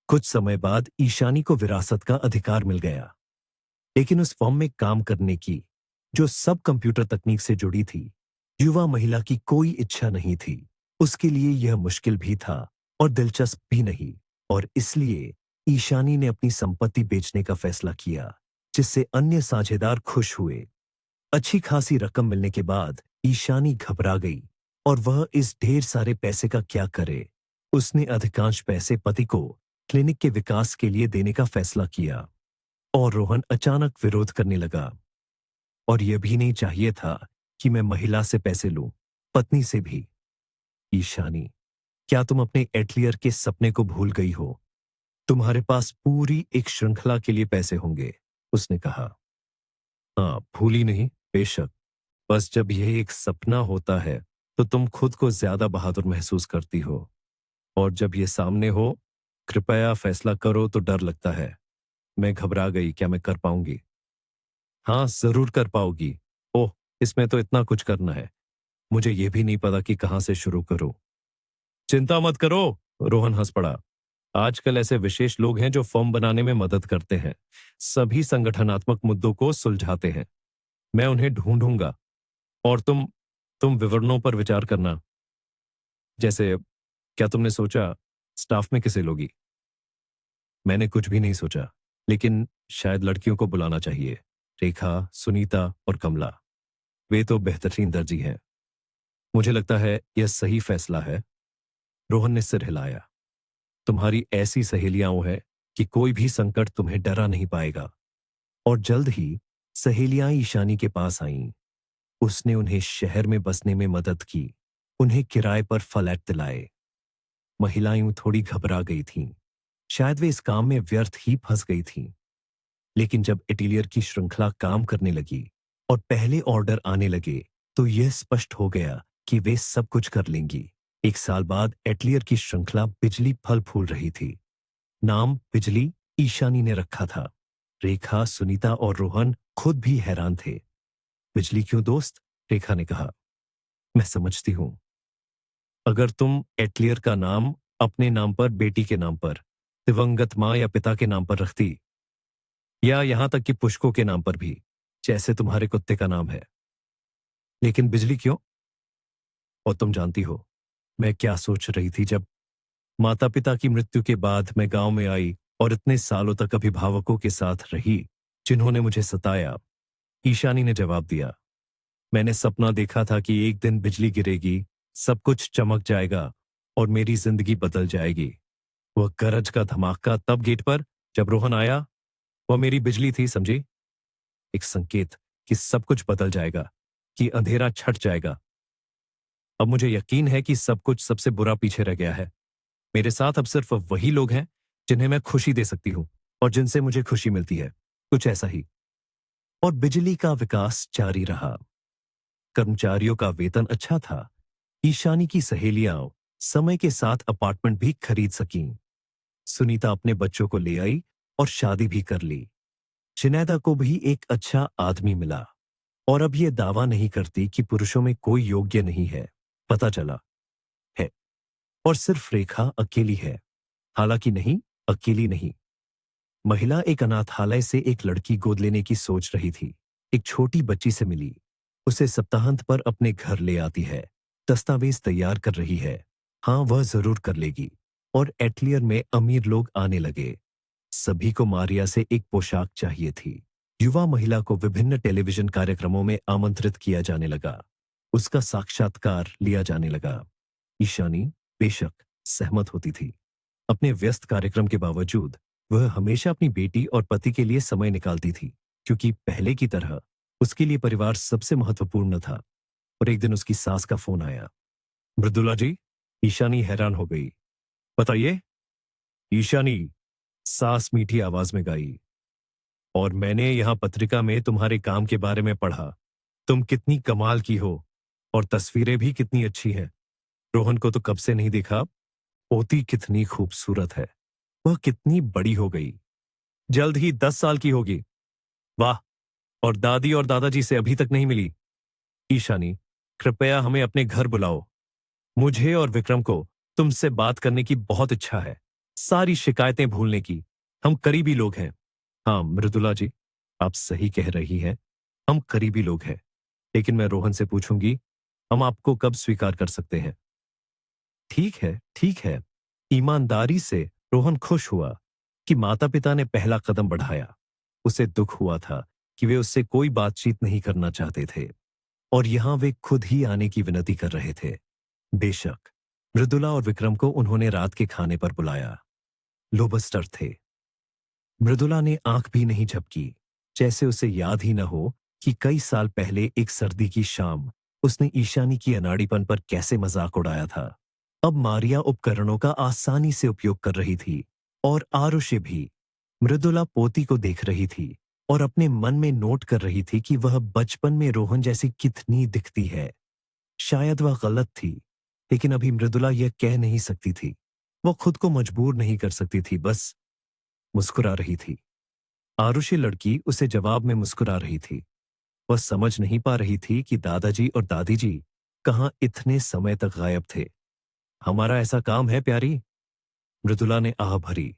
कुछ समय बाद ईशानी को विरासत का अधिकार मिल गया। लेकिन उस फॉर्म में काम करने की, जो सब कंप्यूटर तकनीक से जुड़ी थी, युवा महिला की कोई इच्छा नहीं थी। उसके लिए यह मुश्किल भी था और दिलचस्प भी नहीं। और इसलिए ईशानी ने अपनी संपत्ति बेचने का फैसला किया, जिससे अन्य साझेदार खुश हुए। अच्छी खासी रकम मिलने के बाद ईशानी घबरा गई और वह इस ढेर सारे पैसे का क्या करे। उसने अधिकांश पैसे पति को क्लिनिक के विकास के लिए देने का फैसला किया। और रोहन अचानक विरोध करने लगा। और यह भी नहीं चाहिए था कि मैं महिला से पैसे लूं, पत्नी से भी। ईशानी, क्या तुम अपने एटलियर के सपने को भूल गई हो? तुम्हारे पास पूरी एक श्रृंखला के लिए पैसे होंगे, उसने कहा। हाँ, भूली नहीं, बेशक। बस जब यह एक सपना होता है तो तुम खुद को ज्यादा बहादुर महसूस करती हो। और जब ये सामने हो, कृपया फैसला करो, तो डर लगता है। मैं घबरा गई, क्या मैं कर पाऊंगी? हाँ, जरूर कर पाओगी। ओह, इसमें तो इतना कुछ करना है। मुझे यह भी नहीं पता कि कहां से शुरू करूं। चिंता मत करो, रोहन हंस पड़ा। आजकल ऐसे विशेष लोग हैं जो फॉर्म बनाने में मदद करते हैं, सभी संगठनात्मक मुद्दों को सुलझाते हैं। मैं उन्हें ढूंढूंगा। और तुम विवरणों पर विचार करना। जैसे, क्या तुमने सोचा स्टाफ में किसे लोगी? मैंने कुछ भी नहीं सोचा, लेकिन शायद लड़कियों को बुलाना चाहिए। रेखा, सुनीता और कमला, वे तो बेहतरीन दर्जी हैं। मुझे लगता है यह सही फैसला है। रोहन ने सिर हिलाया। तुम्हारी ऐसी सहेलियां है कि कोई भी संकट तुम्हें डरा नहीं पाएगा। और जल्द ही सहेलियां ईशानी के पास आईं। उसने उन्हें शहर में बसने में मदद की, उन्हें किराए पर फ्लैट दिलाए। महिलाएं यूं थोड़ी घबरा गई थीं। शायद वे इस काम में व्यर्थ ही फंस गई थीं। लेकिन जब एटिलियर की श्रृंखला काम करने लगी और पहले ऑर्डर आने लगे, तो यह स्पष्ट हो गया कि वे सब कुछ कर लेंगी। 1 साल बाद एटलियर की श्रृंखला बिजली फल फूल रही थी। नाम बिजली ईशानी ने रखा था। रेखा, सुनीता और रोहन खुद भी हैरान थे। बिजली क्यों दोस्त? रेखा ने कहा। मैं समझती हूं। अगर तुम एटलियर का नाम अपने नाम पर, बेटी के नाम पर, दिवंगत मां या पिता के नाम पर रखती, या यहां तक कि पुष्को के नाम पर भी, जैसे तुम्हारे कुत्ते का नाम है। लेकिन बिजली क्यों? और तुम जानती हो मैं क्या सोच रही थी जब माता पिता की मृत्यु के बाद मैं गांव में आई और इतने सालों तक अभिभावकों के साथ रही जिन्होंने मुझे सताया। ईशानी ने जवाब दिया। मैंने सपना देखा था कि एक दिन बिजली गिरेगी, सब कुछ चमक जाएगा और मेरी जिंदगी बदल जाएगी। वह गरज का धमाका तब गेट पर जब रोहन आया, वह मेरी बिजली थी, समझी? एक संकेत कि सब कुछ बदल जाएगा, कि अंधेरा छट जाएगा। अब मुझे यकीन है कि सब कुछ सबसे बुरा पीछे रह गया है। मेरे साथ अब सिर्फ वही लोग हैं जिन्हें मैं खुशी दे सकती हूं और जिनसे मुझे खुशी मिलती है, कुछ ऐसा ही। और बिजली का विकास जारी रहा। कर्मचारियों का वेतन अच्छा था। ईशानी की सहेलियां समय के साथ अपार्टमेंट भी खरीद सकीं। सुनीता अपने बच्चों को ले आई और शादी भी कर ली। जिनेदा को भी एक अच्छा आदमी मिला और अब यह दावा नहीं करती कि पुरुषों में कोई योग्य नहीं है। पता चला है। और सिर्फ रेखा अकेली है। हालांकि नहीं, अकेली नहीं। महिला एक अनाथालय से एक लड़की गोद लेने की सोच रही थी। एक छोटी बच्ची से मिली, उसे सप्ताहांत पर अपने घर ले आती है, दस्तावेज तैयार कर रही है। हाँ, वह जरूर कर लेगी। और एटलियर में अमीर लोग आने लगे। सभी को मारिया से एक पोशाक चाहिए थी। युवा महिला को विभिन्न टेलीविजन कार्यक्रमों में आमंत्रित किया जाने लगा। उसका साक्षात्कार लिया जाने लगा। ईशानी बेशक सहमत होती थी। अपने व्यस्त कार्यक्रम के बावजूद वह हमेशा अपनी बेटी और पति के लिए समय निकालती थी, क्योंकि पहले की तरह उसके लिए परिवार सबसे महत्वपूर्ण था। और एक दिन उसकी सास का फोन आया। मृदुला जी? ईशानी हैरान हो गई। बताइए। ईशानी, सास मीठी आवाज में गाई। और मैंने यहां पत्रिका में तुम्हारे काम के बारे में पढ़ा। तुम कितनी कमाल की हो और तस्वीरें भी कितनी अच्छी हैं। रोहन को तो कब से नहीं देखा। पोती कितनी खूबसूरत है। वह कितनी बड़ी हो गई, जल्द ही 10 साल की होगी। वाह। और दादी और दादाजी से अभी तक नहीं मिली। ईशानी, कृपया हमें अपने घर बुलाओ। मुझे और विक्रम को तुमसे बात करने की बहुत इच्छा है, सारी शिकायतें भूलने की। हम करीबी लोग हैं। हाँ मृदुला जी, आप सही कह रही हैं। हम करीबी लोग हैं। लेकिन मैं रोहन से पूछूंगी, हम आपको कब स्वीकार कर सकते हैं? ठीक है, ठीक है। ईमानदारी से रोहन खुश हुआ कि माता पिता ने पहला कदम बढ़ाया। उसे दुख हुआ था कि वे उससे कोई बातचीत नहीं करना चाहते थे और यहां वे खुद ही आने की विनती कर रहे थे। बेशक मृदुला और विक्रम को उन्होंने रात के खाने पर बुलाया। लोबस्टर थे। मृदुला ने आंख भी नहीं झपकी, जैसे उसे याद ही न हो कि कई साल पहले एक सर्दी की शाम उसने ईशानी की अनाड़ीपन पर कैसे मजाक उड़ाया था। अब मारिया उपकरणों का आसानी से उपयोग कर रही थी और आरुषि भी। मृदुला पोती को देख रही थी और अपने मन में नोट कर रही थी कि वह बचपन में रोहन जैसी कितनी दिखती है। शायद वह गलत थी, लेकिन अभी मृदुला यह कह नहीं सकती थी। वह खुद को मजबूर नहीं कर सकती थी, बस मुस्कुरा रही थी। आरुषि लड़की उसे जवाब में मुस्कुरा रही थी। वह समझ नहीं पा रही थी कि दादाजी और दादी जी कहां इतने समय तक गायब थे। हमारा ऐसा काम है प्यारी। मृदुला ने आह भरी।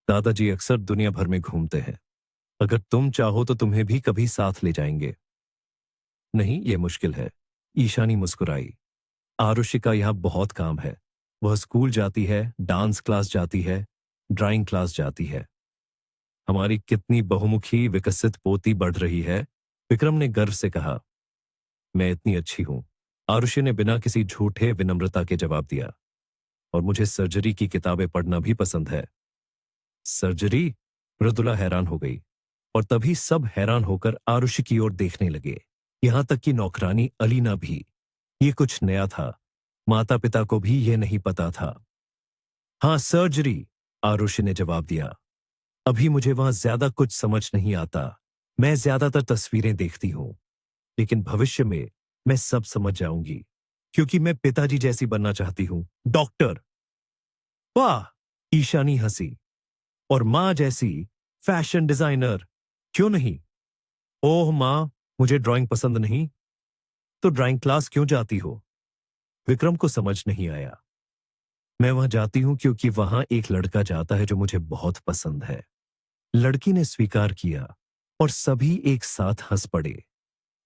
दादाजी अक्सर दुनिया भर में घूमते हैं। अगर तुम चाहो तो तुम्हें भी कभी साथ ले जाएंगे। नहीं, ये मुश्किल है। ईशानी मुस्कुराई। आरुषि का यहाँ बहुत काम है। वह स्कूल जाती है, डांस क्लास जाती है, ड्राइंग क्लास जाती है। हमारी कितनी बहुमुखी विकसित पोती बढ़ रही है, विक्रम ने गर्व से कहा। मैं इतनी अच्छी हूं, आरुषि ने बिना किसी झूठे विनम्रता के जवाब दिया। और मुझे सर्जरी की किताबें पढ़ना भी पसंद है। सर्जरी? मृदुला हैरान हो गई। और तभी सब हैरान होकर आरुषि की ओर देखने लगे, यहां तक कि नौकरानी अलीना भी। ये कुछ नया था। माता पिता को भी यह नहीं पता था। हाँ, सर्जरी, आरुषि ने जवाब दिया। अभी मुझे वहां ज्यादा कुछ समझ नहीं आता। मैं ज्यादातर तस्वीरें देखती हूं, लेकिन भविष्य में मैं सब समझ जाऊंगी, क्योंकि मैं पिताजी जैसी बनना चाहती हूं, डॉक्टर। वाह! ईशानी हंसी। और मां जैसी फैशन डिजाइनर। क्यों नहीं? ओह मां, मुझे ड्राइंग पसंद नहीं। तो ड्राइंग क्लास क्यों जाती हो? विक्रम को समझ नहीं आया। मैं वहां जाती हूं क्योंकि वहां एक लड़का जाता है जो मुझे बहुत पसंद है। लड़की ने स्वीकार किया और सभी एक साथ हंस पड़े।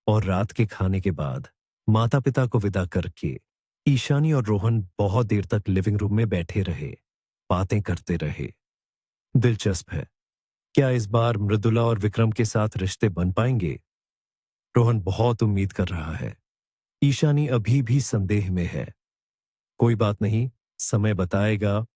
और रात के खाने के बाद माता पिता को विदा करके ईशानी और रोहन बहुत देर तक लिविंग रूम में बैठे रहे, बातें करते रहे। दिलचस्प है, क्या इस बार मृदुला और विक्रम के साथ रिश्ते बन पाएंगे? रोहन बहुत उम्मीद कर रहा है। ईशानी अभी भी संदेह में है। कोई बात नहीं, समय बताएगा